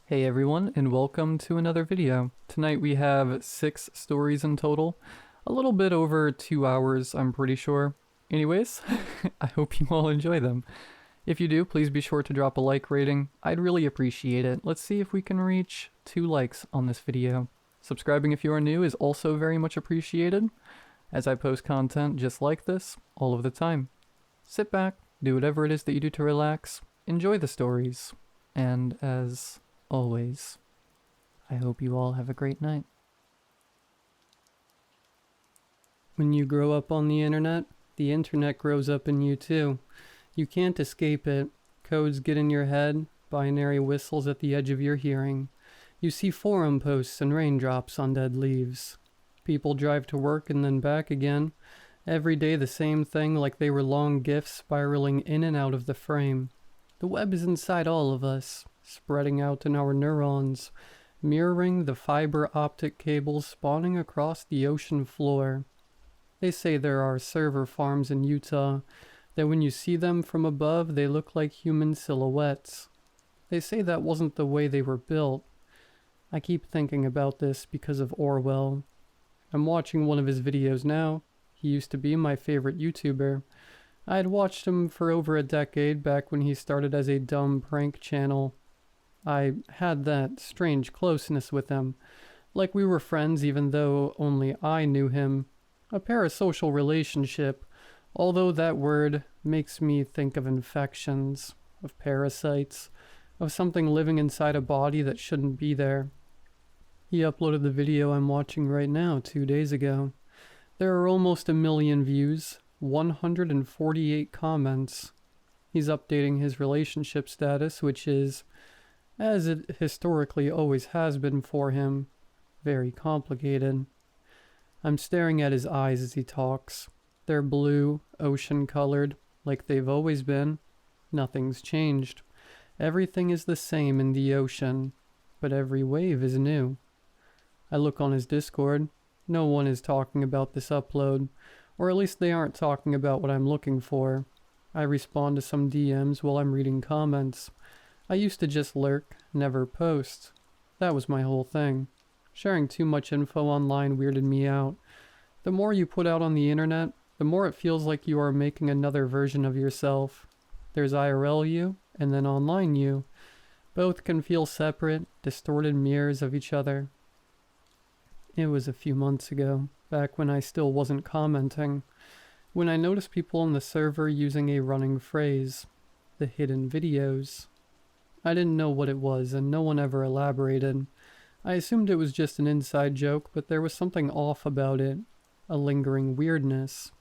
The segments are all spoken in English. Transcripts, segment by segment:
Hey everyone, and welcome to another video. Tonight we have 6 stories in total. A little bit over 2 hours, I'm pretty sure. Anyways, I hope you all enjoy them. If you do, please be sure to drop a like rating. I'd really appreciate it. Let's see if we can reach 2 likes on this video. Subscribing if you are new is also very much appreciated, as I post content just like this all of the time. Sit back, do whatever it is that you do to relax, enjoy the stories, and as always, I hope you all have a great night. When you grow up on the internet grows up in you too. You can't escape it. Codes get in your head, binary whistles at the edge of your hearing. You see forum posts and raindrops on dead leaves. People drive to work and then back again. Every day the same thing, like they were long GIFs spiraling in and out of the frame. The web is inside all of us, spreading out in our neurons, mirroring the fiber optic cables spawning across the ocean floor. They say there are server farms in Utah, that when you see them from above they look like human silhouettes. They say that wasn't the way they were built. I keep thinking about this because of Orwell. I'm watching one of his videos now. He used to be my favorite YouTuber. I had watched him for over a decade back when he started as a dumb prank channel. I had that strange closeness with him, like we were friends even though only I knew him. A parasocial relationship, although that word makes me think of infections, of parasites, of something living inside a body that shouldn't be there. He uploaded the video I'm watching right now 2 days ago. There are almost 1 million views, 148 comments. He's updating his relationship status, which is, as it historically always has been for him, very complicated. I'm staring at his eyes as he talks. They're blue, ocean-colored, like they've always been. Nothing's changed. Everything is the same in the ocean, but every wave is new. I look on his Discord. No one is talking about this upload, or at least they aren't talking about what I'm looking for. I respond to some DMs while I'm reading comments. I used to just lurk, never post. That was my whole thing. Sharing too much info online weirded me out. The more you put out on the internet, the more it feels like you are making another version of yourself. There's IRL you, and then online you. Both can feel separate, distorted mirrors of each other. It was a few months ago, back when I still wasn't commenting, when I noticed people on the server using a running phrase, the hidden videos. I didn't know what it was, and no one ever elaborated. I assumed it was just an inside joke, but there was something off about it, a lingering weirdness.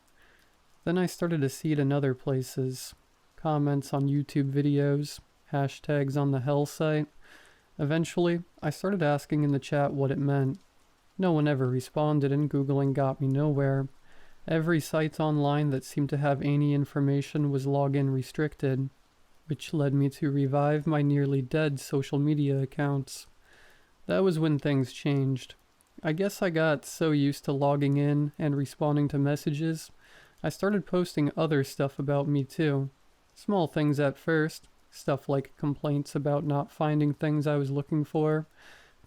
Then I started to see it in other places. Comments on YouTube videos, hashtags on the hell site. Eventually, I started asking in the chat what it meant. No one ever responded, and Googling got me nowhere. Every site online that seemed to have any information was login restricted, which led me to revive my nearly dead social media accounts. That was when things changed. I guess I got so used to logging in and responding to messages, I started posting other stuff about me too. Small things at first, stuff like complaints about not finding things I was looking for,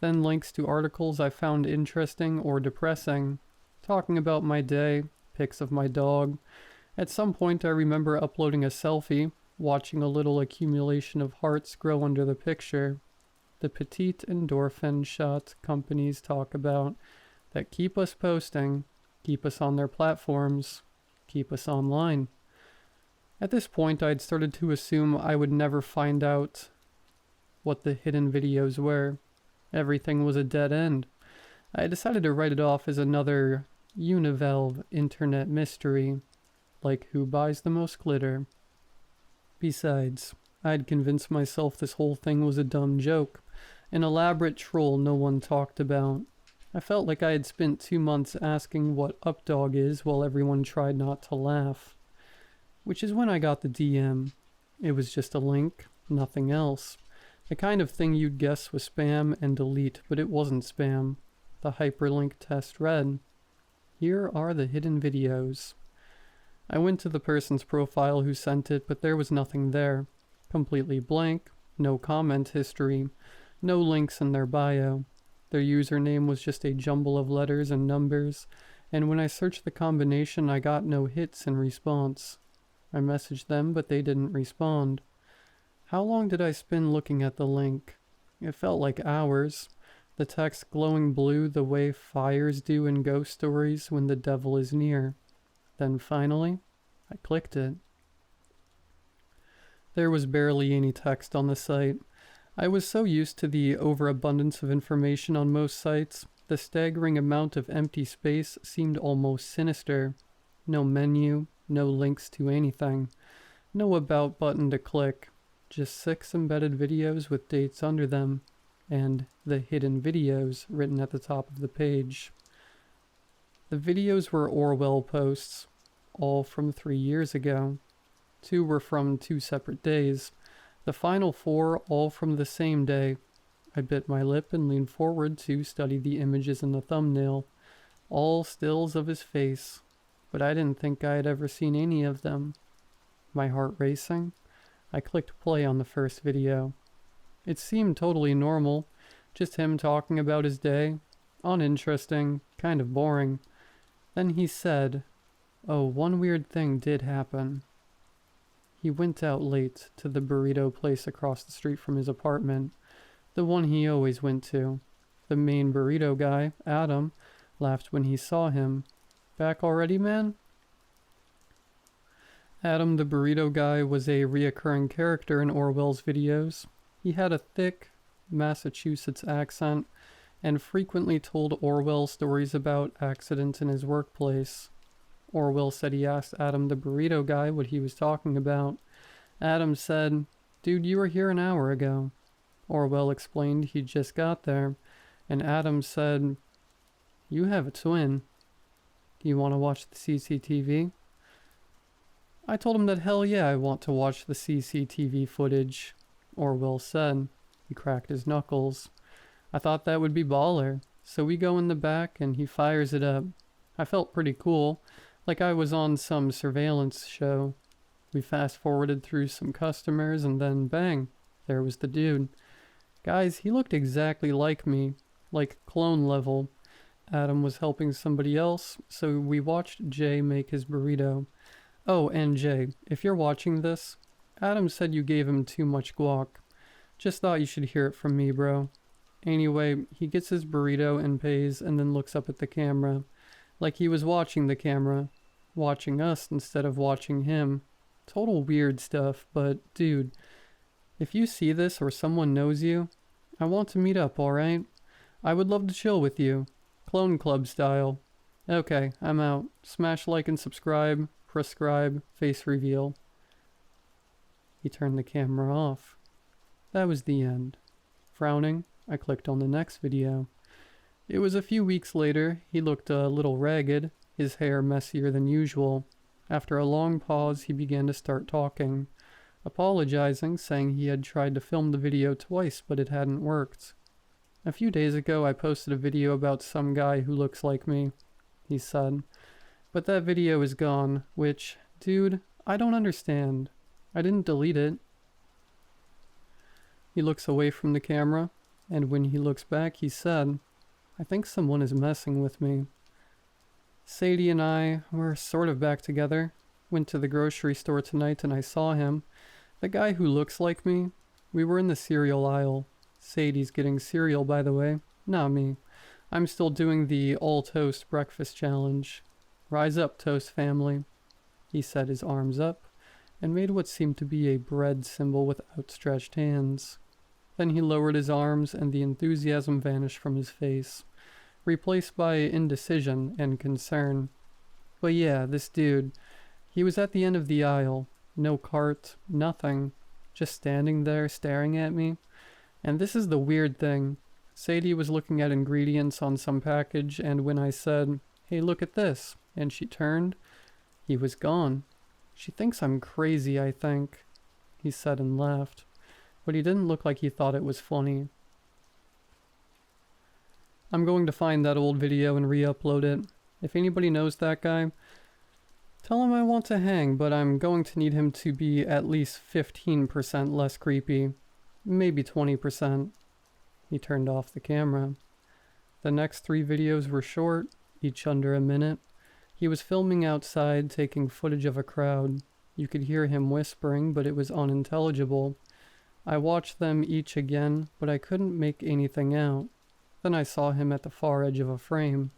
then links to articles I found interesting or depressing, talking about my day, pics of my dog. At some point I remember uploading a selfie, watching a little accumulation of hearts grow under the picture. The petite endorphin shot companies talk about that keep us posting, keep us on their platforms, keep us online. At this point I'd started to assume I would never find out what the hidden videos were. Everything was a dead end. I decided to write it off as another univalve internet mystery, like who buys the most glitter. Besides, I'd convinced myself this whole thing was a dumb joke, an elaborate troll no one talked about. I felt like I had spent 2 months asking what updog is while everyone tried not to laugh. Which is when I got the DM. It was just a link, nothing else. The kind of thing you'd guess was spam and delete, but it wasn't spam. The hyperlink test read, "Here are the hidden videos." I went to the person's profile who sent it, but there was nothing there. Completely blank, no comment history, No links in their bio. Their username was just a jumble of letters and numbers, and when I searched the combination, I got no hits in response. I messaged them, but they didn't respond. How long did I spend looking at the link? It felt like hours. The text glowing blue the way fires do in ghost stories when the devil is near. Then finally, I clicked it. There was barely any text on the site. I was so used to the overabundance of information on most sites, the staggering amount of empty space seemed almost sinister. No menu, no links to anything, no about button to click, just 6 embedded videos with dates under them, and the hidden videos written at the top of the page. The videos were Orwell posts, all from 3 years ago. 2 were from 2 separate days. The final 4 all from the same day. I bit my lip and leaned forward to study the images in the thumbnail. All stills of his face, but I didn't think I had ever seen any of them. My heart racing, I clicked play on the first video. It seemed totally normal, just him talking about his day. Uninteresting, kind of boring. Then he said, "Oh, one weird thing did happen." He went out late to the burrito place across the street from his apartment, the one he always went to. The main burrito guy, Adam, laughed when he saw him. "Back already, man?" Adam the burrito guy was a reoccurring character in Orwell's videos. He had a thick Massachusetts accent and frequently told Orwell stories about accidents in his workplace. Orwell said he asked Adam the burrito guy what he was talking about. Adam said, "Dude, you were here an hour ago." Orwell explained he just got there, and Adam said, "You have a twin. Do you want to watch the CCTV?" I told him that hell yeah, I want to watch the CCTV footage. Orwell said. He cracked his knuckles. I thought that would be baller, so we go in the back and he fires it up. I felt pretty cool, like I was on some surveillance show. We fast-forwarded through some customers and then bang, there was the dude. Guys, he looked exactly like me, like clone level. Adam was helping somebody else, so we watched Jay make his burrito. Oh, and Jay, if you're watching this, Adam said you gave him too much guac. Just thought you should hear it from me, bro. Anyway, he gets his burrito and pays and then looks up at the camera. Like he was watching the camera. Watching us instead of watching him. Total weird stuff, but dude, if you see this or someone knows you, I want to meet up, alright? I would love to chill with you. Clone Club style. Okay, I'm out. Smash like and subscribe. Prescribe. Face reveal. He turned the camera off. That was the end. Frowning, I clicked on the next video. It was a few weeks later. He looked a little ragged, his hair messier than usual. After a long pause, he began to start talking, apologizing, saying he had tried to film the video twice, but it hadn't worked. A few days ago, I posted a video about some guy who looks like me, he said. But that video is gone, which, dude, I don't understand. I didn't delete it. He looks away from the camera, and when he looks back, he said, I think someone is messing with me. Sadie and I were sort of back together. Went to the grocery store tonight and I saw him. The guy who looks like me. We were in the cereal aisle. Sadie's getting cereal, by the way. Not me. I'm still doing the all-toast breakfast challenge. Rise up, toast family. He set his arms up and made what seemed to be a bread symbol with outstretched hands. Then he lowered his arms and the enthusiasm vanished from his face, replaced by indecision and concern. But yeah, this dude, he was at the end of the aisle. No cart, nothing. Just standing there staring at me. And this is the weird thing. Sadie was looking at ingredients on some package, and when I said, hey, look at this, and she turned, he was gone. She thinks I'm crazy, I think, he said and laughed. But he didn't look like he thought it was funny. I'm going to find that old video and re-upload it. If anybody knows that guy, tell him I want to hang, but I'm going to need him to be at least 15% less creepy. Maybe 20%. He turned off the camera. The next 3 videos were short, each under a minute. He was filming outside, taking footage of a crowd. You could hear him whispering, but it was unintelligible. I watched them each again, but I couldn't make anything out. Then I saw him at the far edge of a frame.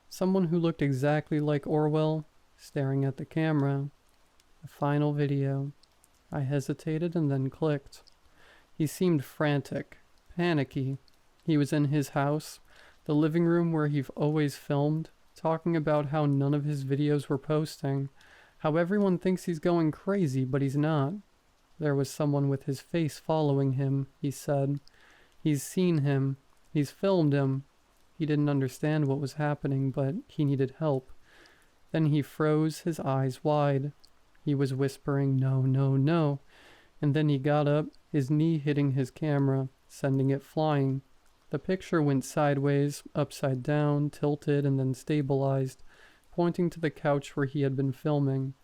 Someone who looked exactly like Orwell, staring at the camera. The final video. I hesitated and then clicked. He seemed frantic, panicky. He was in his house, the living room where he've always filmed, talking about how none of his videos were posting, how everyone thinks he's going crazy, but he's not. There was someone with his face following him, he said. He's seen him. He's filmed him. He didn't understand what was happening, but he needed help. Then he froze, his eyes wide. He was whispering, "No, no, no." And then he got up, his knee hitting his camera, sending it flying. The picture went sideways, upside down, tilted, and then stabilized, pointing to the couch where he had been filming.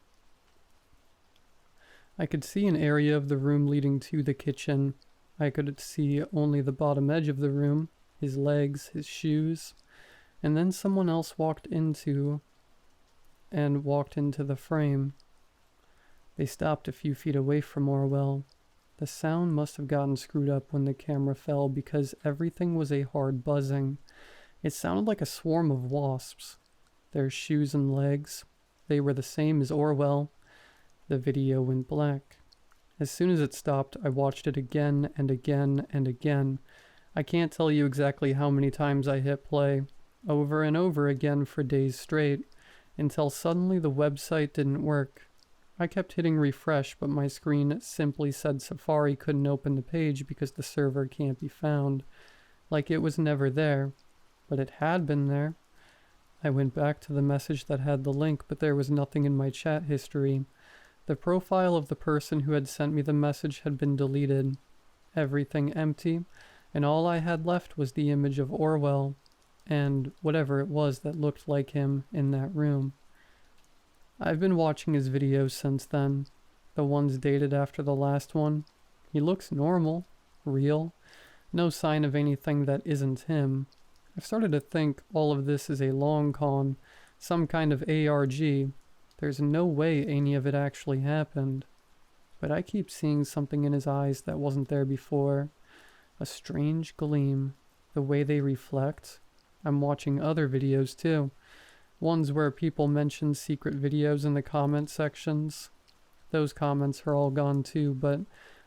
I could see an area of the room leading to the kitchen. I could see only the bottom edge of the room, his legs, his shoes. And then someone else walked into the frame. They stopped a few feet away from Orwell. The sound must have gotten screwed up when the camera fell because everything was a hard buzzing. It sounded like a swarm of wasps. Their shoes and legs, they were the same as Orwell. The video went black. As soon as it stopped, I watched it again and again and again. I can't tell you exactly how many times I hit play, over and over again for days straight, until suddenly the website didn't work. I kept hitting refresh, but my screen simply said Safari couldn't open the page because the server can't be found. Like it was never there. But it had been there. I went back to the message that had the link, but there was nothing in my chat history. The profile of the person who had sent me the message had been deleted. Everything empty, and all I had left was the image of Orwell, and whatever it was that looked like him in that room. I've been watching his videos since then, the ones dated after the last one. He looks normal, real, no sign of anything that isn't him. I've started to think all of this is a long con, some kind of ARG. There's no way any of it actually happened. But I keep seeing something in his eyes that wasn't there before. A strange gleam, the way they reflect. I'm watching other videos too. Ones where people mention secret videos in the comment sections. Those comments are all gone too, but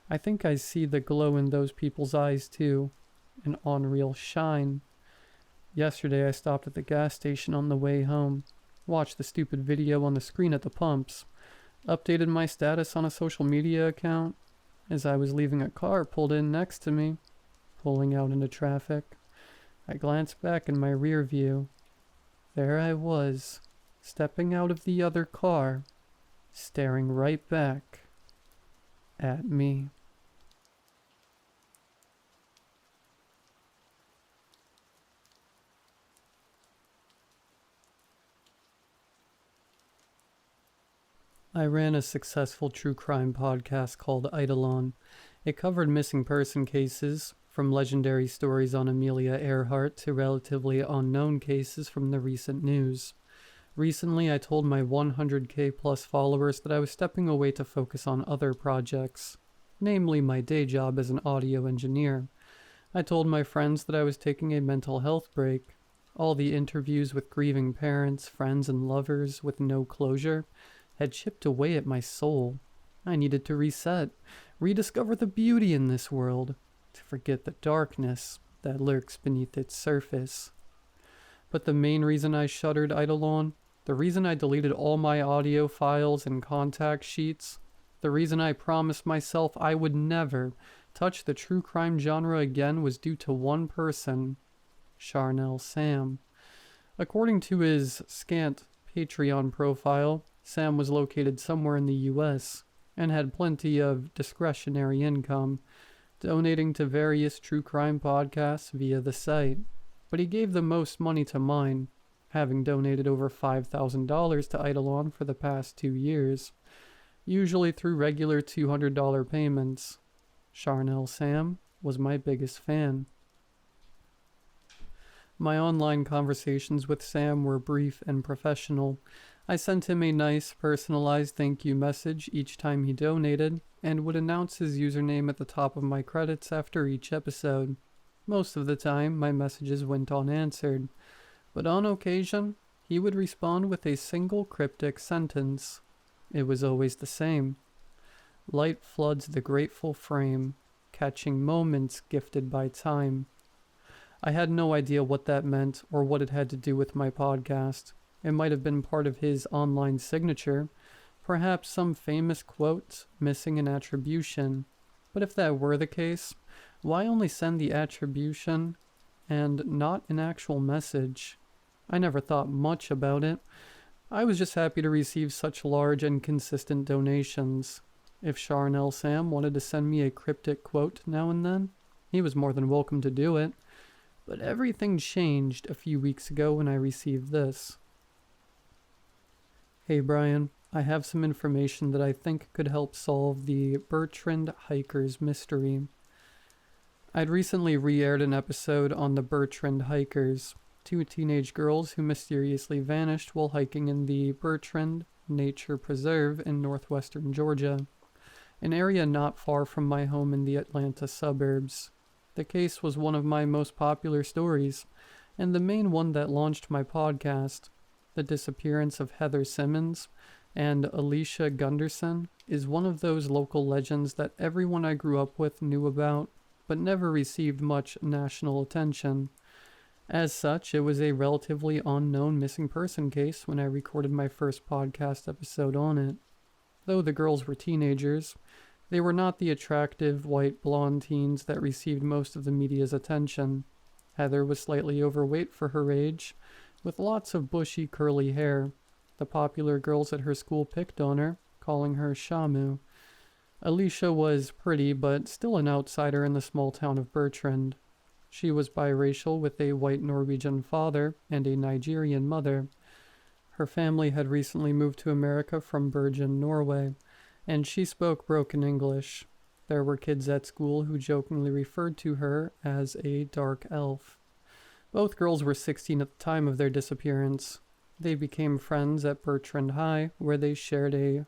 I think I see the glow in those people's eyes too. An unreal shine. Yesterday I stopped at the gas station on the way home. Watched the stupid video on the screen at the pumps. Updated my status on a social media account. As I was leaving, a car pulled in next to me, pulling out into traffic. I glanced back in my rear view. There I was, stepping out of the other car, staring right back at me. I ran a successful true crime podcast called Eidolon. It covered missing person cases, from legendary stories on Amelia Earhart to relatively unknown cases from the recent news. Recently, I told my 100k plus followers that I was stepping away to focus on other projects, namely my day job as an audio engineer. I told my friends that I was taking a mental health break. All the interviews with grieving parents, friends, and lovers with no closure had chipped away at my soul. I needed to reset, rediscover the beauty in this world, to forget the darkness that lurks beneath its surface. But the main reason I shuttered Eidolon, the reason I deleted all my audio files and contact sheets, the reason I promised myself I would never touch the true crime genre again was due to one person, Charnel Sam. According to his scant Patreon profile, Sam was located somewhere in the US and had plenty of discretionary income, donating to various true crime podcasts via the site. But he gave the most money to mine, having donated over $5,000 to Eidolon for the past 2 years, usually through regular $200 payments. Charnel Sam was my biggest fan. My online conversations with Sam were brief and professional. I sent him a nice, personalized thank you message each time he donated, and would announce his username at the top of my credits after each episode. Most of the time, my messages went unanswered, but on occasion, he would respond with a single cryptic sentence. It was always the same. Light floods the grateful frame, catching moments gifted by time. I had no idea what that meant or what it had to do with my podcast. It might have been part of his online signature, perhaps some famous quote missing an attribution. But if that were the case, why only send the attribution and not an actual message? I never thought much about it. I was just happy to receive such large and consistent donations. If Charnel Sam wanted to send me a cryptic quote now and then, he was more than welcome to do it. But everything changed a few weeks ago when I received this. Hey Brian, I have some information that I think could help solve the Bertrand Hikers mystery. I'd recently re-aired an episode on the Bertrand Hikers, two teenage girls who mysteriously vanished while hiking in the Bertrand Nature Preserve in northwestern Georgia, an area not far from my home in the Atlanta suburbs. The case was one of my most popular stories, and the main one that launched my podcast. The disappearance of Heather Simmons and Alicia Gunderson is one of those local legends that everyone I grew up with knew about, but never received much national attention. As such, it was a relatively unknown missing person case when I recorded my first podcast episode on it. Though the girls were teenagers, they were not the attractive, white, blonde teens that received most of the media's attention. Heather was slightly overweight for her age, with lots of bushy, curly hair. The popular girls at her school picked on her, calling her Shamu. Alicia was pretty, but still an outsider in the small town of Bertrand. She was biracial with a white Norwegian father and a Nigerian mother. Her family had recently moved to America from Bergen, Norway, and she spoke broken English. There were kids at school who jokingly referred to her as a dark elf. Both girls were 16 at the time of their disappearance. They became friends at Bertrand High, where they shared a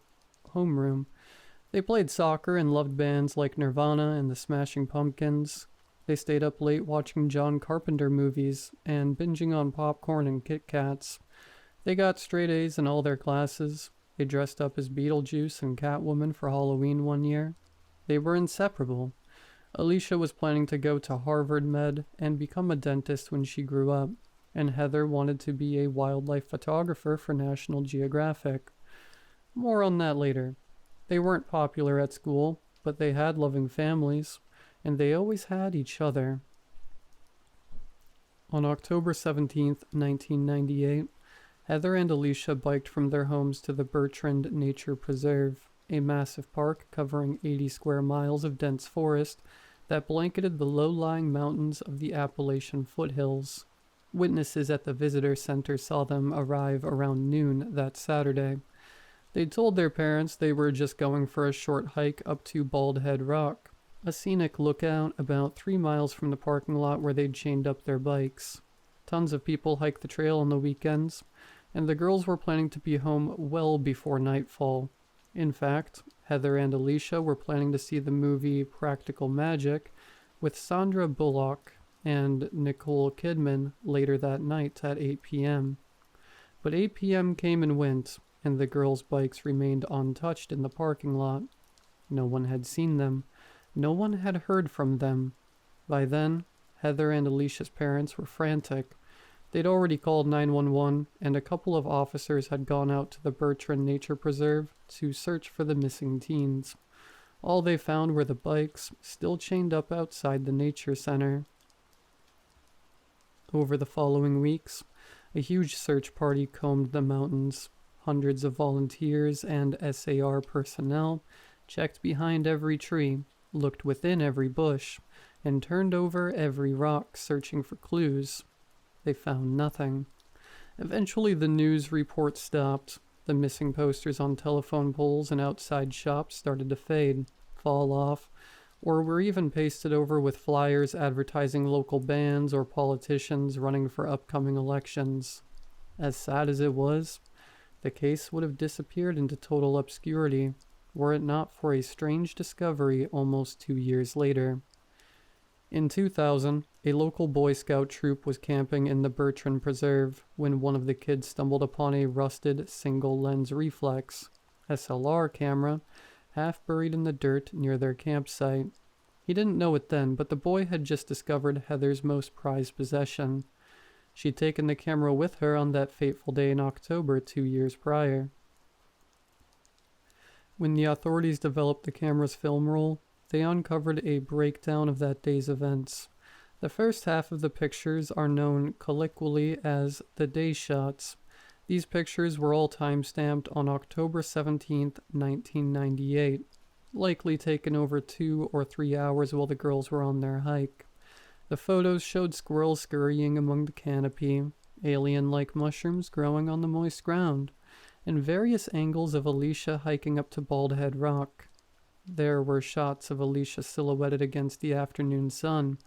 homeroom. They played soccer and loved bands like Nirvana and the Smashing Pumpkins. They stayed up late watching John Carpenter movies and binging on popcorn and Kit Kats. They got straight A's in all their classes. They dressed up as Beetlejuice and Catwoman for Halloween one year. They were inseparable. Alicia was planning to go to Harvard Med and become a dentist when she grew up, and Heather wanted to be a wildlife photographer for National Geographic. More on that later. They weren't popular at school, but they had loving families, and they always had each other. On October 17th, 1998, Heather and Alicia biked from their homes to the Bertrand Nature Preserve, a massive park covering 80 square miles of dense forest that blanketed the low-lying mountains of the Appalachian foothills. Witnesses at the visitor center saw them arrive around noon that Saturday. They told their parents they were just going for a short hike up to Bald Head Rock, a scenic lookout about 3 miles from the parking lot where they'd chained up their bikes. Tons of people hike the trail on the weekends, and the girls were planning to be home well before nightfall. In fact, Heather and Alicia were planning to see the movie Practical Magic with Sandra Bullock and Nicole Kidman later that night at 8 p.m. But 8 p.m. came and went, and the girls' bikes remained untouched in the parking lot. No one had seen them. No one had heard from them. By then, Heather and Alicia's parents were frantic. They'd already called 911, and a couple of officers had gone out to the Bertrand Nature Preserve to search for the missing teens. All they found were the bikes, still chained up outside the nature center. Over the following weeks, a huge search party combed the mountains. Hundreds of volunteers and SAR personnel checked behind every tree, looked within every bush, and turned over every rock searching for clues. They found nothing. Eventually the news report stopped. The missing posters on telephone poles and outside shops started to fade, fall off, or were even pasted over with flyers advertising local bands or politicians running for upcoming elections. As sad as it was, the case would have disappeared into total obscurity were it not for a strange discovery almost 2 years later. In 2000, a local Boy Scout troop was camping in the Bertrand Preserve when one of the kids stumbled upon a rusted single-lens reflex SLR camera half buried in the dirt near their campsite. He didn't know it then, but the boy had just discovered Heather's most prized possession. She'd taken the camera with her on that fateful day in October 2 years prior. When the authorities developed the camera's film roll, they uncovered a breakdown of that day's events. The first half of the pictures are known colloquially as the day shots. These pictures were all time-stamped on October 17, 1998, likely taken over 2 or 3 hours while the girls were on their hike. The photos showed squirrels scurrying among the canopy, alien-like mushrooms growing on the moist ground, and various angles of Alicia hiking up to Bald Head Rock. There were shots of Alicia silhouetted against the afternoon sun,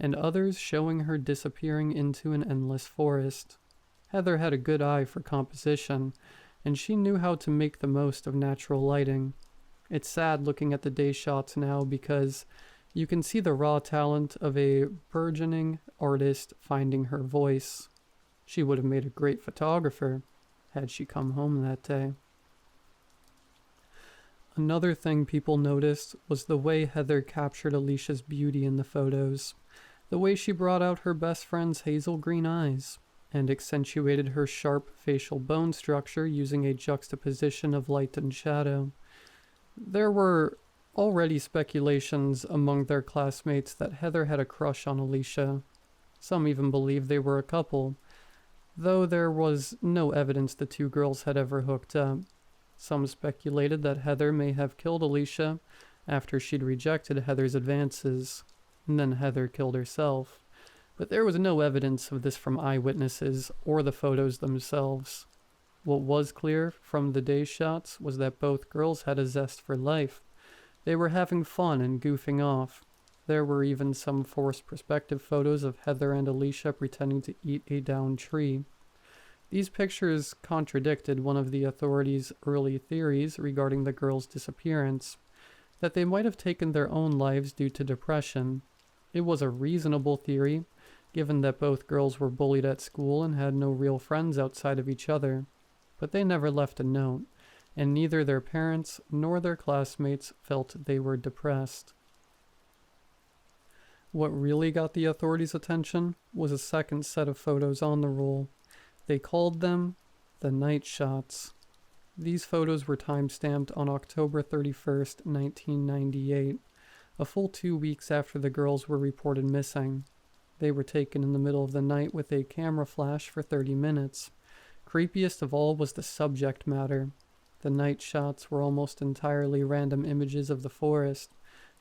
and others showing her disappearing into an endless forest. Heather had a good eye for composition, and she knew how to make the most of natural lighting. It's sad looking at the day shots now because you can see the raw talent of a burgeoning artist finding her voice. She would have made a great photographer had she come home that day. Another thing people noticed was the way Heather captured Alicia's beauty in the photos, the way she brought out her best friend's hazel green eyes, and accentuated her sharp facial bone structure using a juxtaposition of light and shadow. There were already speculations among their classmates that Heather had a crush on Alicia. Some even believed they were a couple, though there was no evidence the two girls had ever hooked up. Some speculated that Heather may have killed Alicia after she'd rejected Heather's advances, and then Heather killed herself. But there was no evidence of this from eyewitnesses or the photos themselves. What was clear from the day shots was that both girls had a zest for life. They were having fun and goofing off. There were even some forced perspective photos of Heather and Alicia pretending to eat a downed tree. These pictures contradicted one of the authorities' early theories regarding the girls' disappearance, that they might have taken their own lives due to depression. It was a reasonable theory, given that both girls were bullied at school and had no real friends outside of each other. But they never left a note, and neither their parents nor their classmates felt they were depressed. What really got the authorities' attention was a second set of photos on the roll. They called them the night shots. These photos were time-stamped on October 31st, 1998, a full 2 weeks after the girls were reported missing. They were taken in the middle of the night with a camera flash for 30 minutes. Creepiest of all was the subject matter. The night shots were almost entirely random images of the forest,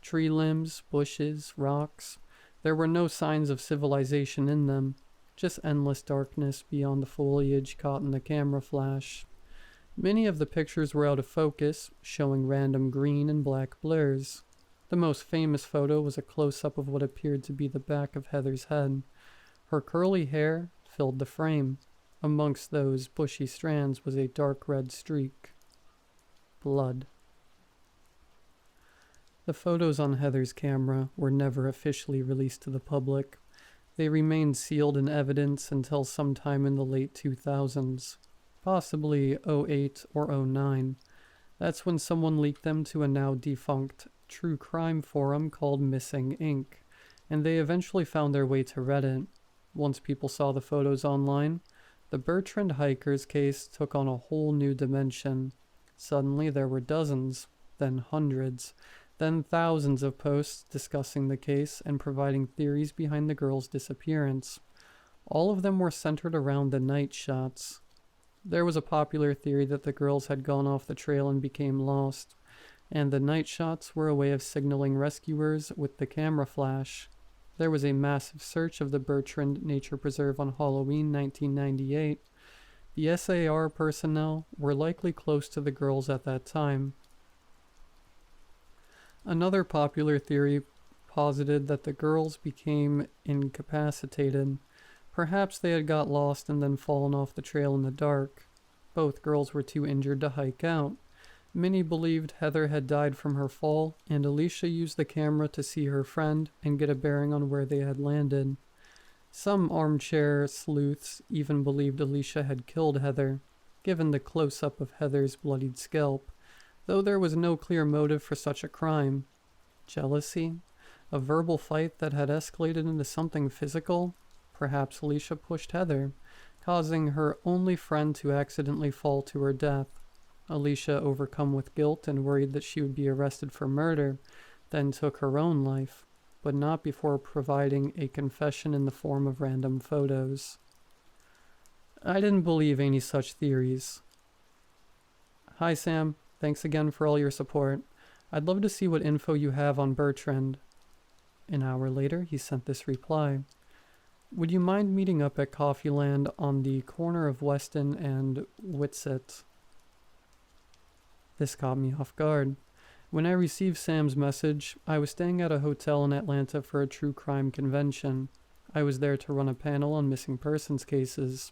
tree limbs, bushes, rocks. There were no signs of civilization in them, just endless darkness beyond the foliage caught in the camera flash. Many of the pictures were out of focus, showing random green and black blurs. The most famous photo was a close-up of what appeared to be the back of Heather's head. Her curly hair filled the frame. Amongst those bushy strands was a dark red streak. Blood. The photos on Heather's camera were never officially released to the public. They remained sealed in evidence until sometime in the late 2000s, possibly 08 or 09. That's when someone leaked them to a now defunct true crime forum called Missing Inc., and they eventually found their way to Reddit. Once people saw the photos online, the Bertrand hikers case took on a whole new dimension. Suddenly there were dozens, then hundreds, then thousands of posts discussing the case and providing theories behind the girls' disappearance. All of them were centered around the night shots. There was a popular theory that the girls had gone off the trail and became lost, and the night shots were a way of signaling rescuers with the camera flash. There was a massive search of the Bertrand Nature Preserve on Halloween 1998. The SAR personnel were likely close to the girls at that time. Another popular theory posited that the girls became incapacitated. Perhaps they had got lost and then fallen off the trail in the dark. Both girls were too injured to hike out. Many believed Heather had died from her fall, and Alicia used the camera to see her friend and get a bearing on where they had landed. Some armchair sleuths even believed Alicia had killed Heather, given the close-up of Heather's bloodied scalp, though there was no clear motive for such a crime. Jealousy? A verbal fight that had escalated into something physical? Perhaps Alicia pushed Heather, causing her only friend to accidentally fall to her death. Alicia, overcome with guilt and worried that she would be arrested for murder, then took her own life, but not before providing a confession in the form of random photos. I didn't believe any such theories. Hi Sam, thanks again for all your support. I'd love to see what info you have on Bertrand. An hour later, he sent this reply. Would you mind meeting up at Coffeeland on the corner of Weston and Whitsett? This caught me off guard. When I received Sam's message, I was staying at a hotel in Atlanta for a true crime convention. I was there to run a panel on missing persons cases.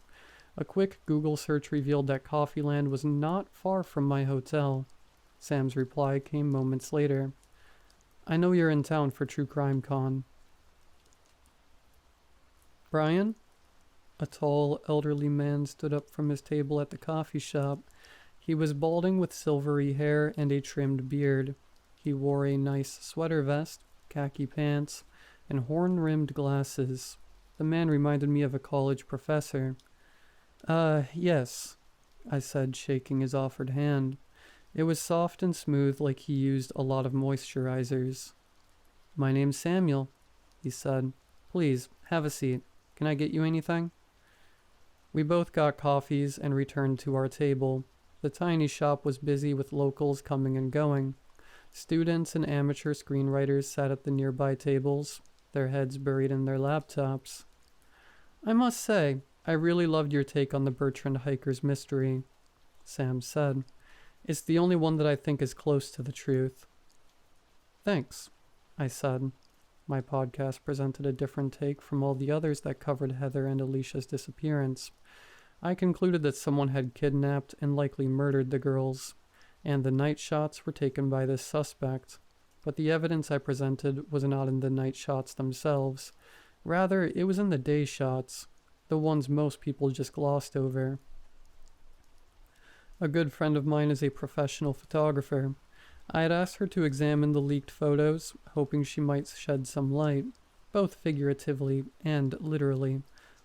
A quick Google search revealed that Coffeeland was not far from my hotel. Sam's reply came moments later. I know you're in town for True Crime Con. Brian? A tall, elderly man stood up from his table at the coffee shop. He was balding with silvery hair and a trimmed beard. He wore a nice sweater vest, khaki pants, and horn-rimmed glasses. The man reminded me of a college professor. Yes, I said, shaking his offered hand. It was soft and smooth like he used a lot of moisturizers. My name's Samuel, he said. Please, have a seat. Can I get you anything? We both got coffees and returned to our table. The tiny shop was busy with locals coming and going. Students and amateur screenwriters sat at the nearby tables, their heads buried in their laptops. I must say, I really loved your take on the Bertrand hiker's mystery, Sam said. It's the only one that I think is close to the truth. Thanks, I said. My podcast presented a different take from all the others that covered Heather and Alicia's disappearance. I concluded that someone had kidnapped and likely murdered the girls, and the night shots were taken by this suspect. But the evidence I presented was not in the night shots themselves. Rather, it was in the day shots, the ones most people just glossed over. A good friend of mine is a professional photographer. I had asked her to examine the leaked photos, hoping she might shed some light, both figuratively and literally,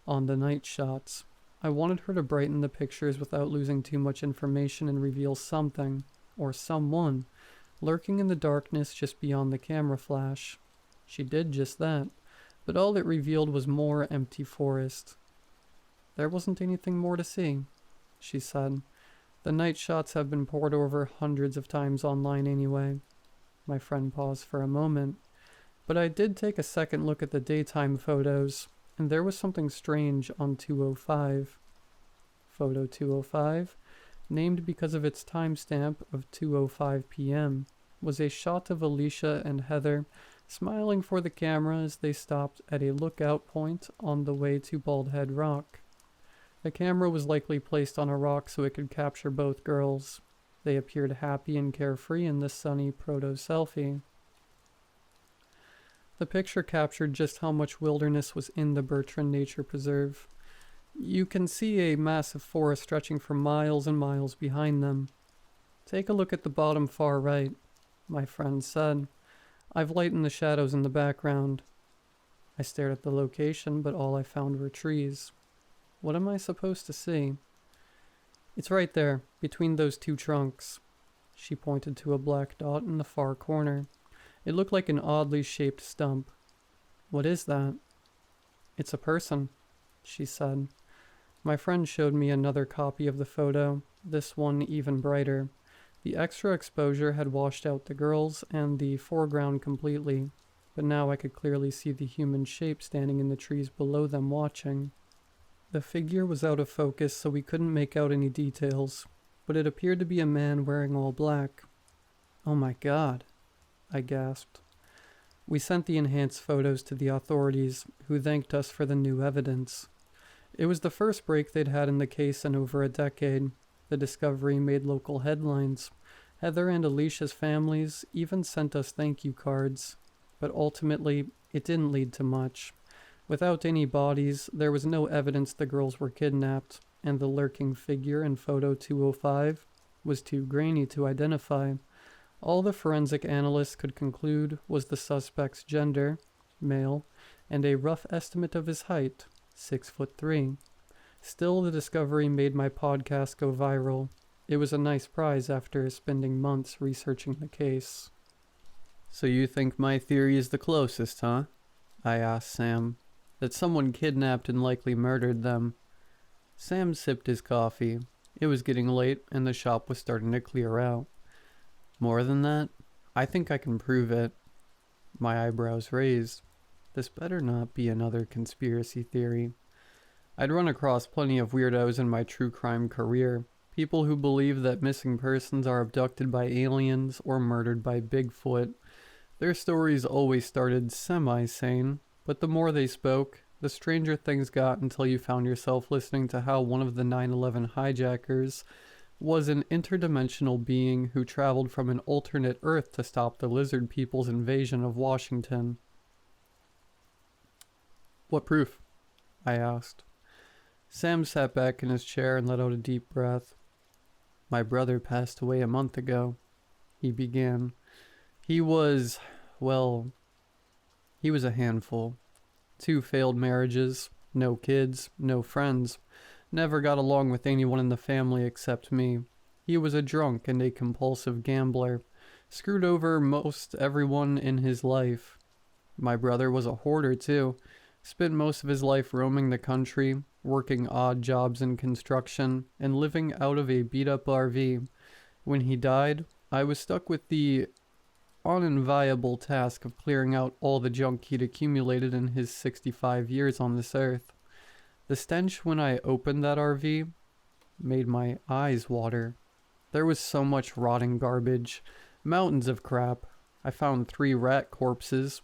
on the night shots. I wanted her to brighten the pictures without losing too much information and reveal something, or someone, lurking in the darkness just beyond the camera flash. She did just that, but all it revealed was more empty forest. There wasn't anything more to see, she said. The night shots have been poured over hundreds of times online anyway. My friend paused for a moment. But I did take a second look at the daytime photos, and there was something strange on 205. Photo 205, named because of its timestamp of 2:05 p.m., was a shot of Alicia and Heather smiling for the camera as they stopped at a lookout point on the way to Bald Head Rock. The camera was likely placed on a rock so it could capture both girls. They appeared happy and carefree in the sunny proto-selfie. The picture captured just how much wilderness was in the Bertrand Nature Preserve. You can see a massive forest stretching for miles and miles behind them. Take a look at the bottom far right, my friend said. I've lightened the shadows in the background. I stared at the location, but all I found were trees. What am I supposed to see? It's right there, between those two trunks. She pointed to a black dot in the far corner. It looked like an oddly shaped stump. What is that? It's a person, she said. My friend showed me another copy of the photo, this one even brighter. The extra exposure had washed out the girls and the foreground completely, but now I could clearly see the human shape standing in the trees below them watching. The figure was out of focus, so we couldn't make out any details, but it appeared to be a man wearing all black. Oh my God, I gasped. We sent the enhanced photos to the authorities, who thanked us for the new evidence. It was the first break they'd had in the case in over a decade. The discovery made local headlines. Heather and Alicia's families even sent us thank you cards. But ultimately, it didn't lead to much. Without any bodies, there was no evidence the girls were kidnapped, and the lurking figure in photo 205 was too grainy to identify. All the forensic analysts could conclude was the suspect's gender, male, and a rough estimate of his height, 6'3". Still, the discovery made my podcast go viral. It was a nice prize after spending months researching the case. So you think my theory is the closest, huh? I asked Sam. That someone kidnapped and likely murdered them. Sam sipped his coffee. It was getting late, and the shop was starting to clear out. More than that, I think I can prove it. My eyebrows raised. This better not be another conspiracy theory. I'd run across plenty of weirdos in my true crime career. People who believe that missing persons are abducted by aliens or murdered by Bigfoot. Their stories always started semi-sane, but the more they spoke, the stranger things got until you found yourself listening to how one of the 9/11 hijackers was an interdimensional being who traveled from an alternate Earth to stop the lizard people's invasion of Washington. What proof? I asked. Sam sat back in his chair and let out a deep breath. My brother passed away a month ago, he began. He was a handful. 2 failed marriages, no kids, no friends. Never got along with anyone in the family except me. He was a drunk and a compulsive gambler. Screwed over most everyone in his life. My brother was a hoarder too. Spent most of his life roaming the country, working odd jobs in construction, and living out of a beat-up RV. When he died, I was stuck with the unenviable task of clearing out all the junk he'd accumulated in his 65 years on this earth. The stench when I opened that RV made my eyes water. There was so much rotting garbage, mountains of crap. I found 3 rat corpses.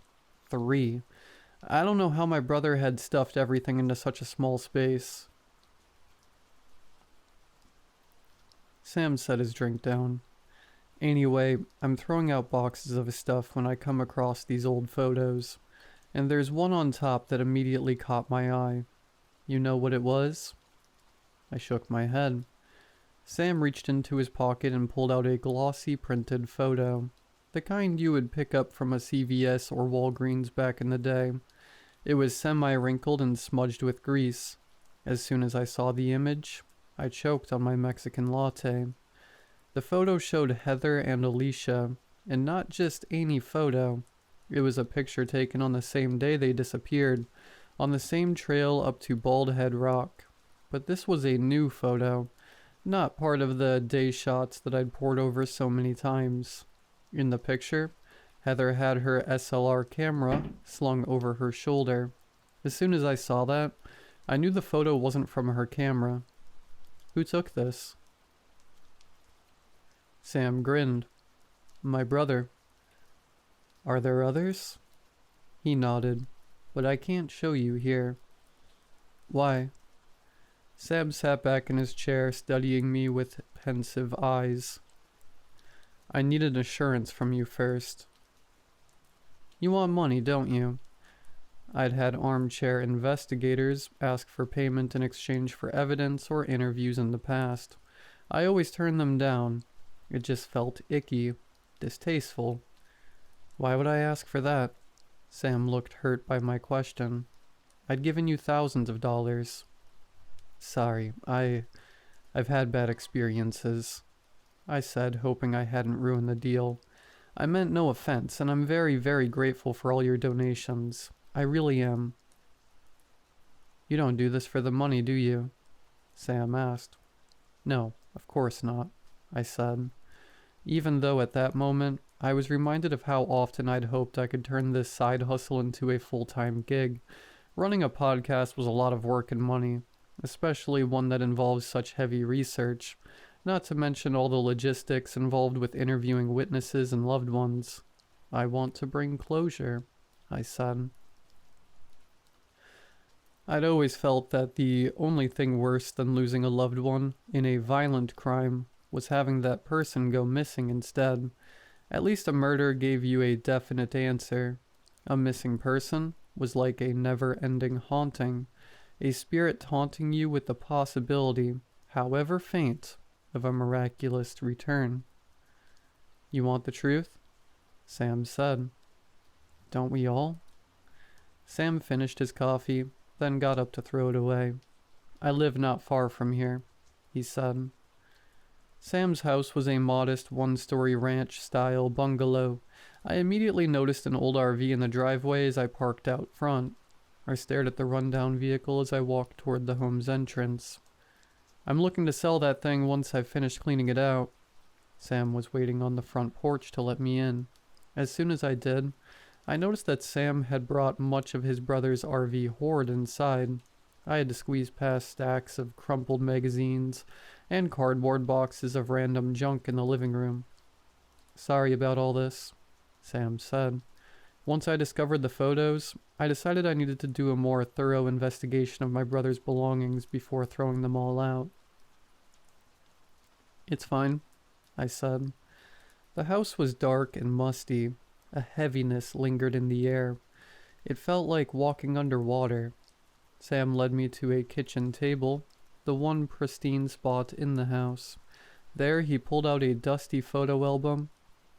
3. I don't know how my brother had stuffed everything into such a small space. Sam set his drink down. Anyway, I'm throwing out boxes of stuff when I come across these old photos, and there's one on top that immediately caught my eye. You know what it was? I shook my head. Sam reached into his pocket and pulled out a glossy printed photo, the kind you would pick up from a CVS or Walgreens back in the day. It was semi-wrinkled and smudged with grease. As soon as I saw the image, I choked on my Mexican latte. The photo showed Heather and Alicia, and not just any photo. It was a picture taken on the same day they disappeared, on the same trail up to Bald Head Rock. But this was a new photo, not part of the day shots that I'd pored over so many times. In the picture, Heather had her SLR camera slung over her shoulder. As soon as I saw that, I knew the photo wasn't from her camera. Who took this? Sam grinned. My brother. Are there others? He nodded. But I can't show you here. Why? Sam sat back in his chair, studying me with pensive eyes. I need an assurance from you first. You want money, don't you? I'd had armchair investigators ask for payment in exchange for evidence or interviews in the past. I always turned them down. It just felt icky, distasteful. Why would I ask for that? Sam looked hurt by my question. I'd given you thousands of dollars. Sorry, I've had bad experiences, I said, hoping I hadn't ruined the deal. I meant no offense, and I'm very, very grateful for all your donations. I really am. You don't do this for the money, do you? Sam asked. No, of course not, I said. Even though at that moment, I was reminded of how often I'd hoped I could turn this side hustle into a full-time gig. Running a podcast was a lot of work and money, especially one that involves such heavy research, not to mention all the logistics involved with interviewing witnesses and loved ones. I want to bring closure, I said. I'd always felt that the only thing worse than losing a loved one in a violent crime was having that person go missing instead. At least a murder gave you a definite answer. A missing person was like a never-ending haunting, a spirit taunting you with the possibility, however faint, of a miraculous return. You want the truth? Sam said. Don't we all? Sam finished his coffee, then got up to throw it away. I live not far from here, he said. Sam's house was a modest one-story ranch-style bungalow. I immediately noticed an old RV in the driveway as I parked out front. I stared at the rundown vehicle as I walked toward the home's entrance. I'm looking to sell that thing once I've finished cleaning it out. Sam was waiting on the front porch to let me in. As soon as I did, I noticed that Sam had brought much of his brother's RV hoard inside. I had to squeeze past stacks of crumpled magazines and cardboard boxes of random junk in the living room. Sorry about all this, Sam said. Once I discovered the photos, I decided I needed to do a more thorough investigation of my brother's belongings before throwing them all out. It's fine, I said. The house was dark and musty. A heaviness lingered in the air. It felt like walking underwater. Sam led me to a kitchen table, the one pristine spot in the house. There he pulled out a dusty photo album.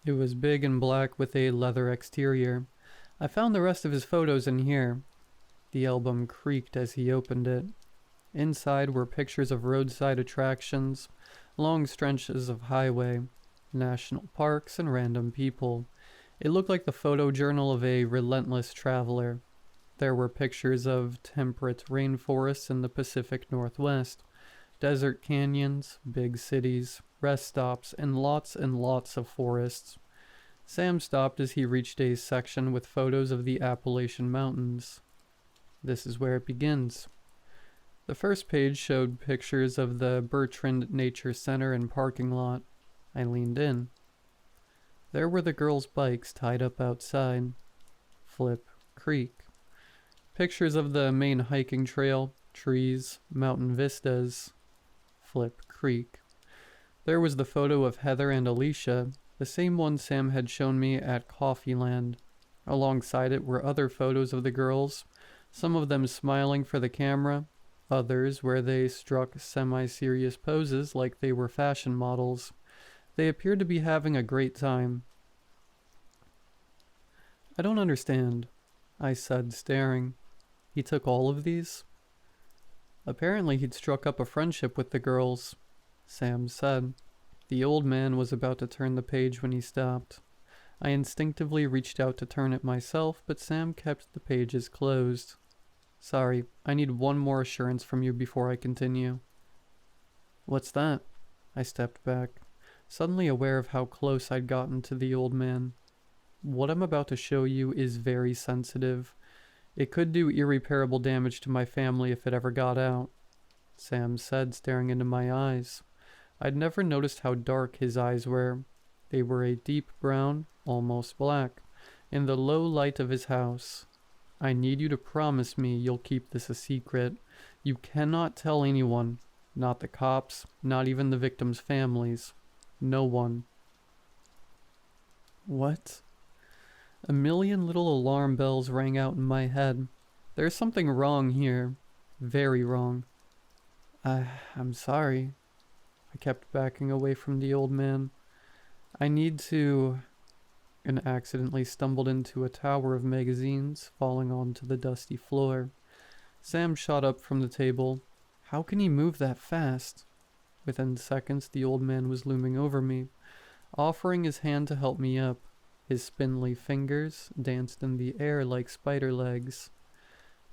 It was big and black with a leather exterior. I found the rest of his photos in here. The album creaked as he opened it. Inside were pictures of roadside attractions, long stretches of highway, national parks, and random people. It looked like the photo journal of a relentless traveler. There were pictures of temperate rainforests in the Pacific Northwest, desert canyons, big cities, rest stops, and lots of forests. Sam stopped as he reached a section with photos of the Appalachian Mountains. This is where it begins. The first page showed pictures of the Bertrand Nature Center and parking lot. I leaned in. There were the girls' bikes tied up outside. Flip Creek. Pictures of the main hiking trail, trees, mountain vistas. Flip Creek. There was the photo of Heather and Alicia, the same one Sam had shown me at Coffeeland. Alongside it were other photos of the girls, some of them smiling for the camera, others where they struck semi-serious poses like they were fashion models. They appeared to be having a great time. I don't understand, I said, staring. He took all of these? Apparently he'd struck up a friendship with the girls, Sam said. The old man was about to turn the page when he stopped. I instinctively reached out to turn it myself, but Sam kept the pages closed. Sorry, I need one more assurance from you before I continue. What's that? I stepped back, suddenly aware of how close I'd gotten to the old man. What I'm about to show you is very sensitive. It could do irreparable damage to my family if it ever got out, Sam said, staring into my eyes. I'd never noticed how dark his eyes were. They were a deep brown, almost black, in the low light of his house. I need you to promise me you'll keep this a secret. You cannot tell anyone. Not the cops, not even the victims' families. No one. What? A million little alarm bells rang out in my head. There's something wrong here. Very wrong. I'm sorry. I kept backing away from the old man. I need to... and accidentally stumbled into a tower of magazines, falling onto the dusty floor. Sam shot up from the table. How can he move that fast? Within seconds, the old man was looming over me, offering his hand to help me up. His spindly fingers danced in the air like spider legs.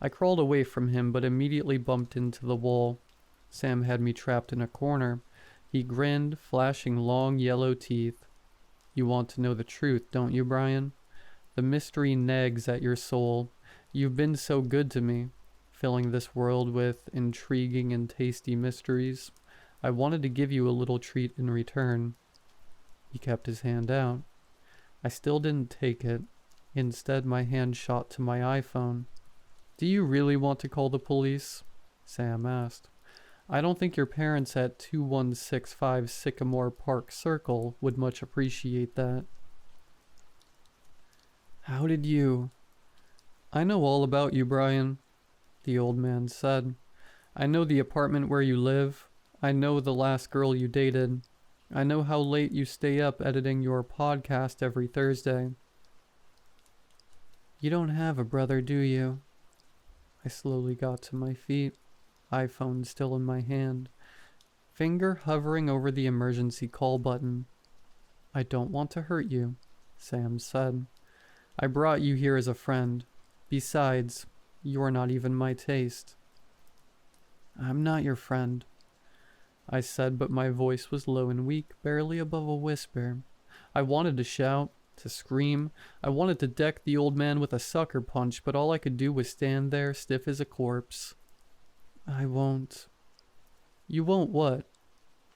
I crawled away from him, but immediately bumped into the wall. Sam had me trapped in a corner. He grinned, flashing long yellow teeth. You want to know the truth, don't you, Brian? The mystery nags at your soul. You've been so good to me, filling this world with intriguing and tasty mysteries. I wanted to give you a little treat in return. He kept his hand out. I still didn't take it. Instead, my hand shot to my iPhone. "Do you really want to call the police?" Sam asked. "I don't think your parents at 2165 Sycamore Park Circle would much appreciate that." "How did you—" "I know all about you, Brian," the old man said. "I know the apartment where you live. I know the last girl you dated. I know how late you stay up editing your podcast every Thursday." "You don't have a brother, do you?" I slowly got to my feet, iPhone still in my hand, finger hovering over the emergency call button. "I don't want to hurt you," Sam said. "I brought you here as a friend. Besides, you're not even my taste." "I'm not your friend," I said, but my voice was low and weak, barely above a whisper. I wanted to shout, to scream. I wanted to deck the old man with a sucker punch, but all I could do was stand there, stiff as a corpse. "I won't." "You won't what?"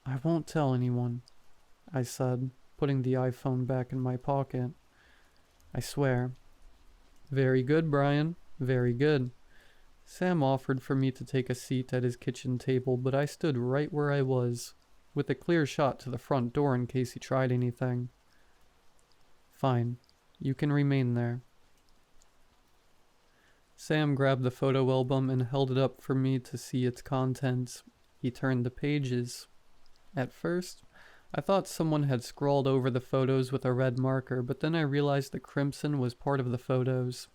"I won't tell anyone," I said, putting the iPhone back in my pocket. "I swear." "Very good, Brian. Very good." Sam offered for me to take a seat at his kitchen table, but I stood right where I was, with a clear shot to the front door in case he tried anything. "Fine. You can remain there." Sam grabbed the photo album and held it up for me to see its contents. He turned the pages. At first, I thought someone had scrawled over the photos with a red marker, but then I realized the crimson was part of the photos.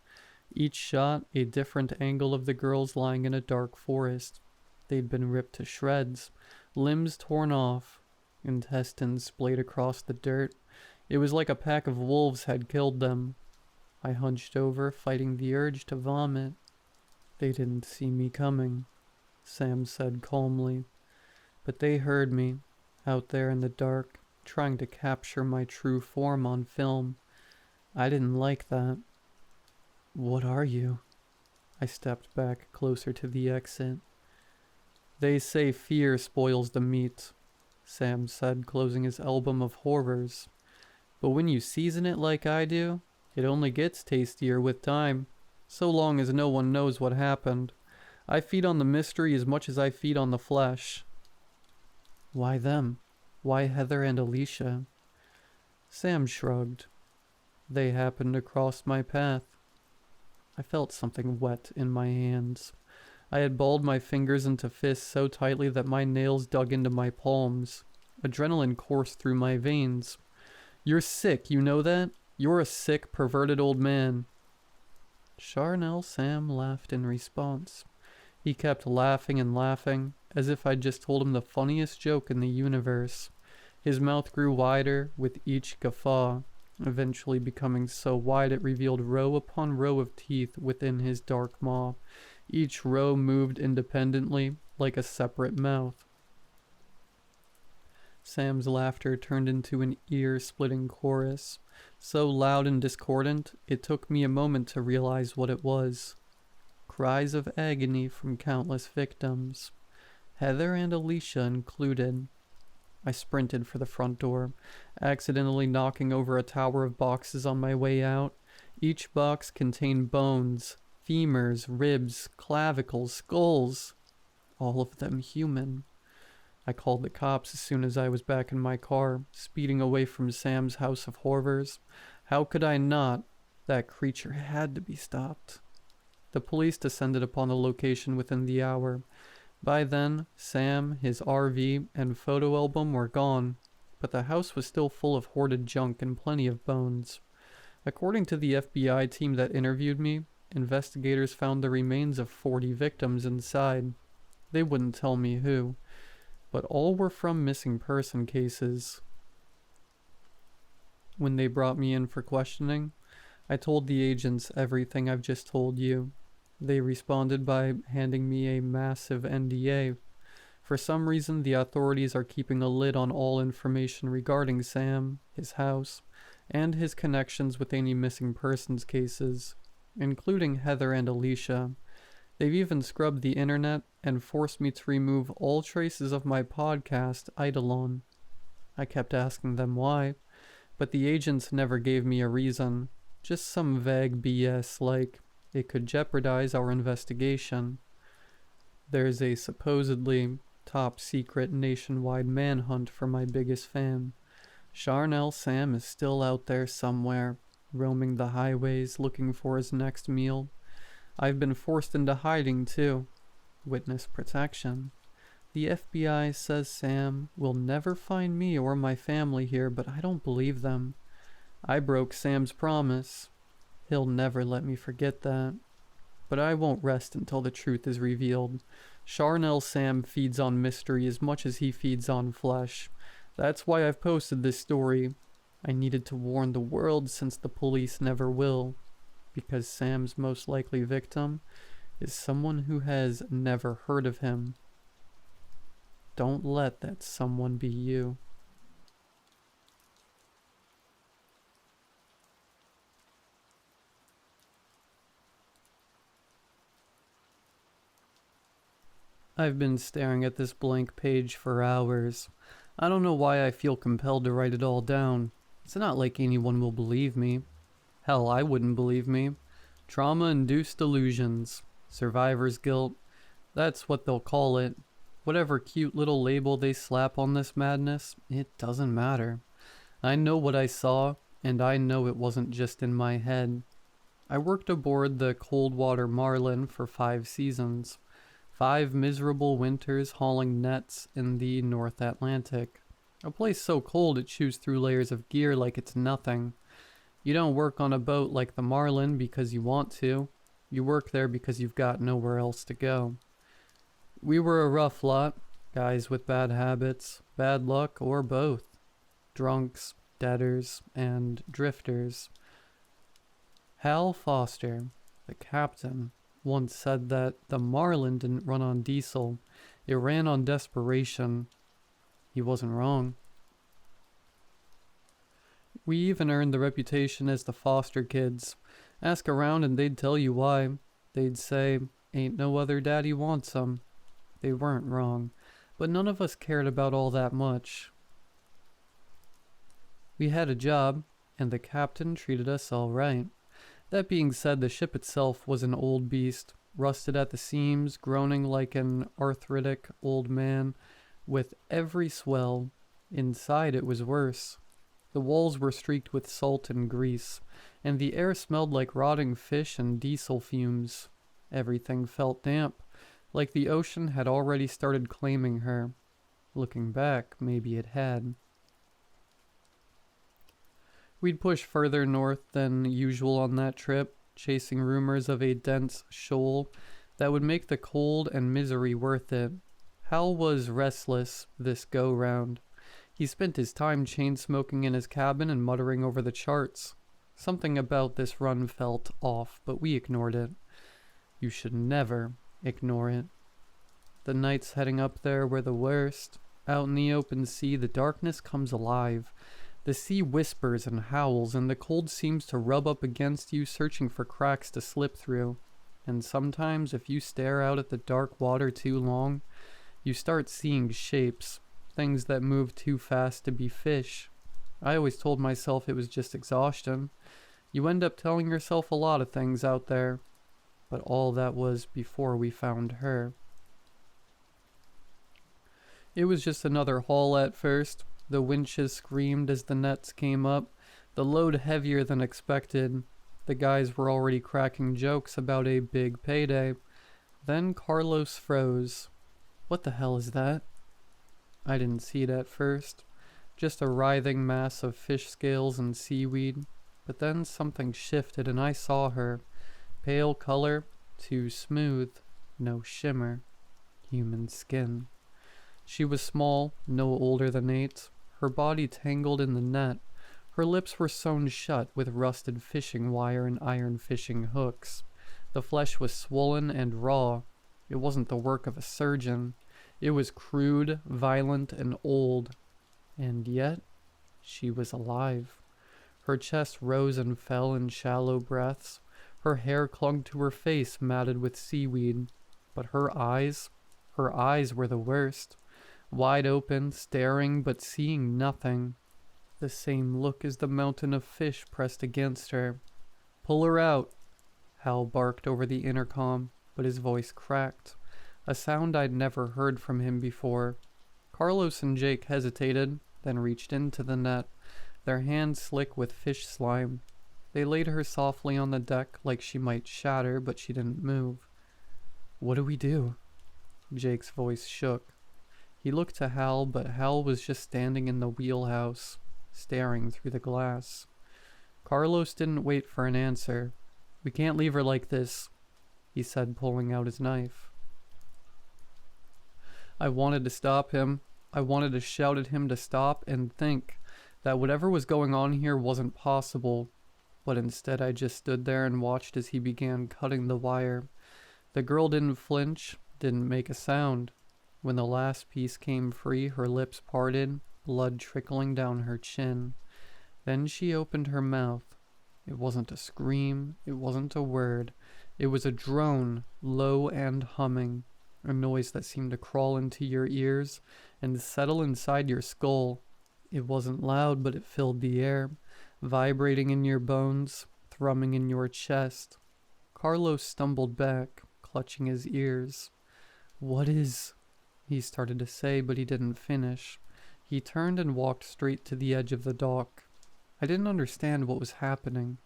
Each shot a different angle of the girls lying in a dark forest. They'd been ripped to shreds, limbs torn off, intestines splayed across the dirt. It was like a pack of wolves had killed them. I hunched over, fighting the urge to vomit. "They didn't see me coming," Sam said calmly. "But they heard me, out there in the dark, trying to capture my true form on film. I didn't like that." "What are you?" I stepped back closer to the exit. "They say fear spoils the meat," Sam said, closing his album of horrors. "But when you season it like I do, it only gets tastier with time, so long as no one knows what happened. I feed on the mystery as much as I feed on the flesh." "Why them? Why Heather and Alicia?" Sam shrugged. "They happened to cross my path." I felt something wet in my hands. I had balled my fingers into fists so tightly that my nails dug into my palms. Adrenaline coursed through my veins. "You're sick, you know that? You're a sick, perverted old man." Charnel Sam laughed in response. He kept laughing and laughing, as if I'd just told him the funniest joke in the universe. His mouth grew wider with each guffaw, eventually becoming so wide it revealed row upon row of teeth within his dark maw. Each row moved independently, like a separate mouth. Sam's laughter turned into an ear-splitting chorus, so loud and discordant it took me a moment to realize what it was. Cries of agony from countless victims, Heather and Alicia included. I sprinted for the front door, accidentally knocking over a tower of boxes on my way out. Each box contained bones, femurs, ribs, clavicles, skulls, all of them human. I called the cops as soon as I was back in my car, speeding away from Sam's house of horrors. How could I not? That creature had to be stopped. The police descended upon the location within the hour. By then, Sam, his RV, and photo album were gone, but the house was still full of hoarded junk and plenty of bones. According to the FBI team that interviewed me, investigators found the remains of 40 victims inside. They wouldn't tell me who, but all were from missing person cases. When they brought me in for questioning, I told the agents everything I've just told you. They responded by handing me a massive NDA. For some reason, the authorities are keeping a lid on all information regarding Sam, his house, and his connections with any missing persons cases, including Heather and Alicia. They've even scrubbed the internet and forced me to remove all traces of my podcast, Eidolon. I kept asking them why. But the agents never gave me a reason, just some vague BS like it could jeopardize our investigation. There's a supposedly top secret nationwide manhunt for my biggest fan. Charnel Sam is still out there somewhere, roaming the highways looking for his next meal. I've been forced into hiding too. Witness protection. The FBI says Sam will never find me or my family here, but I don't believe them. I broke Sam's promise. He'll never let me forget that. But I won't rest until the truth is revealed. Charnel Sam feeds on mystery as much as he feeds on flesh. That's why I've posted this story. I needed to warn the world since the police never will. Because Sam's most likely victim is someone who has never heard of him. Don't let that someone be you. I've been staring at this blank page for hours. I don't know why I feel compelled to write it all down. It's not like anyone will believe me. Hell, I wouldn't believe me. Trauma-induced delusions. Survivor's guilt. That's what they'll call it. Whatever cute little label they slap on this madness, it doesn't matter. I know what I saw, and I know it wasn't just in my head. I worked aboard the Coldwater Marlin for 5 seasons. 5 miserable winters hauling nets in the North Atlantic. A place so cold it chews through layers of gear like it's nothing. You don't work on a boat like the Marlin because you want to. You work there because you've got nowhere else to go. We were a rough lot, guys with bad habits, bad luck, or both. Drunks, debtors, and drifters. Hal Foster, the captain, once said that the Marlin didn't run on diesel. It ran on desperation. He wasn't wrong. We even earned the reputation as the Foster kids. Ask around and they'd tell you why. They'd say, ain't no other daddy wants 'em. They weren't wrong, but none of us cared about all that much. We had a job, and the captain treated us all right. That being said, the ship itself was an old beast, rusted at the seams, groaning like an arthritic old man. With every swell, inside it was worse. The walls were streaked with salt and grease, and the air smelled like rotting fish and diesel fumes. Everything felt damp, like the ocean had already started claiming her. Looking back, maybe it had. We'd push further north than usual on that trip, chasing rumors of a dense shoal that would make the cold and misery worth it. Hal was restless this go-round. He spent his time chain-smoking in his cabin and muttering over the charts. Something about this run felt off, but we ignored it. You should never ignore it. The nights heading up there were the worst. Out in the open sea, the darkness comes alive. The sea whispers and howls, and the cold seems to rub up against you, searching for cracks to slip through. And sometimes, if you stare out at the dark water too long, you start seeing shapes, things that move too fast to be fish. I always told myself it was just exhaustion. You end up telling yourself a lot of things out there, but all that was before we found her. It was just another haul at first. The winches screamed as the nets came up, the load heavier than expected. The guys were already cracking jokes about a big payday. Then Carlos froze. What the hell is that? I didn't see it at first. Just a writhing mass of fish scales and seaweed. But then something shifted and I saw her. Pale color, too smooth, no shimmer. Human skin. She was small, no older than 8. Her body tangled in the net. Her lips were sewn shut with rusted fishing wire and iron fishing hooks. The flesh was swollen and raw. It wasn't the work of a surgeon. It was crude, violent, and old. And yet, she was alive. Her chest rose and fell in shallow breaths. Her hair clung to her face, matted with seaweed. But her eyes were the worst. Wide open, staring, but seeing nothing. The the same look as the mountain of fish pressed against her. "Pull her out," Hal barked over the intercom, but his voice cracked, a sound I'd never heard from him before. Carlos and Jake hesitated, then reached into the net, their hands slick with fish slime. They laid her softly on the deck like she might shatter, but she didn't move. "What do we do?" Jake's voice shook. He looked to Hal, but Hal was just standing in the wheelhouse, staring through the glass. Carlos didn't wait for an answer. "We can't leave her like this," he said, pulling out his knife. I wanted to stop him. I wanted to shout at him to stop and think that whatever was going on here wasn't possible, but instead I just stood there and watched as he began cutting the wire. The girl didn't flinch, didn't make a sound. When the last piece came free, her lips parted, blood trickling down her chin. Then she opened her mouth. It wasn't a scream, it wasn't a word. It was a drone, low and humming, a noise that seemed to crawl into your ears and settle inside your skull. It wasn't loud, but it filled the air, vibrating in your bones, thrumming in your chest. Carlos stumbled back, clutching his ears. "What is—" he started to say, but he didn't finish. He turned and walked straight to the edge of the dock. I didn't understand what was happening.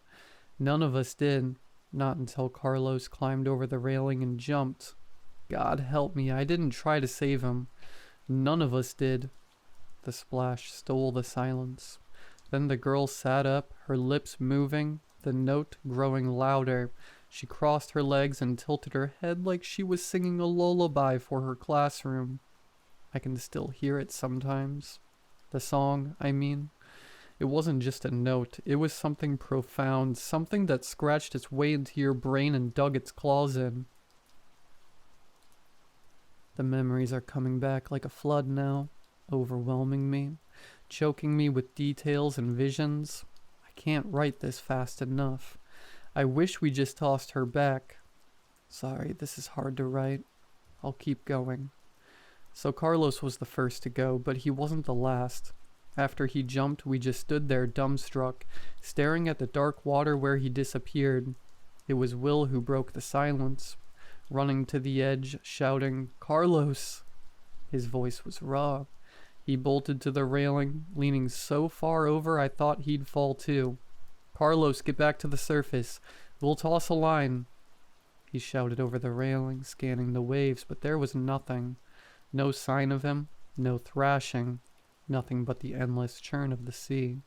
None of us did, not until Carlos climbed over the railing and jumped. God help me, I didn't try to save him. None of us did. The splash stole the silence. Then the girl sat up, her lips moving, the note growing louder. She crossed her legs and tilted her head like she was singing a lullaby for her classroom. I can still hear it sometimes. The song, I mean. It wasn't just a note, it was something profound, something that scratched its way into your brain and dug its claws in. The memories are coming back like a flood now, overwhelming me, choking me with details and visions. I can't write this fast enough. I wish we just tossed her back. Sorry, this is hard to write. I'll keep going. So Carlos was the first to go, but he wasn't the last. After he jumped, we just stood there dumbstruck, staring at the dark water where he disappeared. It was Will who broke the silence, running to the edge, shouting, "Carlos!" His voice was raw. He bolted to the railing, leaning so far over I thought he'd fall too. "Carlos, get back to the surface. We'll toss a line." He shouted over the railing, scanning the waves, but there was nothing. No sign of him, no thrashing, nothing but the endless churn of the sea.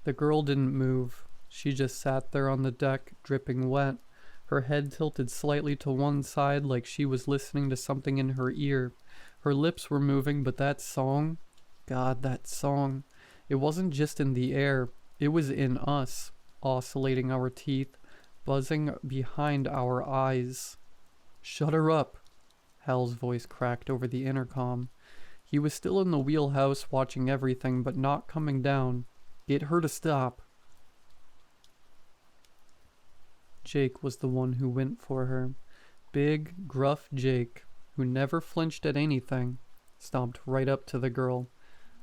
The girl didn't move. She just sat there on the deck, dripping wet, her head tilted slightly to one side like she was listening to something in her ear. Her lips were moving, but that song, God, that song, it wasn't just in the air, it was in us, oscillating our teeth, buzzing behind our eyes. "Shut her up," Hal's voice cracked over the intercom. He was still in the wheelhouse watching everything, but not coming down. "Get her to stop." Jake was the one who went for her. Big, gruff Jake, who never flinched at anything, stomped right up to the girl.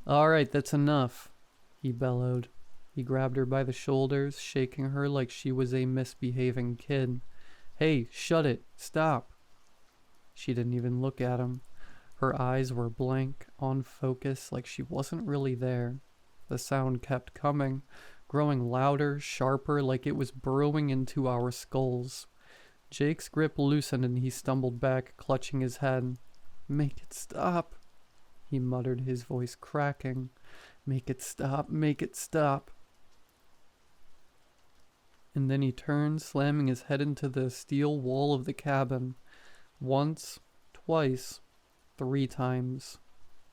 "All right, that's enough," he bellowed. He grabbed her by the shoulders, shaking her like she was a misbehaving kid. "Hey, shut it. Stop." She didn't even look at him. Her eyes were blank, on focus, like she wasn't really there. The sound kept coming, growing louder, sharper, like it was burrowing into our skulls. Jake's grip loosened and he stumbled back, clutching his head. "Make it stop," he muttered, his voice cracking. "Make it stop, make it stop." And then he turned, slamming his head into the steel wall of the cabin. Once, twice, 3 times.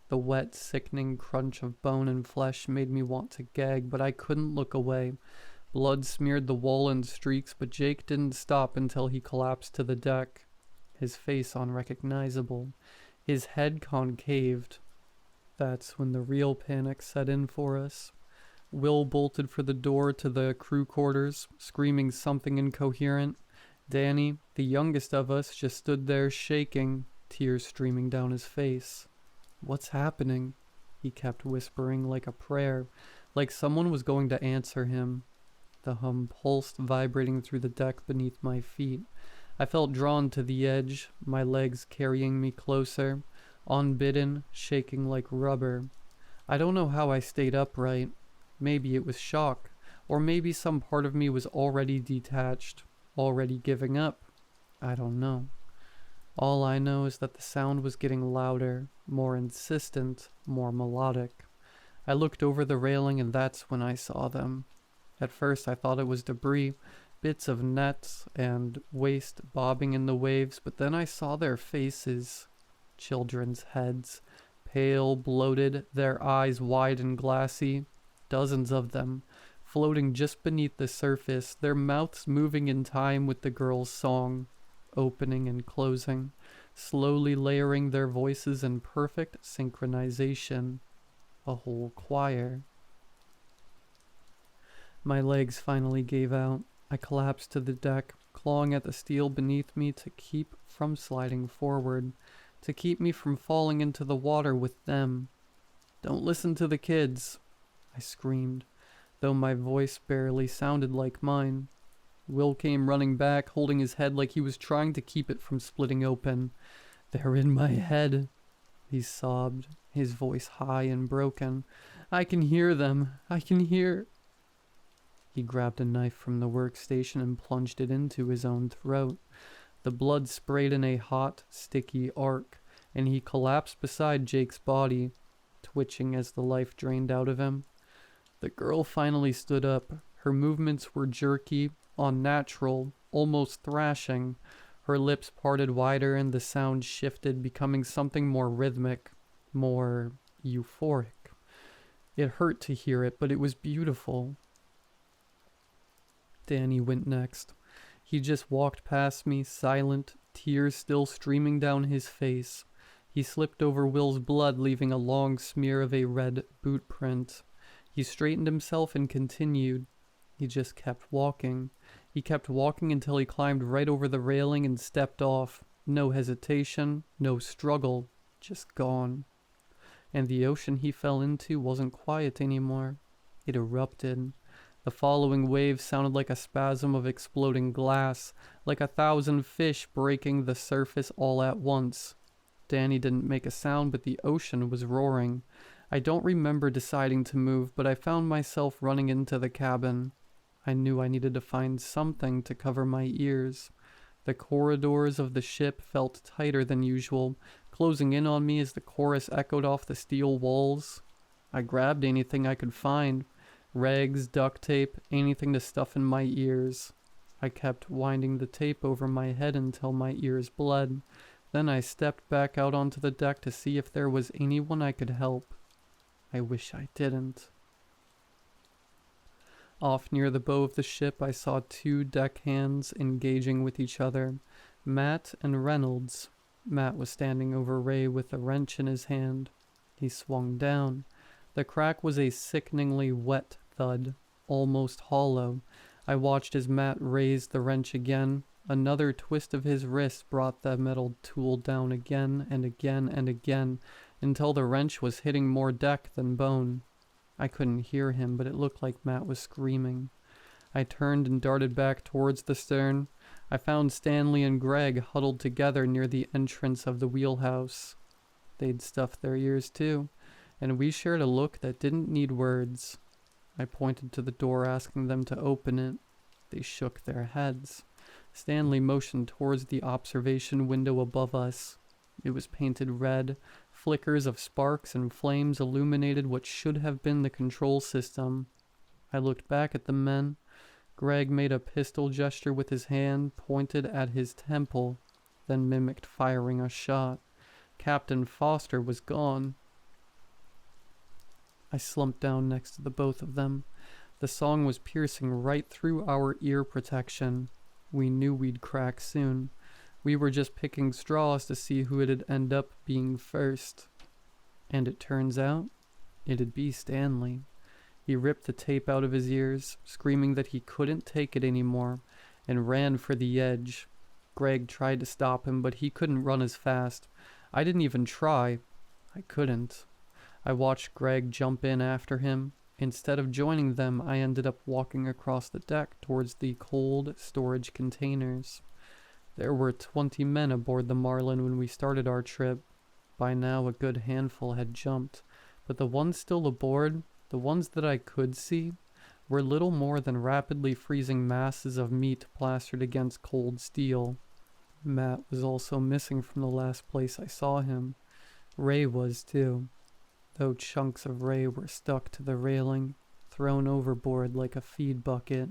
The wet, sickening crunch of bone and flesh made me want to gag, but I couldn't look away. Blood smeared the wall in streaks, but Jake didn't stop until he collapsed to the deck, his face unrecognizable, his head concaved. That's when the real panic set in for us. Will bolted for the door to the crew quarters, screaming something incoherent. Danny, the youngest of us, just stood there shaking, tears streaming down his face. "What's happening?" He kept whispering like a prayer, like someone was going to answer him. The hum pulsed, vibrating through the deck beneath my feet. I felt drawn to the edge, my legs carrying me closer, unbidden, shaking like rubber. I don't know how I stayed upright. Maybe it was shock, or maybe some part of me was already detached, already giving up. I don't know. All I know is that the sound was getting louder, more insistent, more melodic. I looked over the railing and that's when I saw them. At first I thought it was debris, bits of nets and waste bobbing in the waves, but then I saw their faces. Children's heads, pale, bloated, their eyes wide and glassy. Dozens of them, floating just beneath the surface, their mouths moving in time with the girl's song, opening and closing, slowly layering their voices in perfect synchronization. A whole choir. My legs finally gave out. I collapsed to the deck, clawing at the steel beneath me to keep from sliding forward, to keep me from falling into the water with them. "Don't listen to the kids," I screamed, though my voice barely sounded like mine. Will came running back, holding his head like he was trying to keep it from splitting open. "They're in my head," he sobbed, his voice high and broken. "I can hear them. I can hear—" He grabbed a knife from the workstation and plunged it into his own throat. The blood sprayed in a hot, sticky arc, and he collapsed beside Jake's body, twitching as the life drained out of him. The girl finally stood up. Her movements were jerky, unnatural, almost thrashing. Her lips parted wider and the sound shifted, becoming something more rhythmic, more euphoric. It hurt to hear it, but it was beautiful. Danny went next. He just walked past me, silent, tears still streaming down his face. He slipped over Will's blood, leaving a long smear of a red boot print. He straightened himself and continued. He just kept walking. He kept walking until he climbed right over the railing and stepped off. No hesitation, no struggle, just gone. And the ocean he fell into wasn't quiet anymore. It erupted. The following wave sounded like a spasm of exploding glass, like 1,000 fish breaking the surface all at once. Danny didn't make a sound, but the ocean was roaring. I don't remember deciding to move, but I found myself running into the cabin. I knew I needed to find something to cover my ears. The corridors of the ship felt tighter than usual, closing in on me as the chorus echoed off the steel walls. I grabbed anything I could find. Rags, duct tape, anything to stuff in my ears. I kept winding the tape over my head until my ears bled. Then I stepped back out onto the deck to see if there was anyone I could help. I wish I didn't. Off near the bow of the ship, I saw 2 deckhands engaging with each other, Matt and Reynolds. Matt was standing over Ray with a wrench in his hand. He swung down. The crack was a sickeningly wet thud, almost hollow. I watched as Matt raised the wrench again. Another twist of his wrist brought the metal tool down again and again and again, until the wrench was hitting more deck than bone. I couldn't hear him, but it looked like Matt was screaming. I turned and darted back towards the stern. I found Stanley and Greg huddled together near the entrance of the wheelhouse. They'd stuffed their ears too, and we shared a look that didn't need words. I pointed to the door, asking them to open it. They shook their heads. Stanley motioned towards the observation window above us. It was painted red. Flickers of sparks and flames illuminated what should have been the control system. I looked back at the men. Greg made a pistol gesture with his hand, pointed at his temple, then mimicked firing a shot. Captain Foster was gone. I slumped down next to the both of them. The song was piercing right through our ear protection. We knew we'd crack soon. We were just picking straws to see who it'd end up being first. And it turns out, it'd be Stanley. He ripped the tape out of his ears, screaming that he couldn't take it anymore, and ran for the edge. Greg tried to stop him, but he couldn't run as fast. I didn't even try. I couldn't. I watched Greg jump in after him. Instead of joining them, I ended up walking across the deck towards the cold storage containers. There were 20 men aboard the Marlin when we started our trip. By now, a good handful had jumped, but the ones still aboard, the ones that I could see, were little more than rapidly freezing masses of meat plastered against cold steel. Matt was also missing from the last place I saw him. Ray was too, though chunks of Ray were stuck to the railing, thrown overboard like a feed bucket.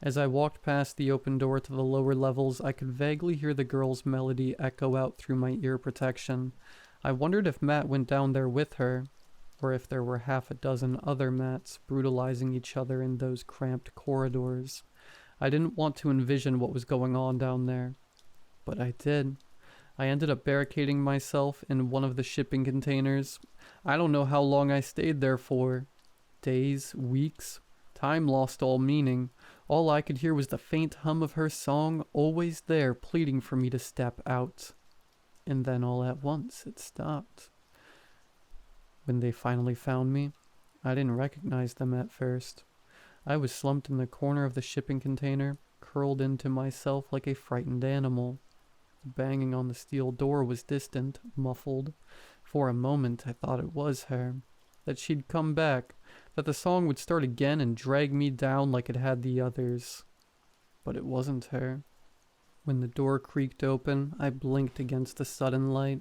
As I walked past the open door to the lower levels, I could vaguely hear the girl's melody echo out through my ear protection. I wondered if Matt went down there with her, or if there were half a dozen other Matts brutalizing each other in those cramped corridors. I didn't want to envision what was going on down there, but I did. I ended up barricading myself in one of the shipping containers. I don't know how long I stayed there for. Days, weeks. Time lost all meaning. All I could hear was the faint hum of her song, always there, pleading for me to step out. And then all at once, it stopped. When they finally found me, I didn't recognize them at first. I was slumped in the corner of the shipping container, curled into myself like a frightened animal. The banging on the steel door was distant, muffled. For a moment, I thought it was her, that she'd come back, that the song would start again and drag me down like it had the others. But it wasn't her. When the door creaked open, I blinked against the sudden light.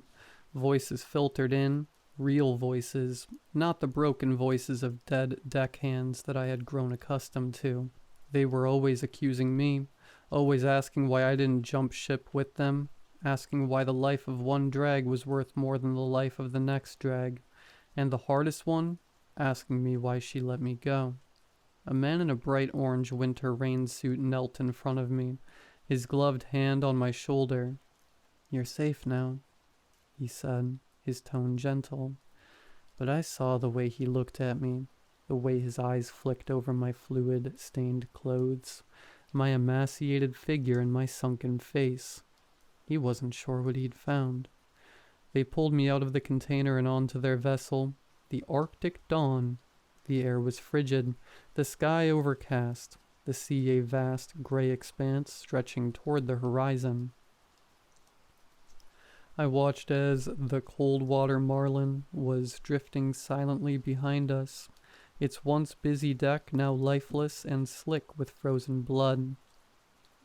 Voices filtered in, real voices, not the broken voices of dead deckhands that I had grown accustomed to. They were always accusing me, always asking why I didn't jump ship with them, asking why the life of one drag was worth more than the life of the next drag, and the hardest one, asking me why she let me go. A man in a bright orange winter rain suit knelt in front of me, his gloved hand on my shoulder. "You're safe now," he said, his tone gentle. But I saw the way he looked at me, the way his eyes flicked over my fluid-stained clothes, my emaciated figure and my sunken face. He wasn't sure what he'd found. They pulled me out of the container and onto their vessel, the Arctic dawn. The air was frigid, the sky overcast, the sea a vast gray expanse stretching toward the horizon. I watched as the Coldwater Marlin was drifting silently behind us, its once busy deck now lifeless and slick with frozen blood.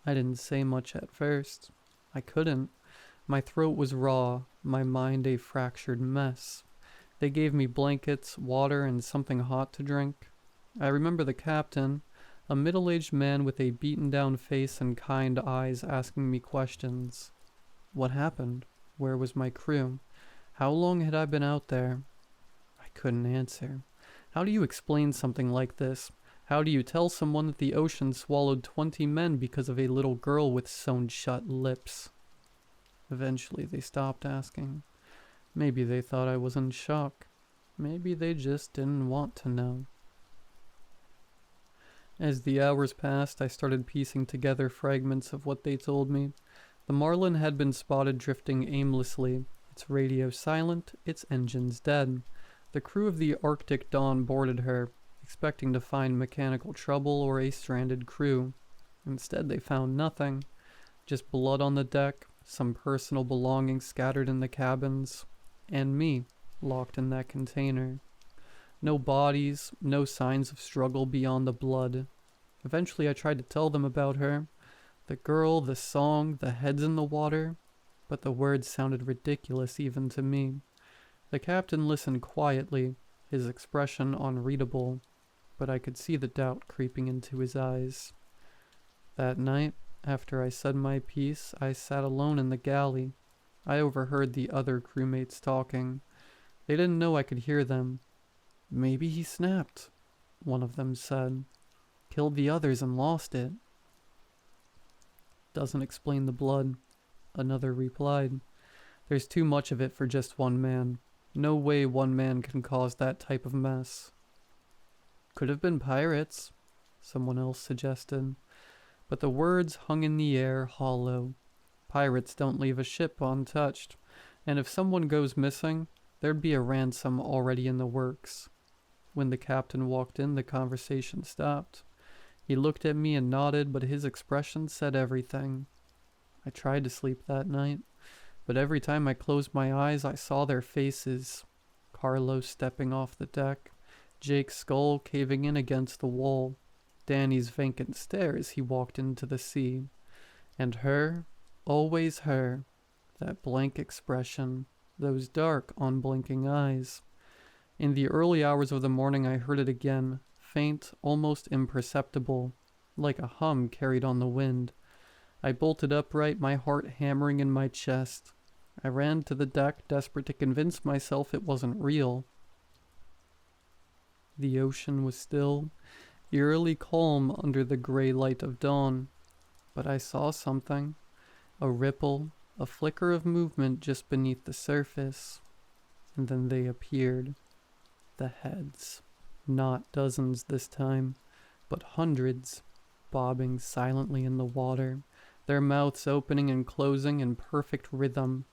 I didn't say much at first. I couldn't. My throat was raw, my mind a fractured mess. They gave me blankets, water, and something hot to drink. I remember the captain, a middle-aged man with a beaten-down face and kind eyes, asking me questions. What happened? Where was my crew? How long had I been out there? I couldn't answer. How do you explain something like this? How do you tell someone that the ocean swallowed 20 men because of a little girl with sewn-shut lips? Eventually they stopped asking. Maybe they thought I was in shock. Maybe they just didn't want to know. As the hours passed, I started piecing together fragments of what they told me. The Marlin had been spotted drifting aimlessly, its radio silent, its engines dead. The crew of the Arctic Dawn boarded her, expecting to find mechanical trouble or a stranded crew. Instead, they found nothing. Just blood on the deck, some personal belongings scattered in the cabins, and me, locked in that container. No bodies, no signs of struggle beyond the blood. Eventually I tried to tell them about her. The girl, the song, the heads in the water, but the words sounded ridiculous even to me. The captain listened quietly, his expression unreadable, but I could see the doubt creeping into his eyes. That night, after I said my piece, I sat alone in the galley. I overheard the other crewmates talking. They didn't know I could hear them. "Maybe he snapped," one of them said. "Killed the others and lost it." "Doesn't explain the blood," another replied. "There's too much of it for just one man. No way one man can cause that type of mess." "Could have been pirates," someone else suggested. But the words hung in the air hollow. Pirates don't leave a ship untouched, and if someone goes missing, There'd be a ransom already in the works. When the captain walked in, the conversation stopped. He looked at me and nodded, but his expression said everything. I tried to sleep that night, but every time I closed my eyes, I saw their faces. Carlos stepping off the deck, Jake's skull caving in against the wall, Danny's vacant stare as he walked into the sea, and her, always her, that blank expression, those dark, unblinking eyes. In the early hours of the morning I heard it again, faint, almost imperceptible, like a hum carried on the wind. I bolted upright, my heart hammering in my chest. I ran to the deck, desperate to convince myself it wasn't real. The ocean was still, eerily calm under the gray light of dawn. But I saw something. A ripple, a flicker of movement just beneath the surface. And then they appeared. The heads. Not dozens this time, but hundreds, bobbing silently in the water, their mouths opening and closing in perfect rhythm.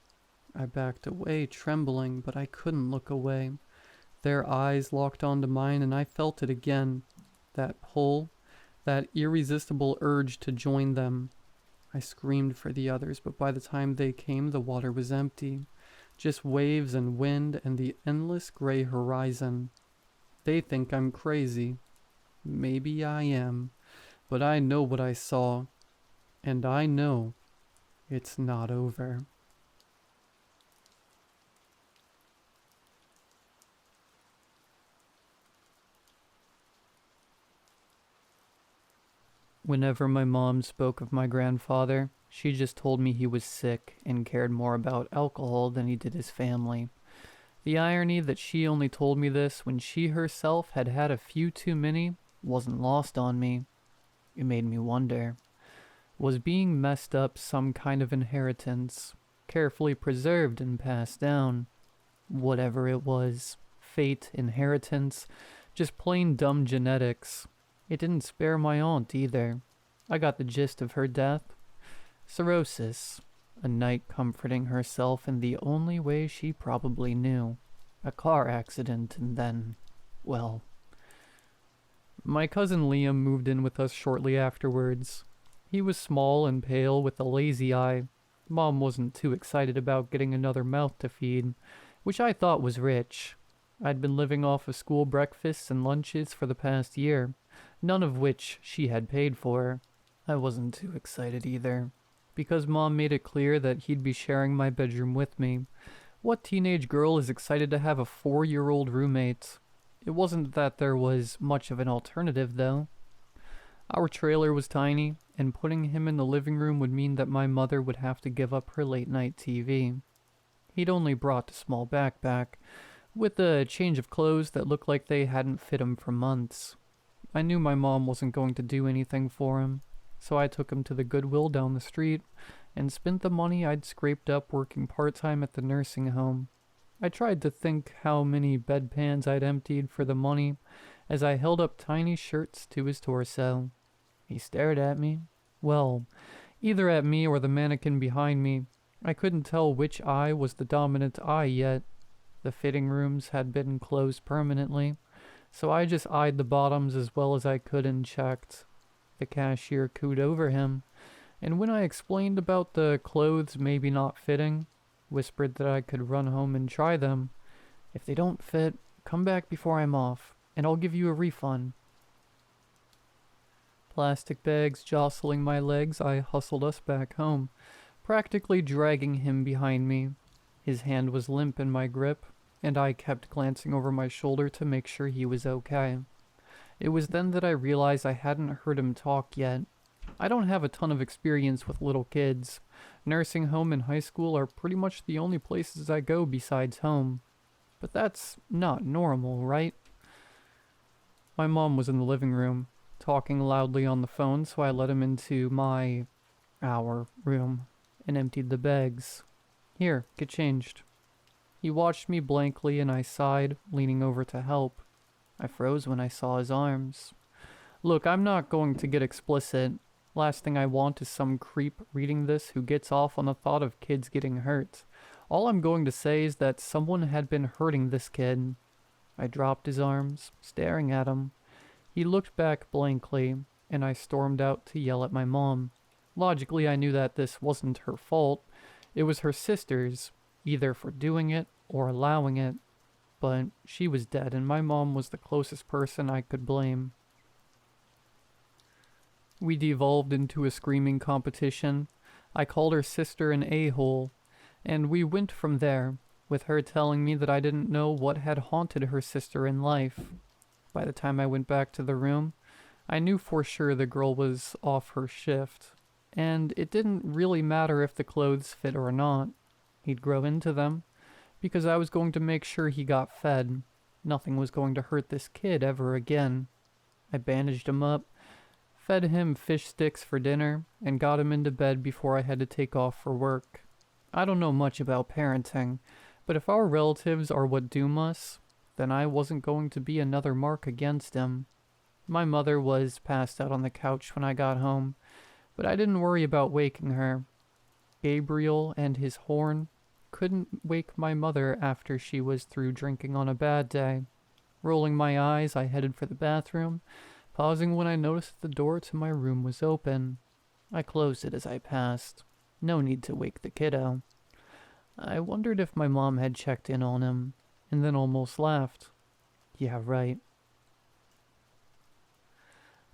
I backed away, trembling, but I couldn't look away. Their eyes locked onto mine, and I felt it again. That pull, that irresistible urge to join them. I screamed for the others, but by the time they came, the water was empty. Just waves and wind and the endless gray horizon. They think I'm crazy. Maybe I am, but I know what I saw. And I know it's not over. Whenever my mom spoke of my grandfather, she just told me he was sick and cared more about alcohol than he did his family. The irony that she only told me this when she herself had had a few too many wasn't lost on me. It made me wonder, was being messed up some kind of inheritance, carefully preserved and passed down? Whatever it was, fate, inheritance, just plain dumb genetics. It didn't spare my aunt either. I got the gist of her death. Cirrhosis. A night comforting herself in the only way she probably knew. A car accident, and then, well. My cousin Liam moved in with us shortly afterwards. He was small and pale with a lazy eye. Mom wasn't too excited about getting another mouth to feed, which I thought was rich. I'd been living off of school breakfasts and lunches for the past year, none of which she had paid for. I wasn't too excited either, because Mom made it clear that he'd be sharing my bedroom with me. What teenage girl is excited to have a 4-year-old roommate? It wasn't that there was much of an alternative, though. Our trailer was tiny, and putting him in the living room would mean that my mother would have to give up her late-night TV. He'd only brought a small backpack, with a change of clothes that looked like they hadn't fit him for months. I knew my mom wasn't going to do anything for him, so I took him to the Goodwill down the street and spent the money I'd scraped up working part-time at the nursing home. I tried to think how many bedpans I'd emptied for the money as I held up tiny shirts to his torso. He stared at me. Well, either at me or the mannequin behind me. I couldn't tell which eye was the dominant eye yet. The fitting rooms had been closed permanently, so I just eyed the bottoms as well as I could and checked. The cashier cooed over him, and when I explained about the clothes maybe not fitting, whispered that I could run home and try them. If they don't fit, come back before I'm off, and I'll give you a refund. Plastic bags jostling my legs, I hustled us back home, practically dragging him behind me. His hand was limp in my grip, and I kept glancing over my shoulder to make sure he was okay. It was then that I realized I hadn't heard him talk yet. I don't have a ton of experience with little kids. Nursing home and high school are pretty much the only places I go besides home. But that's not normal, right? My mom was in the living room, talking loudly on the phone, so I let him into our room, and emptied the bags. Here, get changed. He watched me blankly and I sighed, leaning over to help. I froze when I saw his arms. Look, I'm not going to get explicit. Last thing I want is some creep reading this who gets off on the thought of kids getting hurt. All I'm going to say is that someone had been hurting this kid. I dropped his arms, staring at him. He looked back blankly, and I stormed out to yell at my mom. Logically, I knew that this wasn't her fault. It was her sister's, either for doing it or allowing it. But she was dead, and my mom was the closest person I could blame. We devolved into a screaming competition. I called her sister an a-hole, and we went from there, with her telling me that I didn't know what had haunted her sister in life. By the time I went back to the room, I knew for sure the girl was off her shift, and it didn't really matter if the clothes fit or not. He'd grow into them, because I was going to make sure he got fed. Nothing was going to hurt this kid ever again. I bandaged him up, fed him fish sticks for dinner, and got him into bed before I had to take off for work. I don't know much about parenting, but if our relatives are what doom us, then I wasn't going to be another mark against him. My mother was passed out on the couch when I got home, but I didn't worry about waking her. Gabriel and his horn couldn't wake my mother after she was through drinking on a bad day. Rolling my eyes, I headed for the bathroom, pausing when I noticed the door to my room was open. I closed it as I passed. No need to wake the kiddo. I wondered if my mom had checked in on him, and then almost laughed. Yeah, right.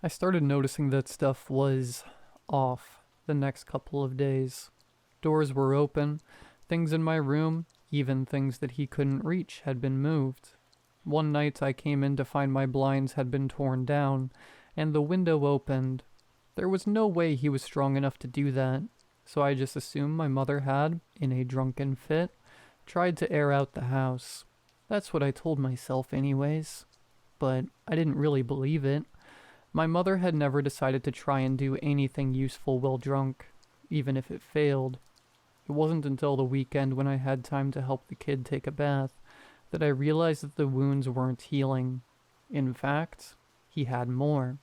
I started noticing that stuff was off the next couple of days. Doors were open, things in my room, even things that he couldn't reach, had been moved. One night I came in to find my blinds had been torn down, and the window opened. There was no way he was strong enough to do that, so I just assumed my mother had, in a drunken fit, tried to air out the house. That's what I told myself anyways. But I didn't really believe it. My mother had never decided to try and do anything useful while drunk, even if it failed. It wasn't until the weekend when I had time to help the kid take a bath that I realized that the wounds weren't healing. In fact, he had more.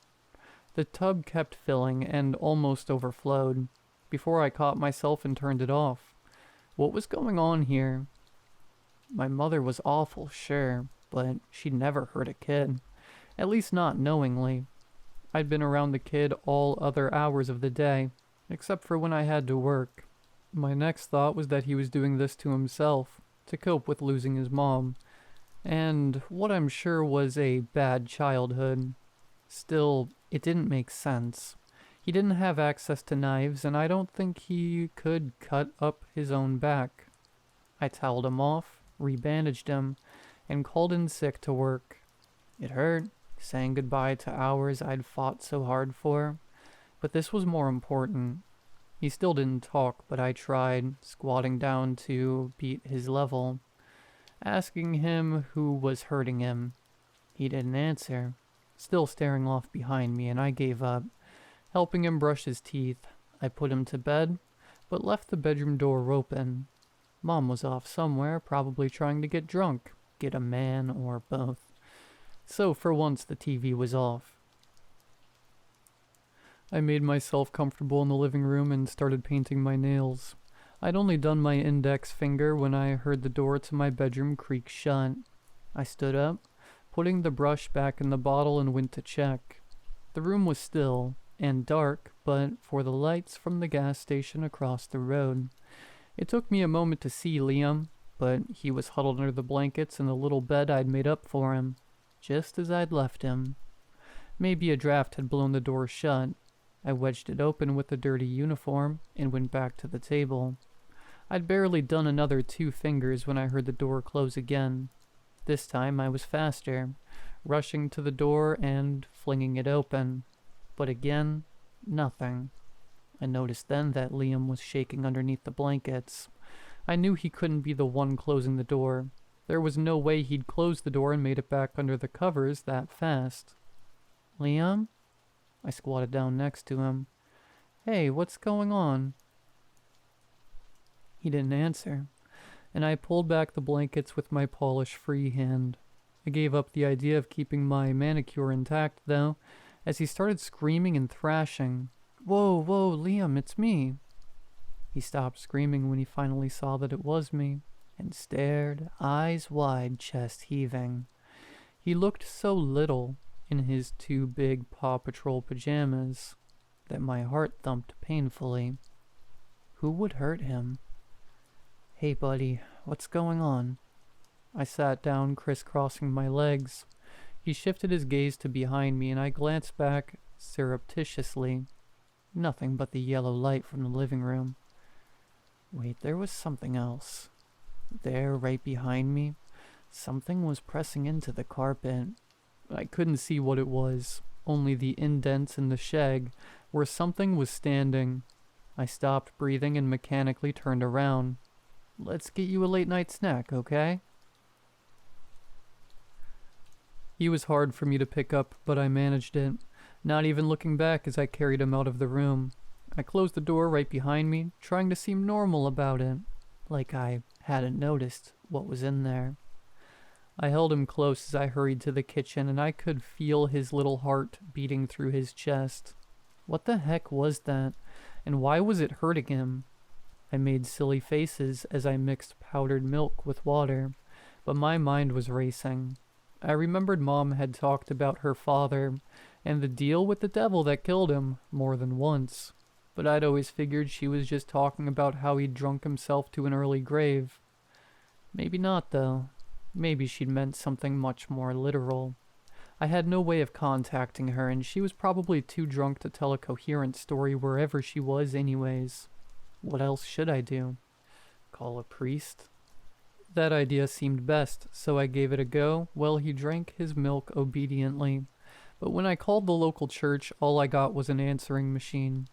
The tub kept filling and almost overflowed, before I caught myself and turned it off. What was going on here? My mother was awful, sure, but she'd never hurt a kid. At least not knowingly. I'd been around the kid all other hours of the day, except for when I had to work. My next thought was that he was doing this to himself, to cope with losing his mom, and what I'm sure was a bad childhood. Still, it didn't make sense. He didn't have access to knives, and I don't think he could cut up his own back. I toweled him off, rebandaged him, and called in sick to work. It hurt, saying goodbye to hours I'd fought so hard for, but this was more important. He still didn't talk, but I tried, squatting down to beat his level, asking him who was hurting him. He didn't answer, still staring off behind me, and I gave up. Helping him brush his teeth, I put him to bed, but left the bedroom door open. Mom was off somewhere, probably trying to get drunk, get a man, or both. So for once the TV was off. I made myself comfortable in the living room and started painting my nails. I'd only done my index finger when I heard the door to my bedroom creak shut. I stood up, putting the brush back in the bottle, and went to check. The room was still and dark, but for the lights from the gas station across the road. It took me a moment to see Liam, but he was huddled under the blankets in the little bed I'd made up for him, just as I'd left him. Maybe a draft had blown the door shut. I wedged it open with the dirty uniform and went back to the table. I'd barely done another 2 fingers when I heard the door close again. This time I was faster, rushing to the door and flinging it open. But again, nothing. I noticed then that Liam was shaking underneath the blankets. I knew he couldn't be the one closing the door. There was no way he'd closed the door and made it back under the covers that fast. Liam? I squatted down next to him. Hey, what's going on? He didn't answer, and I pulled back the blankets with my polish-free hand. I gave up the idea of keeping my manicure intact, though, as he started screaming and thrashing. Whoa, Liam, it's me. He stopped screaming when he finally saw that it was me, and stared, eyes wide, chest heaving. He looked so little in his 2 big Paw Patrol pajamas that my heart thumped painfully. Who would hurt him? "Hey, buddy, what's going on?" I sat down, crisscrossing my legs. He shifted his gaze to behind me, and I glanced back surreptitiously. Nothing but the yellow light from the living room. Wait, there was something else. There, right behind me, something was pressing into the carpet. I couldn't see what it was, only the indents in the shag where something was standing. I stopped breathing and mechanically turned around. "Let's get you a late-night snack, okay?" He was hard for me to pick up, but I managed it, not even looking back as I carried him out of the room. I closed the door right behind me, trying to seem normal about it, like I hadn't noticed what was in there. I held him close as I hurried to the kitchen, and I could feel his little heart beating through his chest. What the heck was that, and why was it hurting him? I made silly faces as I mixed powdered milk with water, but my mind was racing. I remembered Mom had talked about her father and the deal with the devil that killed him more than once, but I'd always figured she was just talking about how he'd drunk himself to an early grave. Maybe not, though. Maybe she'd meant something much more literal. I had no way of contacting her, and she was probably too drunk to tell a coherent story wherever she was anyways. What else should I do? Call a priest? That idea seemed best, so I gave it a go while he drank his milk obediently. But when I called the local church, all I got was an answering machine.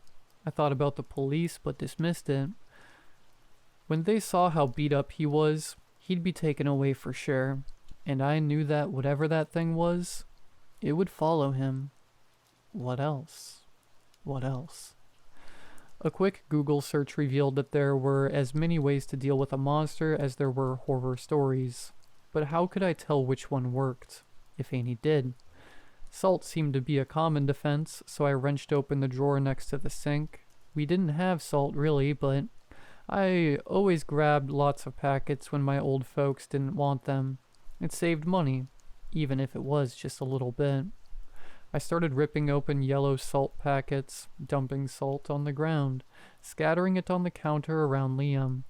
I thought about the police, but dismissed it. When they saw how beat up he was, he'd be taken away for sure, and I knew that whatever that thing was, it would follow him. What else? What else? A quick Google search revealed that there were as many ways to deal with a monster as there were horror stories. But how could I tell which one worked, if any did? Salt seemed to be a common defense, so I wrenched open the drawer next to the sink. We didn't have salt really, but I always grabbed lots of packets when my old folks didn't want them. It saved money, even if it was just a little bit. I started ripping open yellow salt packets, dumping salt on the ground, scattering it on the counter around Liam.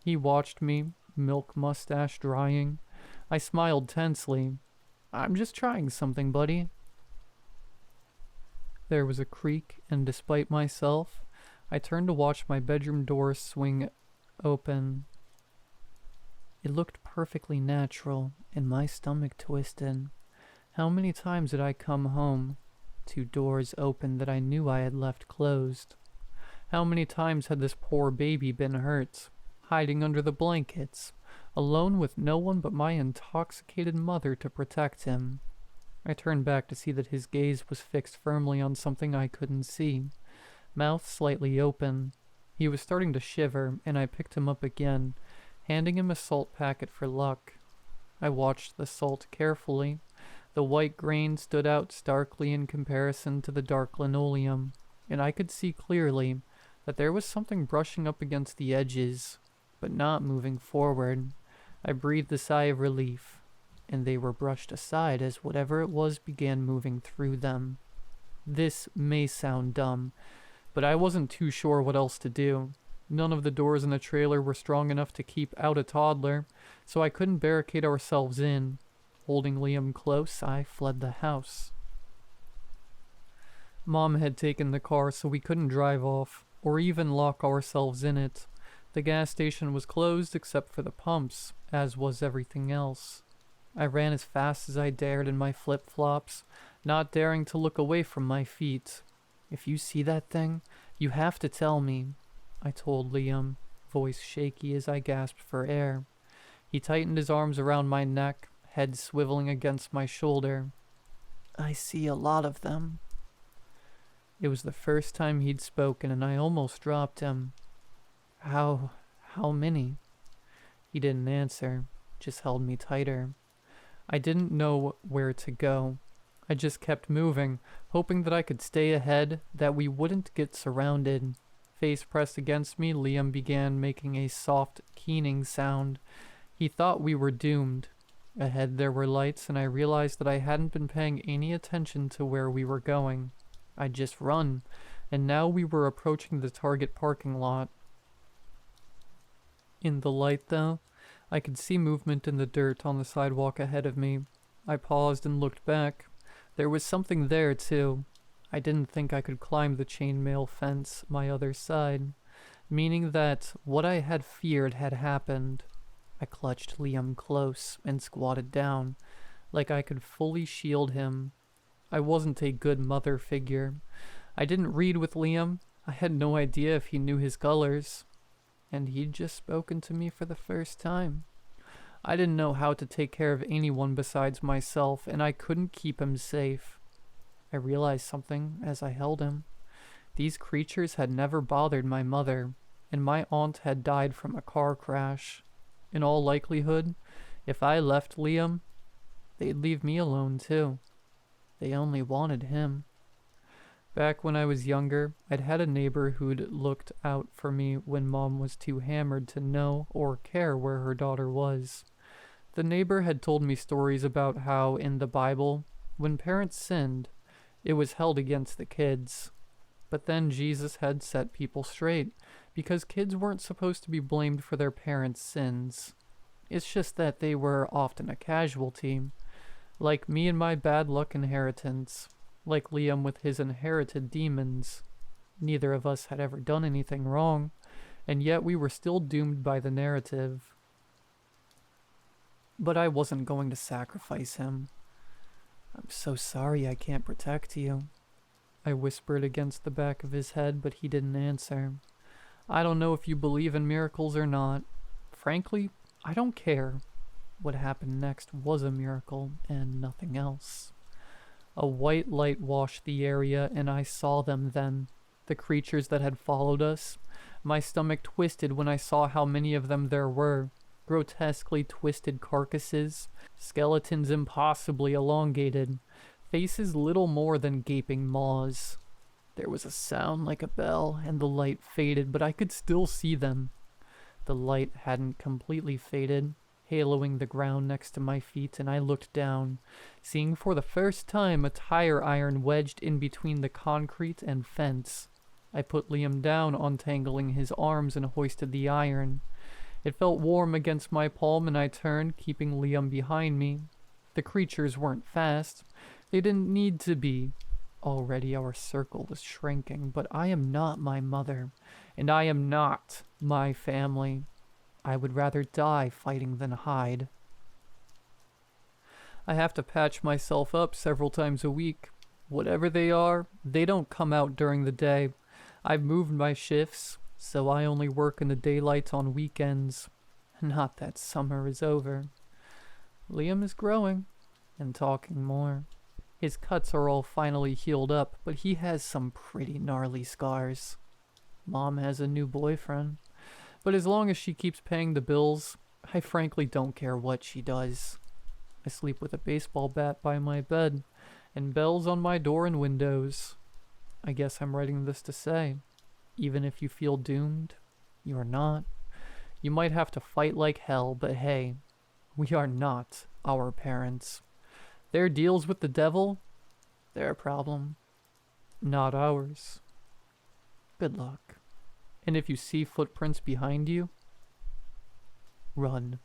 He watched me, milk mustache drying. I smiled tensely. "I'm just trying something, buddy." There was a creak, and despite myself, I turned to watch my bedroom door swing open. It looked perfectly natural, and my stomach twisted. How many times had I come home, 2 doors open that I knew I had left closed? How many times had this poor baby been hurt, hiding under the blankets, alone with no one but my intoxicated mother to protect him? I turned back to see that his gaze was fixed firmly on something I couldn't see, mouth slightly open. He was starting to shiver, and I picked him up again, handing him a salt packet for luck. I watched the salt carefully. The white grain stood out starkly in comparison to the dark linoleum, and I could see clearly that there was something brushing up against the edges, but not moving forward. I breathed a sigh of relief, and they were brushed aside as whatever it was began moving through them. This may sound dumb, but I wasn't too sure what else to do. None of the doors in the trailer were strong enough to keep out a toddler, so I couldn't barricade ourselves in. Holding Liam close, I fled the house. Mom had taken the car, so we couldn't drive off, or even lock ourselves in it. The gas station was closed except for the pumps, as was everything else. I ran as fast as I dared in my flip-flops, not daring to look away from my feet. "If you see that thing, you have to tell me," I told Liam, voice shaky as I gasped for air. He tightened his arms around my neck, head swiveling against my shoulder. "I see a lot of them." It was the first time he'd spoken, and I almost dropped him. How many?" He didn't answer, just held me tighter. I didn't know where to go. I just kept moving, hoping that I could stay ahead, that we wouldn't get surrounded. face pressed against me, Liam began making a soft, keening sound. He thought we were doomed. Ahead there were lights, and I realized that I hadn't been paying any attention to where we were going. I'd just run, and now we were approaching the Target parking lot. In the light, though, I could see movement in the dirt on the sidewalk ahead of me. I paused and looked back. There was something there, too. I didn't think I could climb the chainmail fence my other side, meaning that what I had feared had happened. I clutched Liam close and squatted down, like I could fully shield him. I wasn't a good mother figure. I didn't read with Liam. I had no idea if he knew his colors. And he'd just spoken to me for the first time. I didn't know how to take care of anyone besides myself, and I couldn't keep him safe. I realized something as I held him. These creatures had never bothered my mother, and my aunt had died from a car crash. In all likelihood, if I left Liam, they'd leave me alone too. They only wanted him. Back when I was younger, I'd had a neighbor who'd looked out for me when Mom was too hammered to know or care where her daughter was. The neighbor had told me stories about how, in the Bible, when parents sinned, it was held against the kids. But then Jesus had set people straight, because kids weren't supposed to be blamed for their parents' sins. It's just that they were often a casualty. Like me and my bad luck inheritance. Like Liam with his inherited demons. Neither of us had ever done anything wrong, and yet we were still doomed by the narrative. But I wasn't going to sacrifice him. I'm so sorry I can't protect you. I whispered against the back of his head, but he didn't answer. I don't know if you believe in miracles or not. Frankly, I don't care. What happened next was a miracle and nothing else. A white light washed the area, and I saw them then. The creatures that had followed us. My stomach twisted when I saw how many of them there were. Grotesquely twisted carcasses, skeletons impossibly elongated, faces little more than gaping maws. There was a sound like a bell, and the light faded, but I could still see them. The light hadn't completely faded, haloing the ground next to my feet, and I looked down, seeing for the first time a tire iron wedged in between the concrete and fence. I put Liam down, untangling his arms, and hoisted the iron. It felt warm against my palm, and I turned, keeping Liam behind me. The creatures weren't fast. They didn't need to be. Already our circle was shrinking, but I am not my mother, and I am not my family. I would rather die fighting than hide. I have to patch myself up several times a week. Whatever they are, they don't come out during the day. I've moved my shifts, so I only work in the daylight on weekends. Not that summer is over. Liam is growing and talking more. His cuts are all finally healed up, but he has some pretty gnarly scars. Mom has a new boyfriend, but as long as she keeps paying the bills, I frankly don't care what she does. I sleep with a baseball bat by my bed, and bells on my door and windows. I guess I'm writing this to say, even if you feel doomed, you're not. You might have to fight like hell, but hey, we are not our parents. Their deals with the devil, their problem, not ours. Good luck. And if you see footprints behind you, run.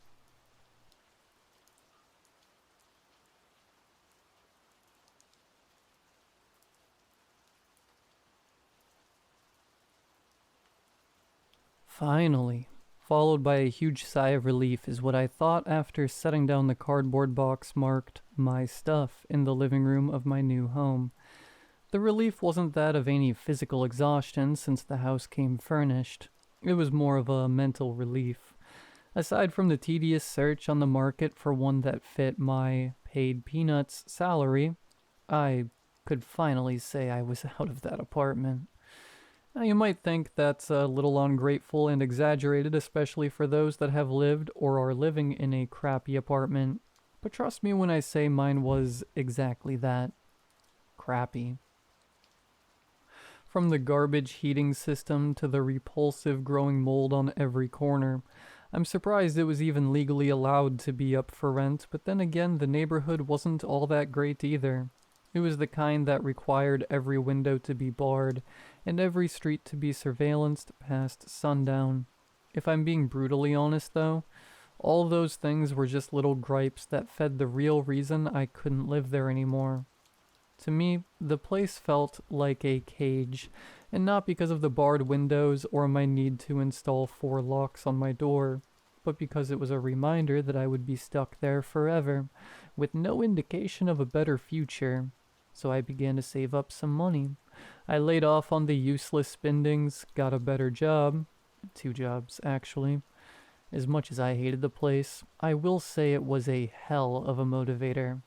Finally, followed by a huge sigh of relief, is what I thought after setting down the cardboard box marked "My Stuff" in the living room of my new home. The relief wasn't that of any physical exhaustion since the house came furnished. It was more of a mental relief. Aside from the tedious search on the market for one that fit my paid peanuts salary, I could finally say I was out of that apartment. Now, you might think that's a little ungrateful and exaggerated, especially for those that have lived or are living in a crappy apartment. But trust me when I say mine was exactly that. Crappy. From the garbage heating system to the repulsive growing mold on every corner. I'm surprised it was even legally allowed to be up for rent, but then again, the neighborhood wasn't all that great either. It was the kind that required every window to be barred, and every street to be surveillanced past sundown. If I'm being brutally honest though, all those things were just little gripes that fed the real reason I couldn't live there anymore. To me, the place felt like a cage, and not because of the barred windows or my need to install 4 locks on my door, but because it was a reminder that I would be stuck there forever, with no indication of a better future. So I began to save up some money. I laid off on the useless spendings, got a better job. 2 jobs, actually. As much as I hated the place, I will say it was a hell of a motivator.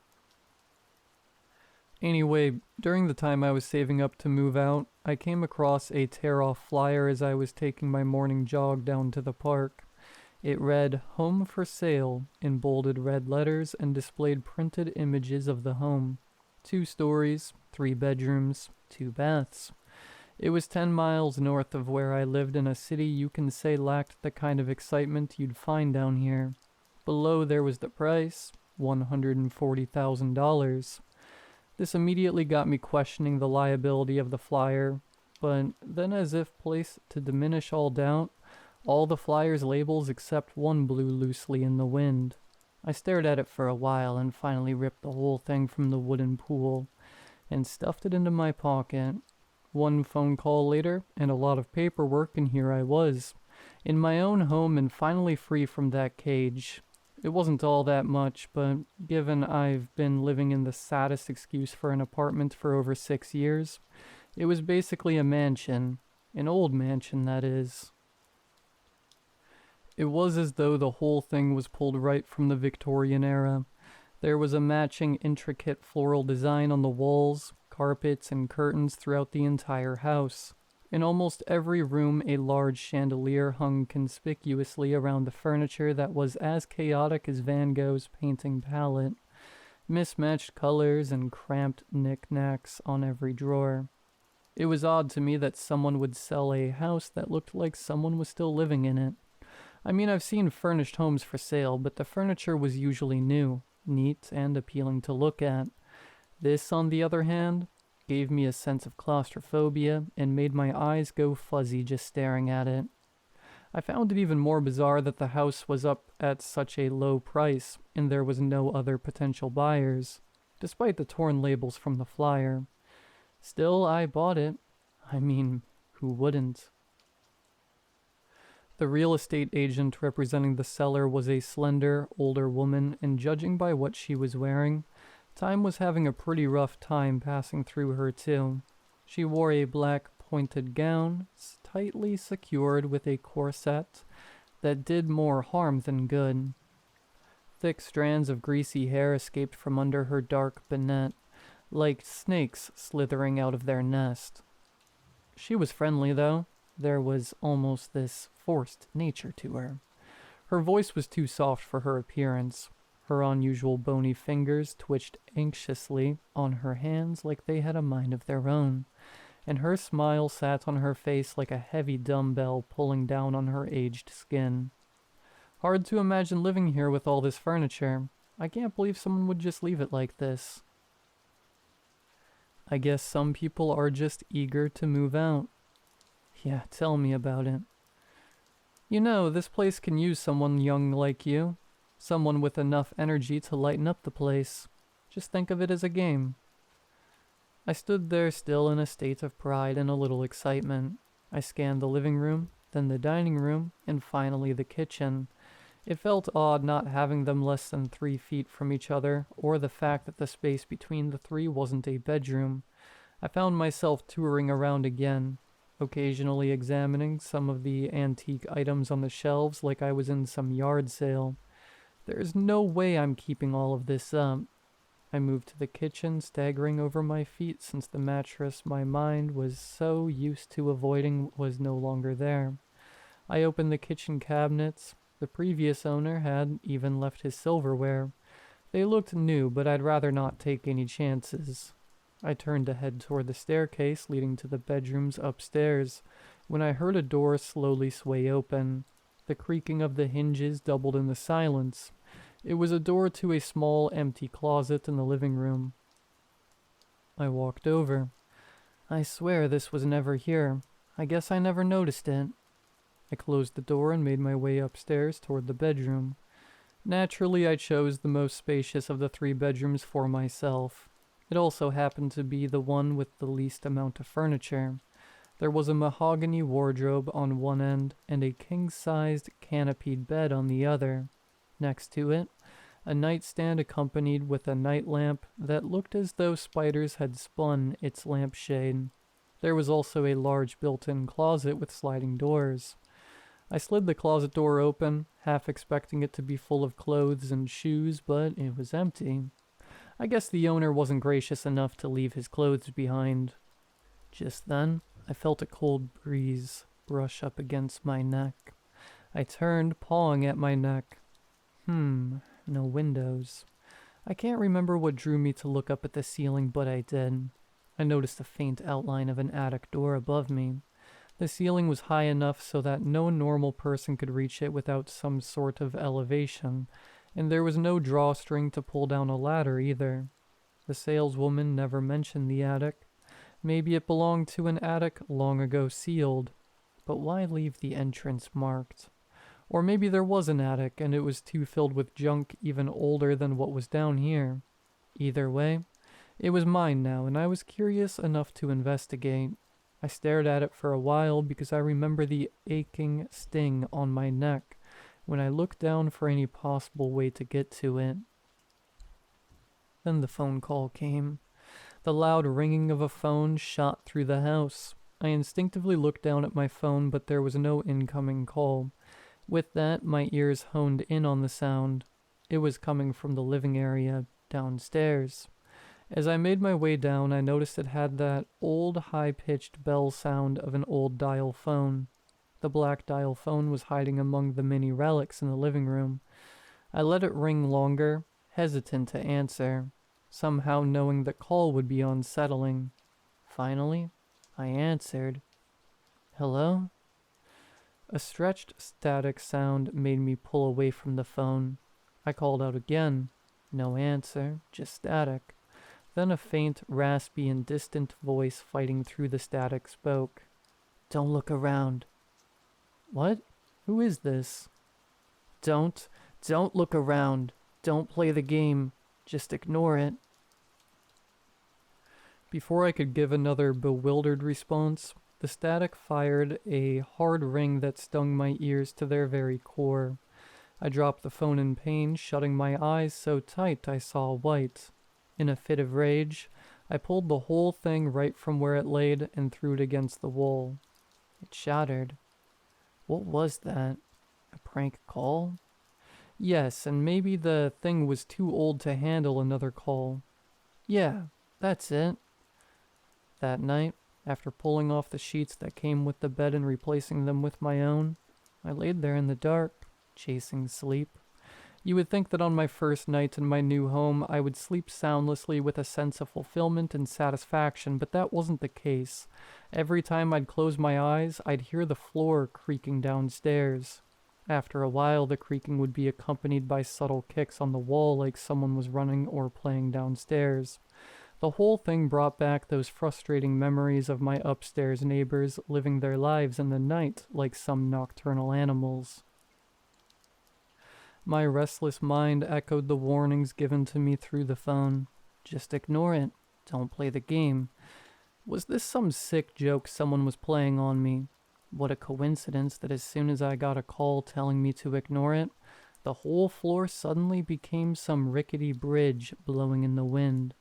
Anyway, during the time I was saving up to move out, I came across a tear-off flyer as I was taking my morning jog down to the park. It read, "Home for sale," in bolded red letters and displayed printed images of the home. 2 stories, 3 bedrooms, 2 baths. It was 10 miles north of where I lived in a city you can say lacked the kind of excitement you'd find down here. Below there was the price, $140,000. This immediately got me questioning the liability of the flyer, but then as if placed to diminish all doubt, all the flyer's labels except one blew loosely in the wind. I stared at it for a while and finally ripped the whole thing from the wooden pool and stuffed it into my pocket. 1 phone call later, and a lot of paperwork, and here I was, in my own home and finally free from that cage. It wasn't all that much, but given I've been living in the saddest excuse for an apartment for over 6 years, it was basically a mansion. An old mansion, that is. It was as though the whole thing was pulled right from the Victorian era. There was a matching intricate floral design on the walls, carpets, and curtains throughout the entire house. In almost every room, a large chandelier hung conspicuously around the furniture that was as chaotic as Van Gogh's painting palette. Mismatched colors and cramped knickknacks on every drawer. It was odd to me that someone would sell a house that looked like someone was still living in it. I mean, I've seen furnished homes for sale, but the furniture was usually new, neat, and appealing to look at. This, on the other hand, gave me a sense of claustrophobia and made my eyes go fuzzy just staring at it. I found it even more bizarre that the house was up at such a low price and there was no other potential buyers, despite the torn labels from the flyer. Still, I bought it. I mean, who wouldn't? The real estate agent representing the seller was a slender, older woman, and judging by what she was wearing, time was having a pretty rough time passing through her too. She wore a black pointed gown, tightly secured with a corset that did more harm than good. Thick strands of greasy hair escaped from under her dark bonnet, like snakes slithering out of their nest. She was friendly though. There was almost this forced nature to her. Her voice was too soft for her appearance. Her unusual bony fingers twitched anxiously on her hands like they had a mind of their own, and her smile sat on her face like a heavy dumbbell pulling down on her aged skin. Hard to imagine living here with all this furniture. I can't believe someone would just leave it like this. I guess some people are just eager to move out. Yeah, tell me about it. You know, this place can use someone young like you. Someone with enough energy to lighten up the place. Just think of it as a game. I stood there still in a state of pride and a little excitement. I scanned the living room, then the dining room, and finally the kitchen. It felt odd not having them less than 3 feet from each other, or the fact that the space between the 3 wasn't a bedroom. I found myself touring around again, occasionally examining some of the antique items on the shelves like I was in some yard sale. There's no way I'm keeping all of this up. I moved to the kitchen, staggering over my feet since the mattress my mind was so used to avoiding was no longer there. I opened the kitchen cabinets. The previous owner had even left his silverware. They looked new, but I'd rather not take any chances. I turned to head toward the staircase leading to the bedrooms upstairs when I heard a door slowly sway open. The creaking of the hinges doubled in the silence. It was a door to a small, empty closet in the living room. I walked over. I swear this was never here. I guess I never noticed it. I closed the door and made my way upstairs toward the bedroom. Naturally, I chose the most spacious of the 3 bedrooms for myself. It also happened to be the one with the least amount of furniture. There was a mahogany wardrobe on one end and a king-sized canopied bed on the other. Next to it, a nightstand accompanied with a night lamp that looked as though spiders had spun its lampshade. There was also a large built-in closet with sliding doors. I slid the closet door open, half expecting it to be full of clothes and shoes, but it was empty. I guess the owner wasn't gracious enough to leave his clothes behind. Just then, I felt a cold breeze brush up against my neck. I turned, pawing at my neck. No windows. I can't remember what drew me to look up at the ceiling, but I did. I noticed a faint outline of an attic door above me. The ceiling was high enough so that no normal person could reach it without some sort of elevation, and there was no drawstring to pull down a ladder either. The saleswoman never mentioned the attic. Maybe it belonged to an attic long ago sealed, but why leave the entrance marked? Or maybe there was an attic and it was too filled with junk even older than what was down here. Either way, it was mine now, and I was curious enough to investigate. I stared at it for a while because I remember the aching sting on my neck when I looked down for any possible way to get to it. Then the phone call came. The loud ringing of a phone shot through the house. I instinctively looked down at my phone, but there was no incoming call. With that, my ears honed in on the sound. It was coming from the living area downstairs. As I made my way down, I noticed it had that old high-pitched bell sound of an old dial phone. The black dial phone was hiding among the many relics in the living room. I let it ring longer, hesitant to answer, somehow knowing the call would be unsettling. Finally, I answered. Hello? A stretched static sound made me pull away from the phone. I called out again. No answer, just static. Then a faint, raspy, and distant voice fighting through the static spoke. Don't look around. What? Who is this? Don't look around. Don't play the game. Just ignore it. Before I could give another bewildered response, the static fired a hard ring that stung my ears to their very core. I dropped the phone in pain, shutting my eyes so tight I saw white. In a fit of rage, I pulled the whole thing right from where it laid and threw it against the wall. It shattered. What was that? A prank call? Yes, and maybe the thing was too old to handle another call. Yeah, that's it. That night, after pulling off the sheets that came with the bed and replacing them with my own, I laid there in the dark, chasing sleep. You would think that on my first night in my new home, I would sleep soundlessly with a sense of fulfillment and satisfaction, but that wasn't the case. Every time I'd close my eyes, I'd hear the floor creaking downstairs. After a while, the creaking would be accompanied by subtle kicks on the wall like someone was running or playing downstairs. The whole thing brought back those frustrating memories of my upstairs neighbors living their lives in the night like some nocturnal animals. My restless mind echoed the warnings given to me through the phone. Just ignore it. Don't play the game. Was this some sick joke someone was playing on me? What a coincidence that as soon as I got a call telling me to ignore it, the whole floor suddenly became some rickety bridge blowing in the wind.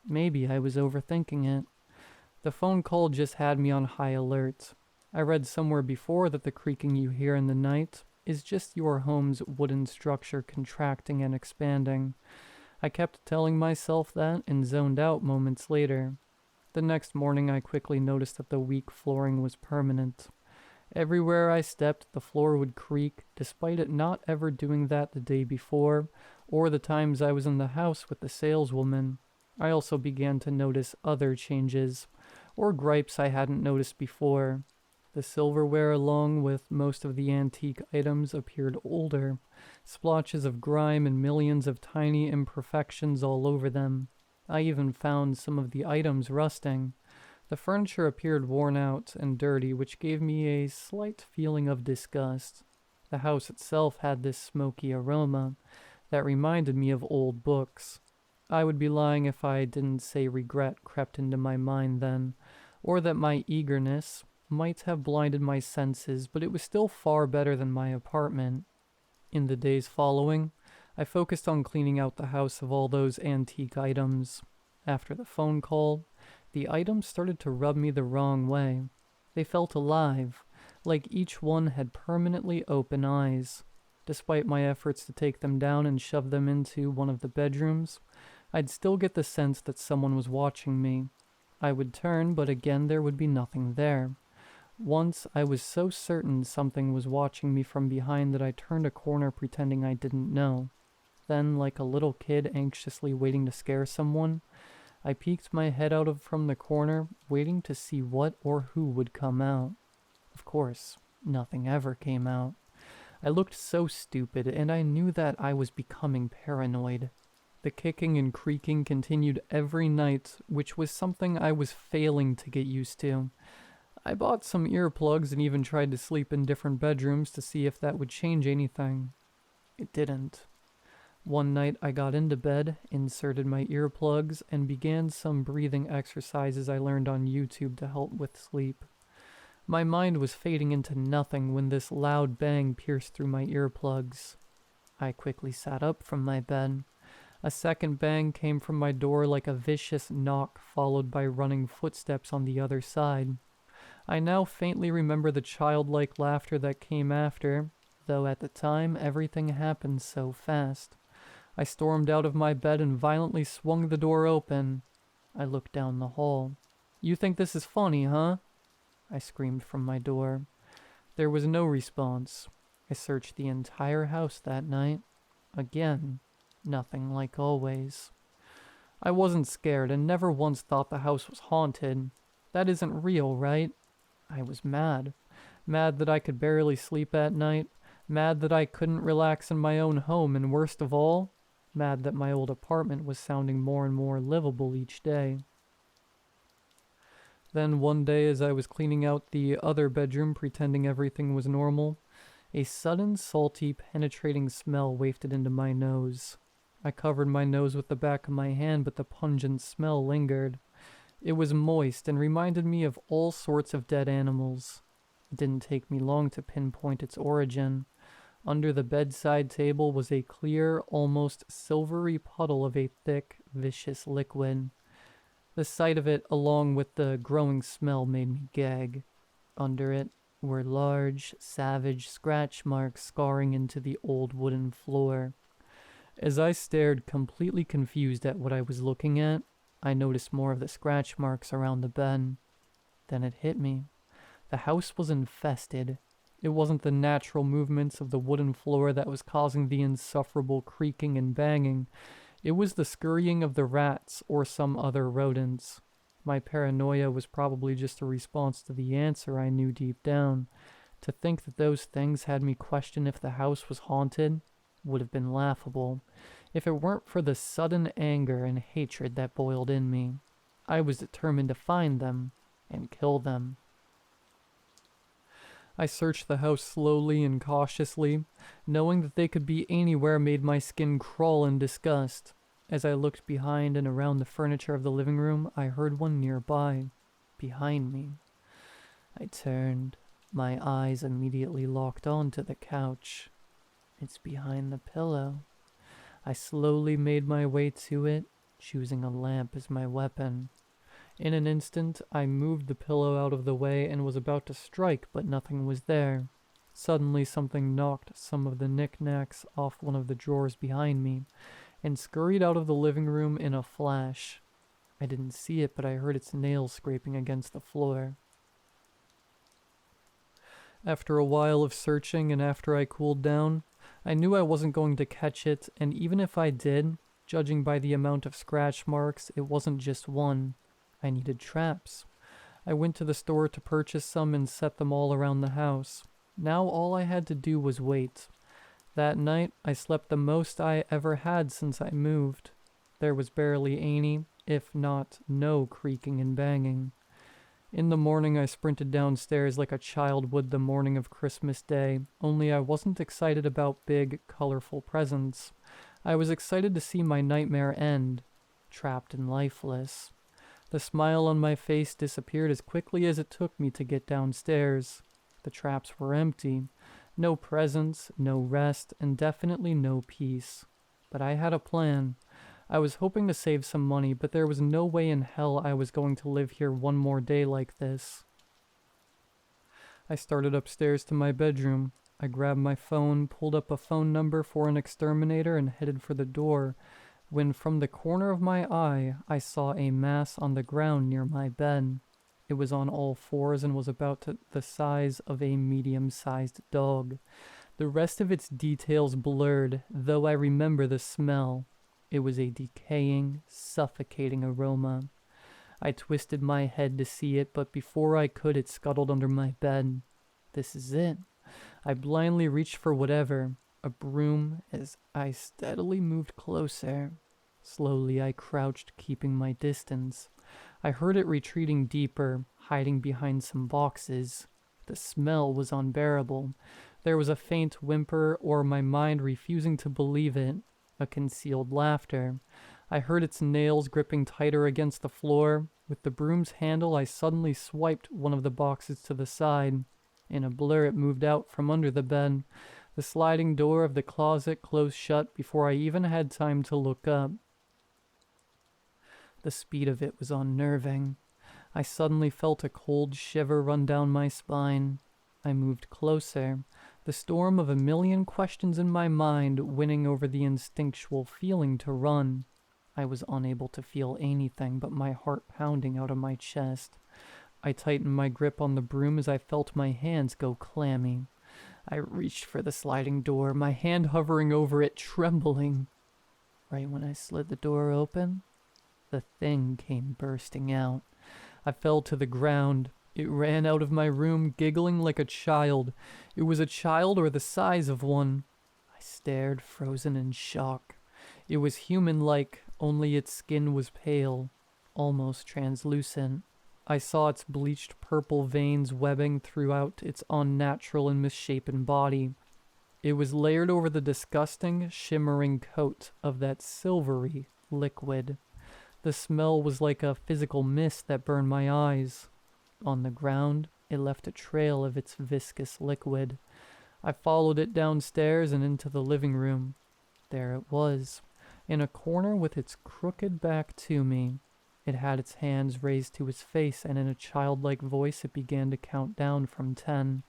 Maybe I was overthinking it. The phone call just had me on high alert. I read somewhere before that the creaking you hear in the night is just your home's wooden structure contracting and expanding. I kept telling myself that and zoned out moments later. The next morning I quickly noticed that the weak flooring was permanent. Everywhere I stepped, the floor would creak, despite it not ever doing that the day before, or the times I was in the house with the saleswoman. I also began to notice other changes, or gripes I hadn't noticed before. The silverware, along with most of the antique items, appeared older, splotches of grime and millions of tiny imperfections all over them. I even found some of the items rusting. The furniture appeared worn out and dirty, which gave me a slight feeling of disgust. The house itself had this smoky aroma that reminded me of old books. I would be lying if I didn't say regret crept into my mind then, or that my eagerness might have blinded my senses, but it was still far better than my apartment. In the days following, I focused on cleaning out the house of all those antique items. After the phone call, the items started to rub me the wrong way. They felt alive, like each one had permanently open eyes. Despite my efforts to take them down and shove them into one of the bedrooms, I'd still get the sense that someone was watching me. I would turn, but again there would be nothing there. Once I was so certain something was watching me from behind that I turned a corner pretending I didn't know. Then, like a little kid anxiously waiting to scare someone, I peeked my head from the corner, waiting to see what or who would come out. Of course, nothing ever came out. I looked so stupid, and I knew that I was becoming paranoid. The kicking and creaking continued every night, which was something I was failing to get used to. I bought some earplugs and even tried to sleep in different bedrooms to see if that would change anything. It didn't. One night I got into bed, inserted my earplugs, and began some breathing exercises I learned on YouTube to help with sleep. My mind was fading into nothing when this loud bang pierced through my earplugs. I quickly sat up from my bed. A second bang came from my door like a vicious knock, followed by running footsteps on the other side. I now faintly remember the childlike laughter that came after, though at the time everything happened so fast. I stormed out of my bed and violently swung the door open. I looked down the hall. "You think this is funny, huh?" I screamed from my door. There was no response. I searched the entire house that night. Again, nothing like always. I wasn't scared and never once thought the house was haunted. That isn't real, right? I was mad. Mad that I could barely sleep at night. Mad that I couldn't relax in my own home, and worst of all, mad that my old apartment was sounding more and more livable each day. Then one day, as I was cleaning out the other bedroom pretending everything was normal, a sudden salty, penetrating smell wafted into my nose. I covered my nose with the back of my hand, but the pungent smell lingered. It was moist and reminded me of all sorts of dead animals. It didn't take me long to pinpoint its origin. Under the bedside table was a clear, almost silvery puddle of a thick, vicious liquid. The sight of it, along with the growing smell, made me gag. Under it were large, savage scratch marks scarring into the old wooden floor. As I stared, completely confused at what I was looking at, I noticed more of the scratch marks around the bed. Then it hit me. The house was infested. It wasn't the natural movements of the wooden floor that was causing the insufferable creaking and banging. It was the scurrying of the rats or some other rodents. My paranoia was probably just a response to the answer I knew deep down. To think that those things had me question if the house was haunted would have been laughable, if it weren't for the sudden anger and hatred that boiled in me. I was determined to find them and kill them. I searched the house slowly and cautiously. Knowing that they could be anywhere made my skin crawl in disgust. As I looked behind and around the furniture of the living room, I heard one nearby, behind me. I turned. My eyes immediately locked onto the couch. It's behind the pillow. I slowly made my way to it, choosing a lamp as my weapon. In an instant, I moved the pillow out of the way and was about to strike, but nothing was there. Suddenly, something knocked some of the knickknacks off one of the drawers behind me and scurried out of the living room in a flash. I didn't see it, but I heard its nails scraping against the floor. After a while of searching and after I cooled down, I knew I wasn't going to catch it, and even if I did, Judging by the amount of scratch marks, it wasn't just one. I needed traps. I went to the store to purchase some and set them all around the house. Now all I had to do was wait. That night, I slept the most I ever had since I moved. There was barely any, if not no, creaking and banging. In the morning, I sprinted downstairs like a child would the morning of Christmas Day, only I wasn't excited about big, colorful presents. I was excited to see my nightmare end, trapped and lifeless. The smile on my face disappeared as quickly as it took me to get downstairs. The traps were empty. No presents, no rest, and definitely no peace. But I had a plan. I was hoping to save some money, but there was no way in hell I was going to live here one more day like this. I started upstairs to my bedroom. I grabbed my phone, pulled up a phone number for an exterminator, and headed for the door, when from the corner of my eye, I saw a mass on the ground near my bed. It was on all fours and was about the size of a medium-sized dog. The rest of its details blurred, though I remember the smell. It was a decaying, suffocating aroma. I twisted my head to see it, but before I could, it scuttled under my bed. This is it. I blindly reached for whatever, a broom, as I steadily moved closer. Slowly I crouched, keeping my distance. I heard it retreating deeper, hiding behind some boxes. The smell was unbearable. There was a faint whimper, or my mind refusing to believe it, a concealed laughter. I heard its nails gripping tighter against the floor. With the broom's handle, I suddenly swiped one of the boxes to the side. In a blur, it moved out from under the bed. The sliding door of the closet closed shut before I even had time to look up. The speed of it was unnerving. I suddenly felt a cold shiver run down my spine. I moved closer, the storm of a million questions in my mind winning over the instinctual feeling to run. I was unable to feel anything but my heart pounding out of my chest. I tightened my grip on the broom as I felt my hands go clammy. I reached for the sliding door, my hand hovering over it, trembling. Right when I slid the door open, the thing came bursting out. I fell to the ground. It ran out of my room, giggling like a child. It was a child or the size of one. I stared, frozen in shock. It was human-like, only its skin was pale, almost translucent. I saw its bleached purple veins webbing throughout its unnatural and misshapen body. It was layered over the disgusting, shimmering coat of that silvery liquid. The smell was like a physical mist that burned my eyes. On the ground, it left a trail of its viscous liquid. I followed it downstairs and into the living room. There it was, in a corner with its crooked back to me. It had its hands raised to its face, and in a childlike voice it began to count down from 10.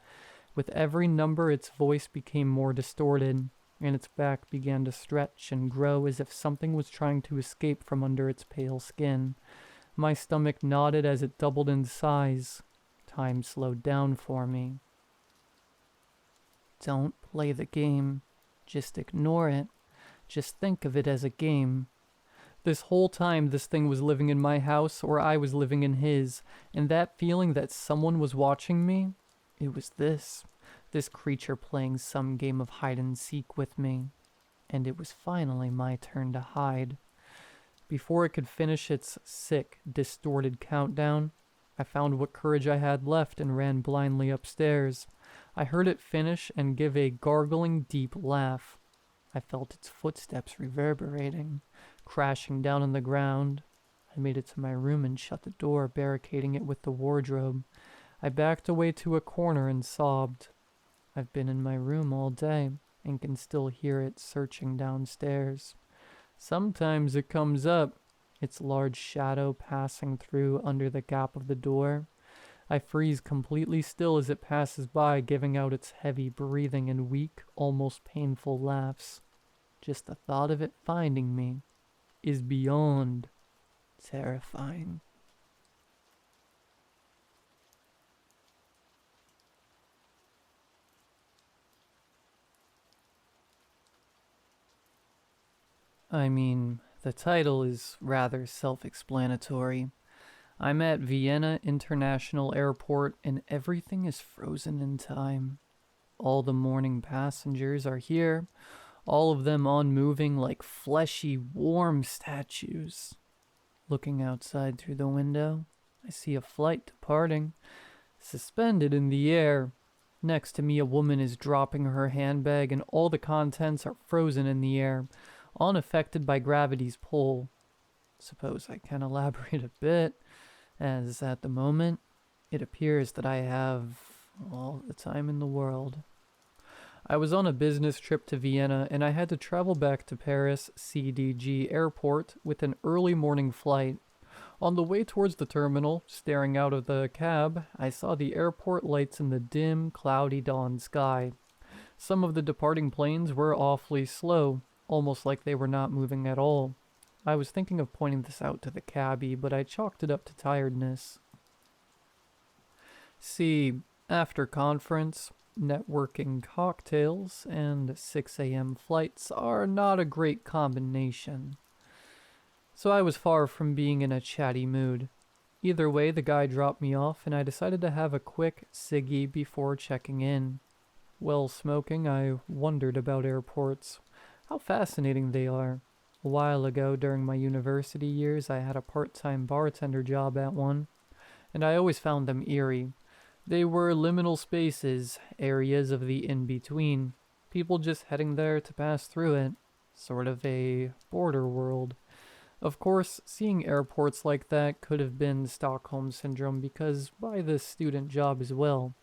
With every number, its voice became more distorted, and its back began to stretch and grow as if something was trying to escape from under its pale skin. My stomach nodded as it doubled in size. Time slowed down for me. Don't play the game. Just ignore it. Just think of it as a game. This whole time, this thing was living in my house, or I was living in his, and that feeling that someone was watching me, it was this creature playing some game of hide-and-seek with me. And it was finally my turn to hide. Before it could finish its sick, distorted countdown, I found what courage I had left and ran blindly upstairs. I heard it finish and give a gargling, deep laugh. I felt its footsteps reverberating, crashing down on the ground. I made it to my room and shut the door, barricading it with the wardrobe. I backed away to a corner and sobbed. I've been in my room all day and can still hear it searching downstairs. Sometimes it comes up, its large shadow passing through under the gap of the door. I freeze completely still as it passes by, giving out its heavy breathing and weak, almost painful laughs. Just the thought of it finding me is beyond terrifying. I mean, The title is rather self-explanatory. I'm at Vienna International Airport and everything is frozen in time. All the morning passengers are here, all of them unmoving like fleshy, warm statues. Looking outside through the window, I see a flight departing, suspended in the air. Next to me, a woman is dropping her handbag, and all the contents are frozen in the air, unaffected by gravity's pull. Suppose I can elaborate a bit, as at the moment, it appears that I have all the time in the world. I was on a business trip to Vienna, and I had to travel back to Paris CDG Airport with an early morning flight. On the way towards the terminal, staring out of the cab, I saw the airport lights in the dim, cloudy dawn sky. Some of the departing planes were awfully slow, almost like they were not moving at all. I was thinking of pointing this out to the cabbie, but I chalked it up to tiredness. See, after conference, networking cocktails and 6 a.m. flights are not a great combination. So I was far from being in a chatty mood. Either way, the guy dropped me off and I decided to have a quick ciggy before checking in. While smoking, I wondered about airports, how fascinating they are. A while ago, during my university years, I had a part-time bartender job at one, and I always found them eerie. They were liminal spaces, areas of the in-between, people just heading there to pass through it, sort of a border world. Of course, seeing airports like that could have been Stockholm Syndrome because by this student job as well.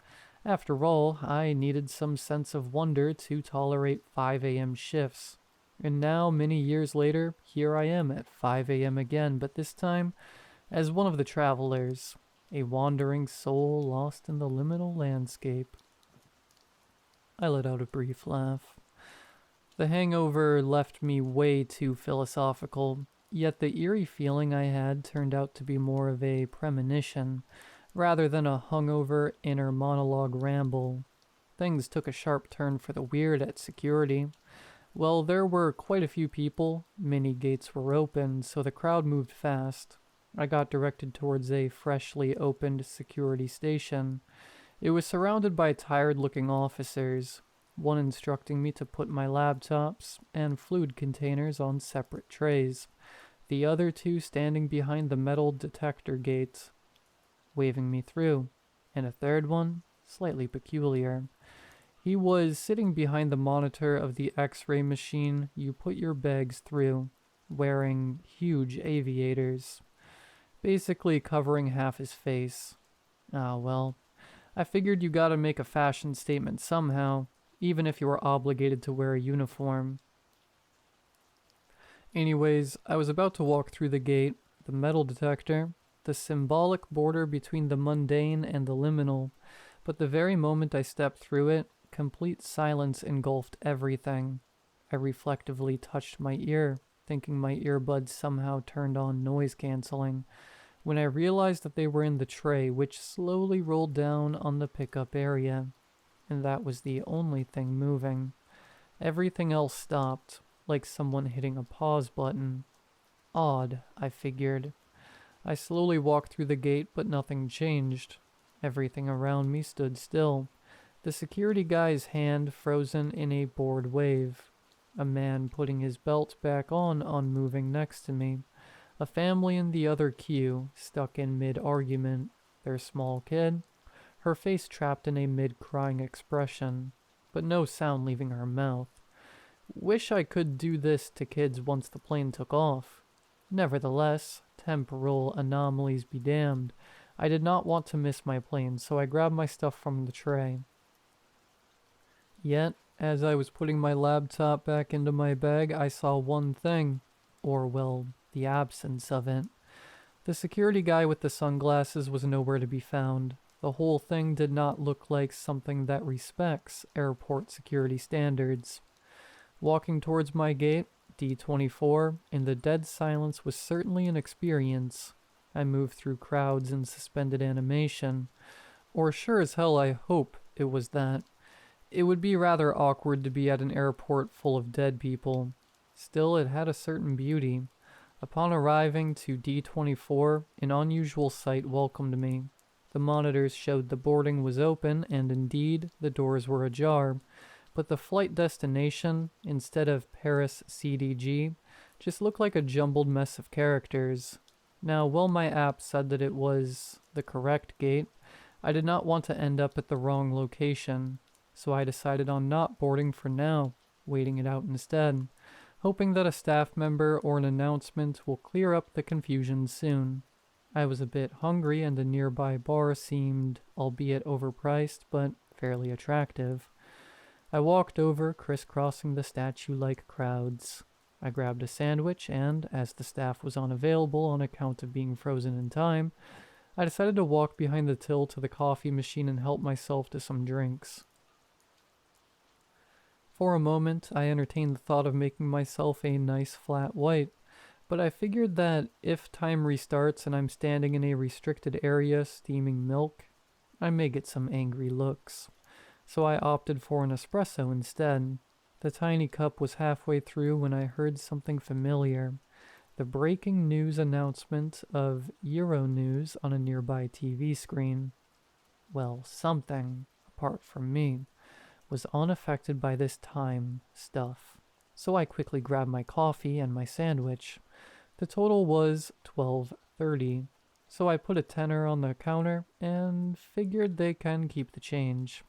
After all, I needed some sense of wonder to tolerate 5 a.m. shifts. And now, many years later, here I am at 5 a.m. again, but this time as one of the travelers, a wandering soul lost in the liminal landscape. I let out a brief laugh. The hangover left me way too philosophical, yet the eerie feeling I had turned out to be more of a premonition, rather than a hungover inner monologue ramble. Things took a sharp turn for the weird at security. Well, there were quite a few people, many gates were open, so the crowd moved fast. I got directed towards a freshly opened security station. It was surrounded by tired-looking officers, one instructing me to put my laptops and fluid containers on separate trays, the other two standing behind the metal detector gates, waving me through, and a third one, slightly peculiar. He was sitting behind the monitor of the X-ray machine you put your bags through, wearing huge aviators, basically covering half his face. Ah, well, I figured you gotta make a fashion statement somehow, even if you were obligated to wear a uniform. Anyways, I was about to walk through the gate, the metal detector, the symbolic border between the mundane and the liminal, but the very moment I stepped through it, complete silence engulfed everything. I reflectively touched my ear, thinking my earbuds somehow turned on noise canceling, when I realized that they were in the tray, which slowly rolled down on the pickup area, and that was the only thing moving. Everything else stopped, like someone hitting a pause button. Odd, I figured. I slowly walked through the gate, but nothing changed. Everything around me stood still. The security guy's hand frozen in a bored wave. A man putting his belt back on unmoving next to me. A family in the other queue, stuck in mid-argument. Their small kid, her face trapped in a mid-crying expression, but no sound leaving her mouth. Wish I could do this to kids once the plane took off. Nevertheless, temporal anomalies be damned. I did not want to miss my plane, so I grabbed my stuff from the tray. Yet, as I was putting my laptop back into my bag, I saw one thing, or well, the absence of it. The security guy with the sunglasses was nowhere to be found. The whole thing did not look like something that respects airport security standards. Walking towards my gate, D24, in the dead silence was certainly an experience. I moved through crowds in suspended animation. Or sure as hell I hope it was that. It would be rather awkward to be at an airport full of dead people. Still, it had a certain beauty. Upon arriving to D24, an unusual sight welcomed me. The monitors showed the boarding was open, and indeed, the doors were ajar, but the flight destination, instead of Paris CDG, just looked like a jumbled mess of characters. Now, while my app said that it was the correct gate, I did not want to end up at the wrong location, so I decided on not boarding for now, waiting it out instead, hoping that a staff member or an announcement will clear up the confusion soon. I was a bit hungry and a nearby bar seemed, albeit overpriced, but fairly attractive. I walked over, crisscrossing the statue-like crowds. I grabbed a sandwich and, as the staff was unavailable on account of being frozen in time, I decided to walk behind the till to the coffee machine and help myself to some drinks. For a moment, I entertained the thought of making myself a nice flat white, but I figured that if time restarts and I'm standing in a restricted area steaming milk, I may get some angry looks. So I opted for an espresso instead. The tiny cup was halfway through when I heard something familiar. The breaking news announcement of Euronews on a nearby TV screen. Well, something, apart from me, was unaffected by this time stuff. So I quickly grabbed my coffee and my sandwich. The total was $12.30, so I put a tenner on the counter and figured they can keep the change.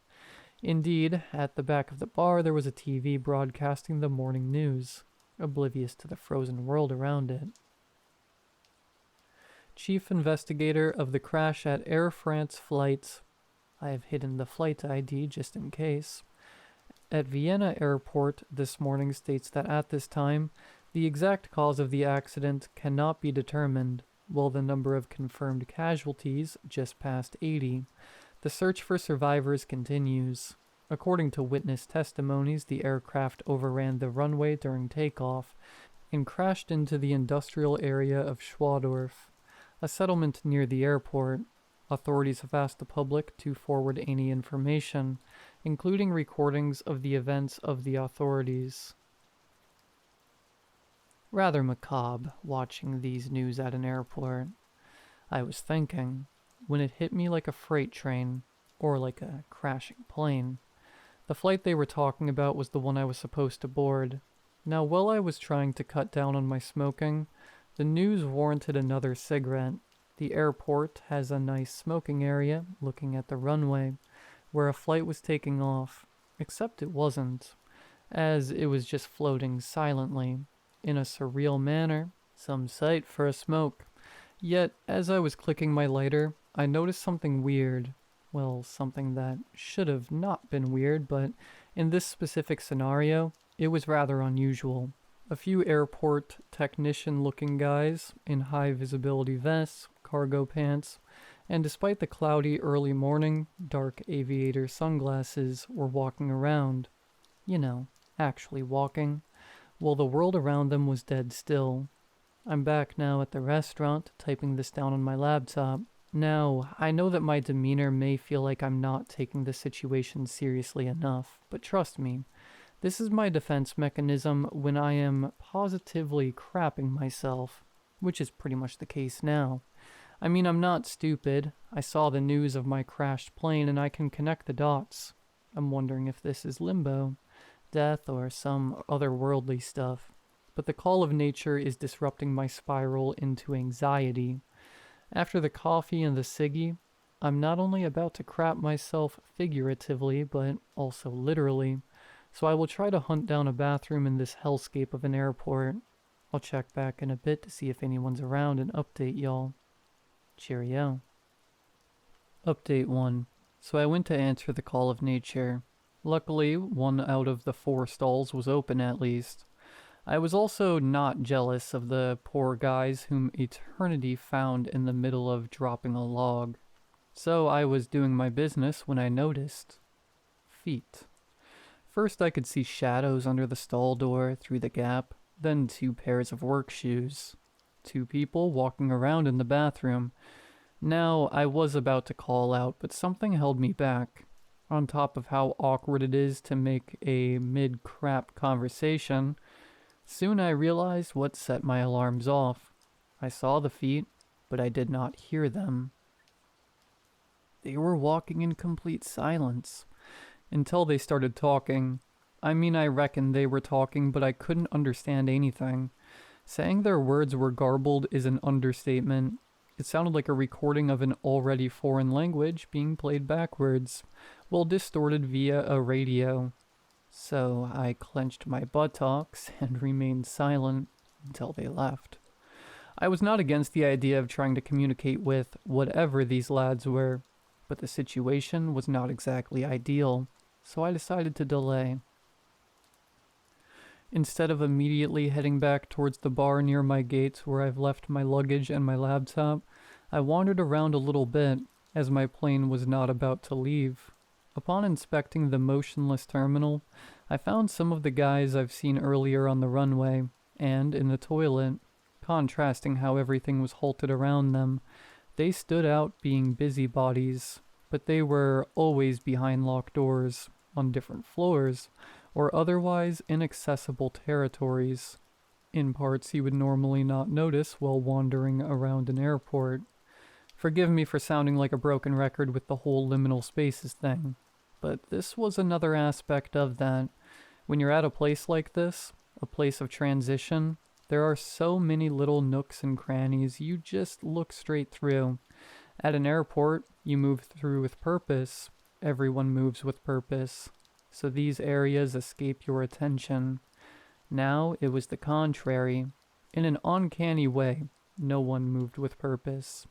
Indeed, at the back of the bar there was a TV broadcasting the morning news, oblivious to the frozen world around it. Chief investigator of the crash at Air France flight. I have hidden the flight ID just in case. At Vienna airport this morning states that at this time, the exact cause of the accident cannot be determined, while the number of confirmed casualties just passed 80. The search for survivors continues. According to witness testimonies, the aircraft overran the runway during takeoff and crashed into the industrial area of Schwadorf, a settlement near the airport. Authorities have asked the public to forward any information, including recordings of the events of the authorities. Rather macabre watching these news at an airport. I was thinking, when it hit me like a freight train, or like a crashing plane. The flight they were talking about was the one I was supposed to board. Now, while I was trying to cut down on my smoking, the news warranted another cigarette. The airport has a nice smoking area looking at the runway, where a flight was taking off, except it wasn't, as it was just floating silently, in a surreal manner, some sight for a smoke. Yet, as I was clicking my lighter, I noticed something weird. Well, something that should have not been weird, but in this specific scenario, it was rather unusual. A few airport technician-looking guys in high-visibility vests, cargo pants, and despite the cloudy early morning, dark aviator sunglasses were walking around. You know, actually walking, while the world around them was dead still. I'm back now at the restaurant, typing this down on my laptop. Now, I know that my demeanor may feel like I'm not taking the situation seriously enough, but trust me, this is my defense mechanism when I am positively crapping myself, which is pretty much the case now. I mean, I'm not stupid. I saw the news of my crashed plane and I can connect the dots. I'm wondering if this is limbo, death, or some otherworldly stuff. But the call of nature is disrupting my spiral into anxiety. After the coffee and the ciggy, I'm not only about to crap myself figuratively, but also literally, so I will try to hunt down a bathroom in this hellscape of an airport. I'll check back in a bit to see if anyone's around and update y'all. Cheerio. Update 1. So I went to answer the call of nature. Luckily, 1 out of the 4 stalls was open at least. I was also not jealous of the poor guys whom eternity found in the middle of dropping a log. So I was doing my business when I noticed feet. First I could see shadows under the stall door through the gap, then 2 pairs of work shoes. 2 people walking around in the bathroom. Now I was about to call out, but something held me back. On top of how awkward it is to make a mid-crap conversation, Soon I realized what set my alarms off. I saw the feet, but I did not hear them. They were walking in complete silence until they started talking. I mean, I reckon they were talking, but I couldn't understand anything. Saying their words were garbled is an understatement. It sounded like a recording of an already foreign language being played backwards, while distorted via a radio. So I clenched my buttocks and remained silent until they left. I was not against the idea of trying to communicate with whatever these lads were, but the situation was not exactly ideal, so I decided to delay. Instead of immediately heading back towards the bar near my gates where I've left my luggage and my laptop, I wandered around a little bit, as my plane was not about to leave. Upon inspecting the motionless terminal, I found some of the guys I've seen earlier on the runway, and in the toilet. Contrasting how everything was halted around them, they stood out being busybodies, but they were always behind locked doors, on different floors, or otherwise inaccessible territories, in parts you would normally not notice while wandering around an airport. Forgive me for sounding like a broken record with the whole liminal spaces thing, but this was another aspect of that. When you're at a place like this, a place of transition, there are so many little nooks and crannies you just look straight through. At an airport, you move through with purpose. Everyone moves with purpose. So these areas escape your attention. Now it was the contrary. In an uncanny way, no one moved with purpose.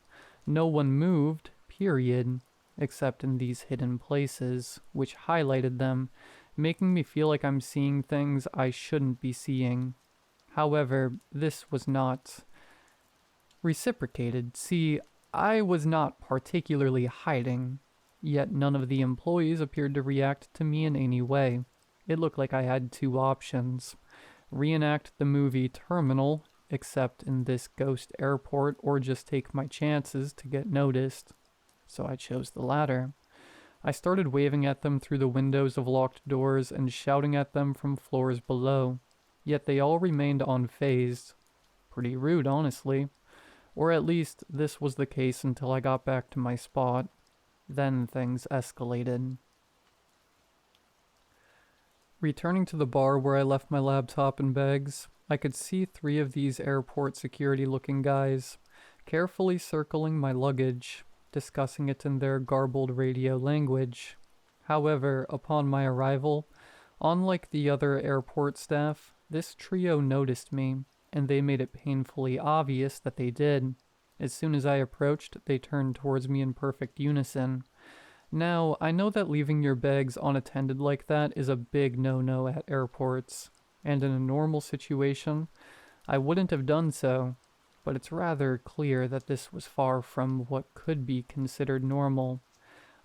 No one moved, period, except in these hidden places, which highlighted them, making me feel like I'm seeing things I shouldn't be seeing. However, this was not reciprocated. See, I was not particularly hiding, yet none of the employees appeared to react to me in any way. It looked like I had two options: reenact the movie Terminal, except in this ghost airport, or just take my chances to get noticed. So I chose the latter. I started waving at them through the windows of locked doors and shouting at them from floors below. Yet they all remained unfazed. Pretty rude, honestly. Or at least this was the case until I got back to my spot. Then things escalated. Returning to the bar where I left my laptop and bags, I could see 3 of these airport security-looking guys carefully circling my luggage, discussing it in their garbled radio language. However, upon my arrival, unlike the other airport staff, this trio noticed me, and they made it painfully obvious that they did. As soon as I approached, they turned towards me in perfect unison. Now, I know that leaving your bags unattended like that is a big no-no at airports, and in a normal situation, I wouldn't have done so, but it's rather clear that this was far from what could be considered normal.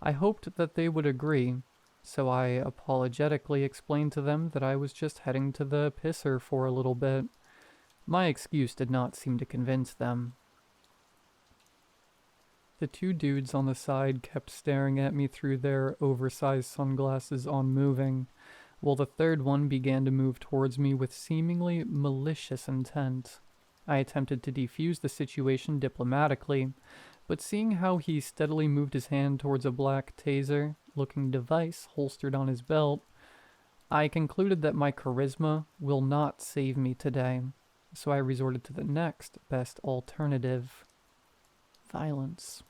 I hoped that they would agree, so I apologetically explained to them that I was just heading to the pisser for a little bit. My excuse did not seem to convince them. The 2 dudes on the side kept staring at me through their oversized sunglasses unmoving, while the third one began to move towards me with seemingly malicious intent. I attempted to defuse the situation diplomatically, but seeing how he steadily moved his hand towards a black taser-looking device holstered on his belt, I concluded that my charisma will not save me today, so I resorted to the next best alternative: violence.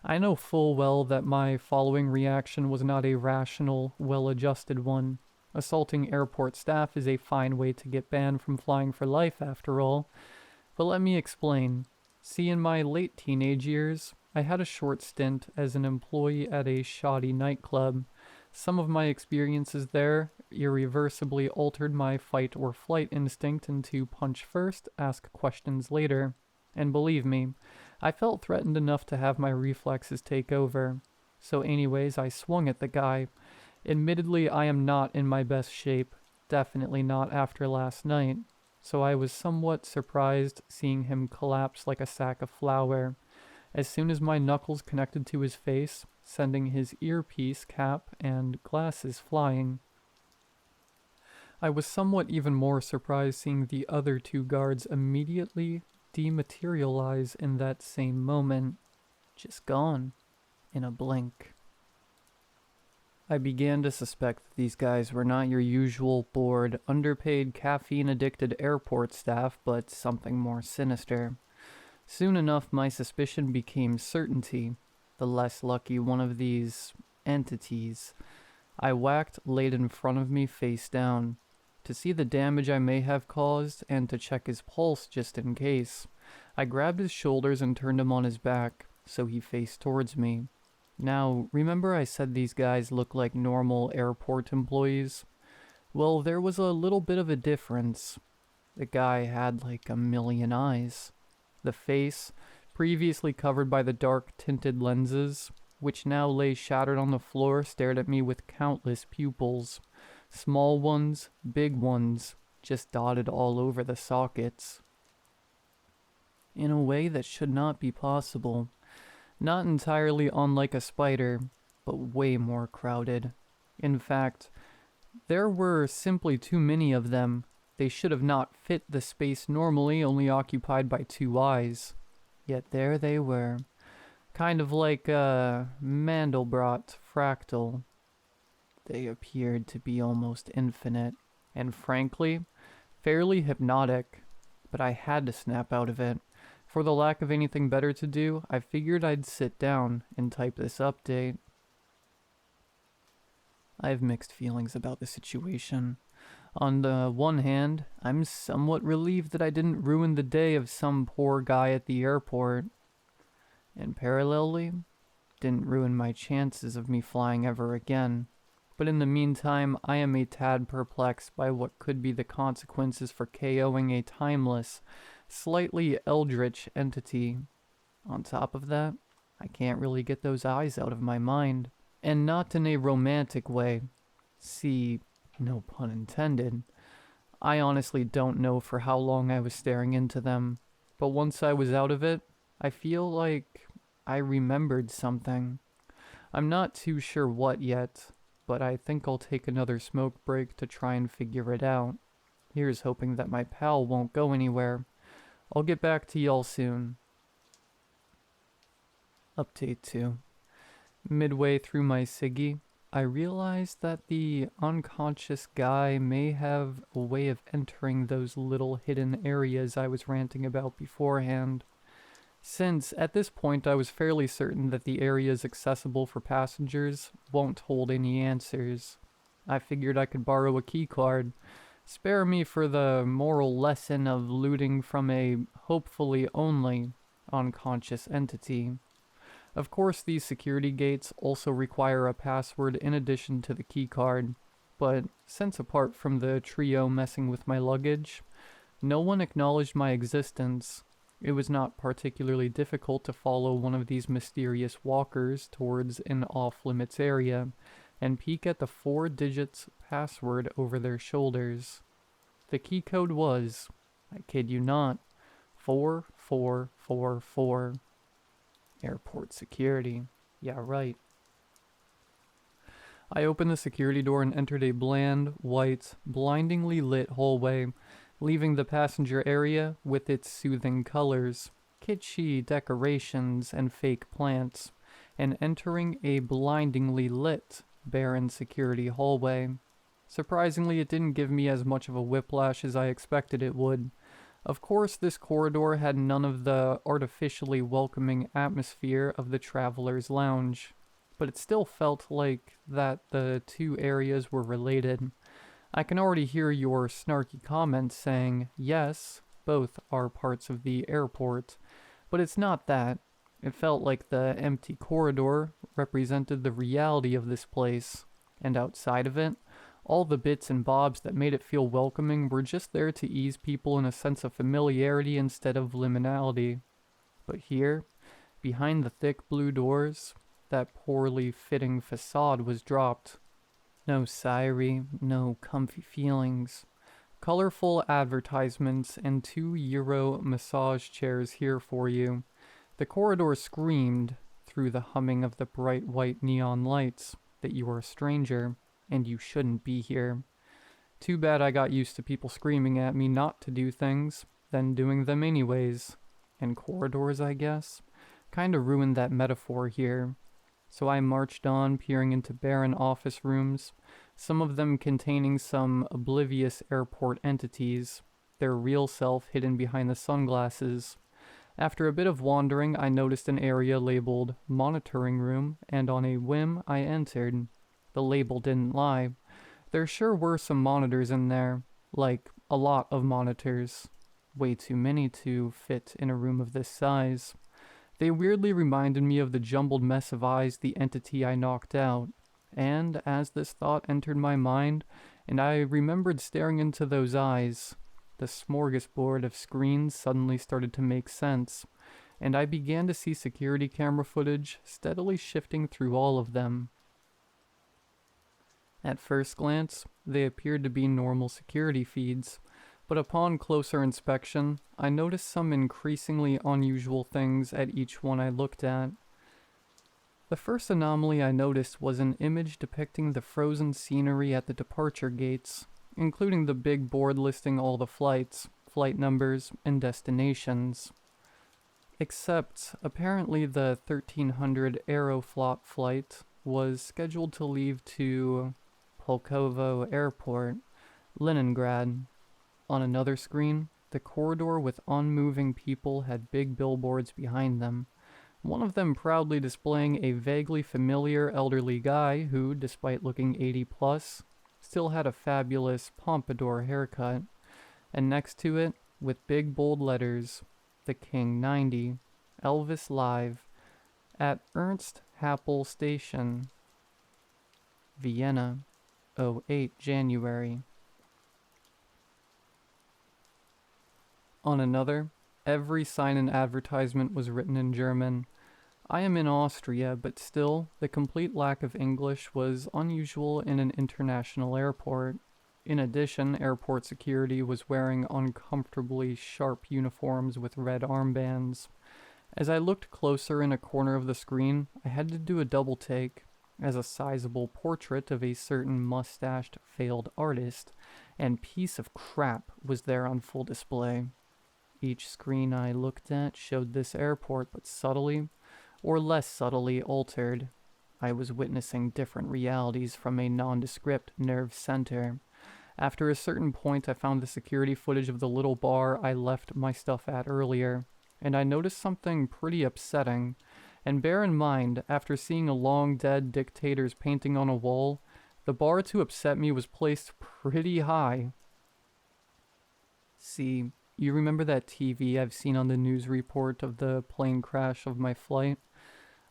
I know full well that my following reaction was not a rational, well-adjusted one. Assaulting airport staff is a fine way to get banned from flying for life, after all. But let me explain. See, in my late teenage years, I had a short stint as an employee at a shoddy nightclub. Some of my experiences there irreversibly altered my fight or flight instinct into punch first, ask questions later. And believe me, I felt threatened enough to have my reflexes take over. So anyways, I swung at the guy. Admittedly, I am not in my best shape, definitely not after last night, so I was somewhat surprised seeing him collapse like a sack of flour. As soon as my knuckles connected to his face, sending his earpiece, cap, and glasses flying. I was somewhat even more surprised seeing the other two guards immediately dematerialize in that same moment, just gone in a blink. I began to suspect that these guys were not your usual bored, underpaid, caffeine-addicted airport staff, but something more sinister. Soon enough, my suspicion became certainty. The less lucky one of these entities I whacked laid in front of me face down, to see the damage I may have caused and to check his pulse just in case. I grabbed his shoulders and turned him on his back, so he faced towards me. Now, remember I said these guys look like normal airport employees? Well, there was a little bit of a difference. The guy had like a million eyes. The face, previously covered by the dark tinted lenses, which now lay shattered on the floor, stared at me with countless pupils. Small ones, big ones, just dotted all over the sockets. In a way that should not be possible. Not entirely unlike a spider, but way more crowded. In fact, there were simply too many of them. They should have not fit the space normally only occupied by 2 eyes. Yet there they were. Kind of like a Mandelbrot fractal. They appeared to be almost infinite, and frankly, fairly hypnotic. But I had to snap out of it. For the lack of anything better to do, I figured I'd sit down and type this update. I have mixed feelings about the situation. On the one hand, I'm somewhat relieved that I didn't ruin the day of some poor guy at the airport. And parallelly, didn't ruin my chances of me flying ever again. But in the meantime, I am a tad perplexed by what could be the consequences for KOing a timeless, slightly eldritch entity. On top of that, I can't really get those eyes out of my mind. And not in a romantic way. See, no pun intended. I honestly don't know for how long I was staring into them. But once I was out of it, I feel like I remembered something. I'm not too sure what yet, but I think I'll take another smoke break to try and figure it out. Here's hoping that my pal won't go anywhere. I'll get back to y'all soon. Update 2. Midway through my ciggy, I realized that the unconscious guy may have a way of entering those little hidden areas I was ranting about beforehand. Since, at this point, I was fairly certain that the areas accessible for passengers won't hold any answers. I figured I could borrow a keycard. Spare me for the moral lesson of looting from a, hopefully only, unconscious entity. Of course, these security gates also require a password in addition to the keycard, but since apart from the trio messing with my luggage, no one acknowledged my existence. It was not particularly difficult to follow one of these mysterious walkers towards an off-limits area and peek at the 4 digits password over their shoulders. The key code was, I kid you not, 4444. Airport security. Yeah, right. I opened the security door and entered a bland, white, blindingly lit hallway, leaving the passenger area with its soothing colors, kitschy decorations, and fake plants, and entering a blindingly lit, barren security hallway. Surprisingly, it didn't give me as much of a whiplash as I expected it would. Of course, this corridor had none of the artificially welcoming atmosphere of the Traveler's Lounge, but it still felt like that the 2 areas were related. I can already hear your snarky comments saying, yes, both are parts of the airport, but it's not that. It felt like the empty corridor represented the reality of this place, and outside of it, all the bits and bobs that made it feel welcoming were just there to ease people in a sense of familiarity instead of liminality. But here, behind the thick blue doors, that poorly fitting facade was dropped. No siren, no comfy feelings. Colorful advertisements and €2 massage chairs here for you. The corridor screamed, through the humming of the bright white neon lights, that you are a stranger, and you shouldn't be here. Too bad I got used to people screaming at me not to do things, then doing them anyways. And corridors, I guess? Kinda ruined that metaphor here. So I marched on, peering into barren office rooms, some of them containing some oblivious airport entities, their real self hidden behind the sunglasses. After a bit of wandering, I noticed an area labeled Monitoring Room, and on a whim, I entered. The label didn't lie. There sure were some monitors in there, like a lot of monitors. Way too many to fit in a room of this size. They weirdly reminded me of the jumbled mess of eyes the entity I knocked out. And as this thought entered my mind, and I remembered staring into those eyes, the smorgasbord of screens suddenly started to make sense, and I began to see security camera footage steadily shifting through all of them. At first glance, they appeared to be normal security feeds, but upon closer inspection, I noticed some increasingly unusual things at each one I looked at. The first anomaly I noticed was an image depicting the frozen scenery at the departure gates, including the big board listing all the flights, flight numbers, and destinations. Except, apparently the 1300 Aeroflot flight was scheduled to leave to Pulkovo Airport, Leningrad. On another screen, the corridor with unmoving people had big billboards behind them, one of them proudly displaying a vaguely familiar elderly guy who, despite looking 80 plus, still had a fabulous pompadour haircut, and next to it, with big bold letters, The King 90, Elvis Live, at Ernst Happel Station, Vienna, 08 January. On another, every sign and advertisement was written in German. I am in Austria, but still, the complete lack of English was unusual in an international airport. In addition, airport security was wearing uncomfortably sharp uniforms with red armbands. As I looked closer in a corner of the screen, I had to do a double take, as a sizable portrait of a certain mustached failed artist and piece of crap was there on full display. Each screen I looked at showed this airport, but subtly, or less subtly, altered. I was witnessing different realities from a nondescript nerve center. After a certain point, I found the security footage of the little bar I left my stuff at earlier, and I noticed something pretty upsetting. And bear in mind, after seeing a long dead dictator's painting on a wall, the bar to upset me was placed pretty high. See, you remember that TV I've seen on the news report of the plane crash of my flight?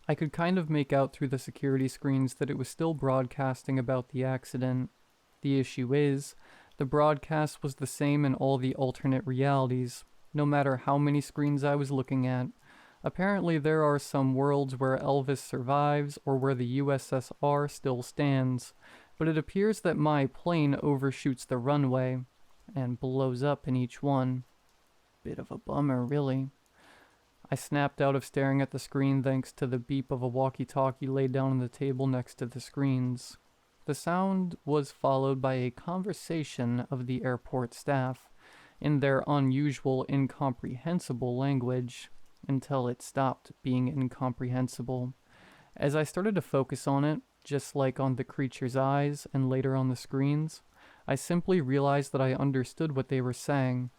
I could kind of make out through the security screens that it was still broadcasting about the accident. The issue is, the broadcast was the same in all the alternate realities, no matter how many screens I was looking at. Apparently there are some worlds where Elvis survives or where the USSR still stands, but it appears that my plane overshoots the runway and blows up in each one. Bit of a bummer, really. I snapped out of staring at the screen thanks to the beep of a walkie-talkie laid down on the table next to the screens. The sound was followed by a conversation of the airport staff in their unusual, incomprehensible language, until it stopped being incomprehensible. As I started to focus on it, just like on the creature's eyes and later on the screens, I simply realized that I understood what they were saying.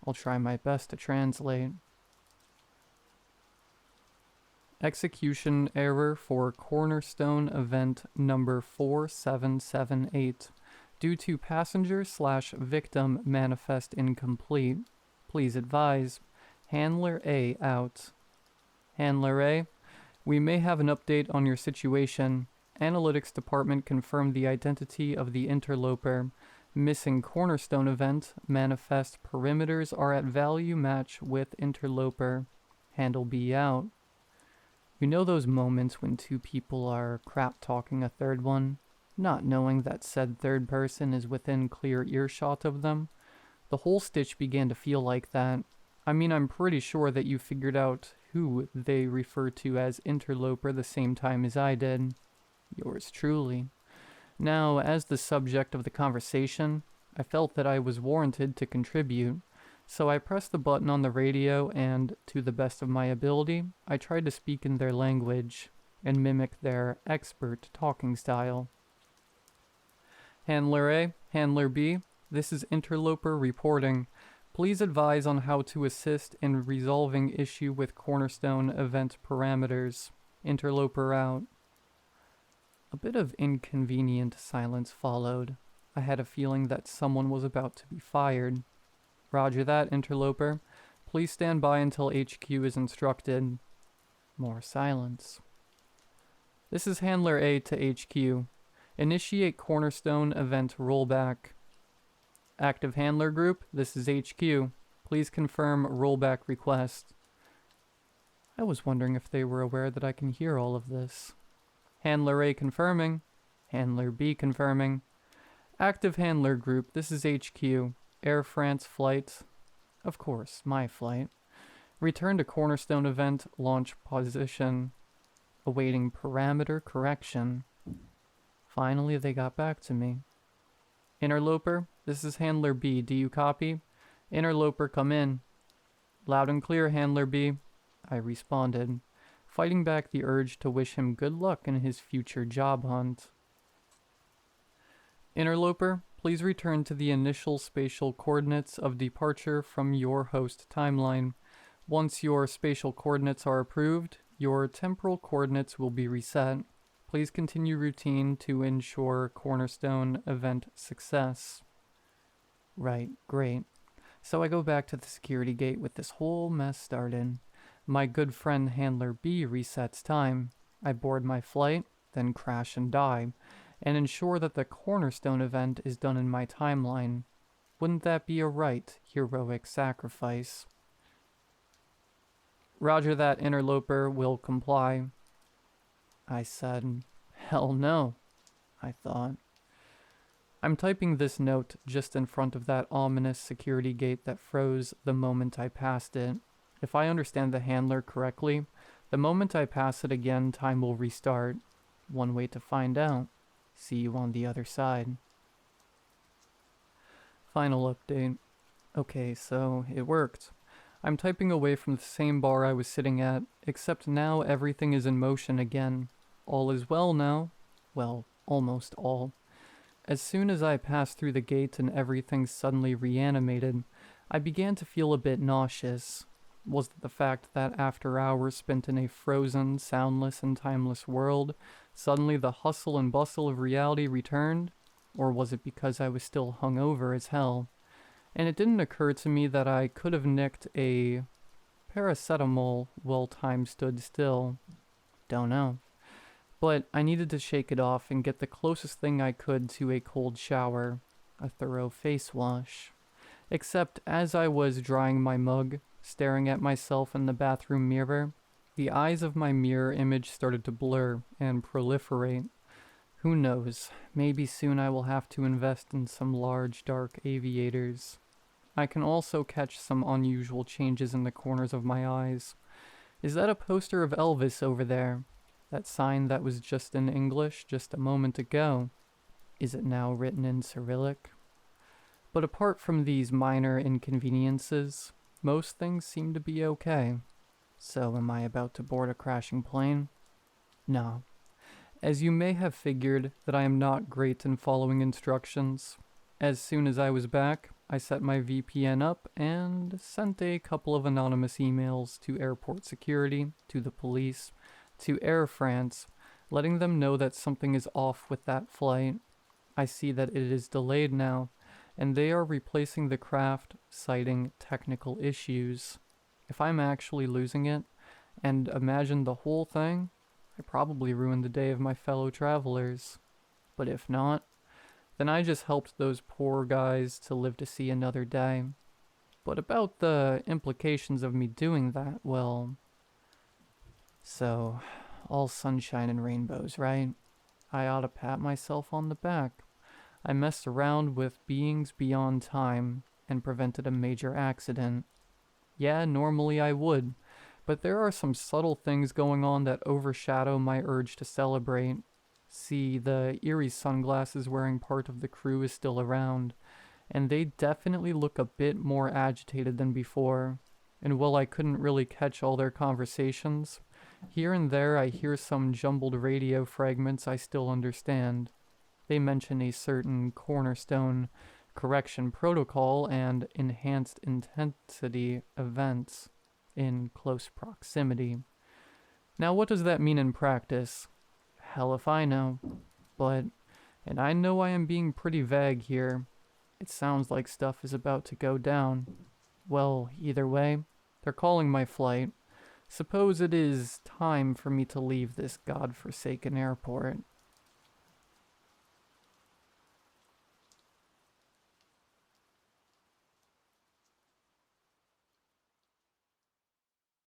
I'll try my best to translate. Execution error for Cornerstone event number 4778. Due to passenger/victim manifest incomplete. Please advise. Handler A out. Handler A, we may have an update on your situation. Analytics department confirmed the identity of the interloper. Missing Cornerstone event, manifest perimeters are at value match with interloper. Handle B out. You know those moments when two people are crap-talking a third one, not knowing that said third person is within clear earshot of them? The whole stitch began to feel like that. I mean, I'm pretty sure that you figured out who they refer to as interloper the same time as I did. Yours truly. Now, as the subject of the conversation, I felt that I was warranted to contribute, so I pressed the button on the radio and, to the best of my ability, I tried to speak in their language and mimic their expert talking style. Handler A, Handler B, this is Interloper reporting. Please advise on how to assist in resolving issue with Cornerstone event parameters. Interloper out. A bit of inconvenient silence followed. I had a feeling that someone was about to be fired. Roger that, Interloper. Please stand by until HQ is instructed. More silence. This is Handler A to HQ. Initiate Cornerstone event rollback. Active Handler Group, this is HQ. Please confirm rollback request. I was wondering if they were aware that I can hear all of this. Handler A confirming. Handler B confirming. Active Handler Group, this is HQ. Air France flight. Of course, my flight. Return to Cornerstone event launch position. Awaiting parameter correction. Finally, they got back to me. Interloper, this is Handler B. Do you copy? Interloper, come in. Loud and clear, Handler B. I responded, fighting back the urge to wish him good luck in his future job hunt. Interloper, please return to the initial spatial coordinates of departure from your host timeline. Once your spatial coordinates are approved, your temporal coordinates will be reset. Please continue routine to ensure Cornerstone event success. Right, great. So I go back to the security gate with this whole mess started. My good friend Handler B resets time. I board my flight, then crash and die, and ensure that the Cornerstone event is done in my timeline. Wouldn't that be a right, heroic sacrifice? Roger that, Interloper will comply. I said, hell no, I thought. I'm typing this note just in front of that ominous security gate that froze the moment I passed it. If I understand the handler correctly, the moment I pass it again, time will restart. One way to find out. See you on the other side. Final update. Okay, so it worked. I'm typing away from the same bar I was sitting at, except now everything is in motion again. All is well now. Well, almost all. As soon as I passed through the gate and everything suddenly reanimated, I began to feel a bit nauseous. Was it the fact that after hours spent in a frozen, soundless, and timeless world, suddenly the hustle and bustle of reality returned? Or was it because I was still hungover as hell? And it didn't occur to me that I could have nicked a paracetamol while time stood still. Don't know. But I needed to shake it off and get the closest thing I could to a cold shower, a thorough face wash. Except as I was drying my mug, staring at myself in the bathroom mirror, the eyes of my mirror image started to blur and proliferate. Who knows, maybe soon I will have to invest in some large dark aviators. I can also catch some unusual changes in the corners of my eyes. Is that a poster of Elvis over there? That sign that was just in English just a moment ago? Is it now written in Cyrillic? But apart from these minor inconveniences, most things seem to be okay. So am I about to board a crashing plane? No. As you may have figured that I am not great in following instructions. As soon as I was back, I set my VPN up and sent a couple of anonymous emails to airport security, to the police, to Air France, letting them know that something is off with that flight. I see that it is delayed now, and they are replacing the craft, citing technical issues. If I'm actually losing it, and imagine the whole thing, I probably ruined the day of my fellow travelers. But if not, then I just helped those poor guys to live to see another day. But about the implications of me doing that, well... So, all sunshine and rainbows, right? I ought to pat myself on the back. I messed around with beings beyond time and prevented a major accident. Yeah, normally I would, but there are some subtle things going on that overshadow my urge to celebrate. See, the eerie sunglasses wearing part of the crew is still around, and they definitely look a bit more agitated than before. And while I couldn't really catch all their conversations, here and there I hear some jumbled radio fragments I still understand. They mention a certain cornerstone correction protocol and enhanced intensity events in close proximity. Now, what does that mean in practice? Hell if I know. And I know I am being pretty vague here. It sounds like stuff is about to go down. Well, either way, they're calling my flight. Suppose it is time for me to leave this godforsaken airport.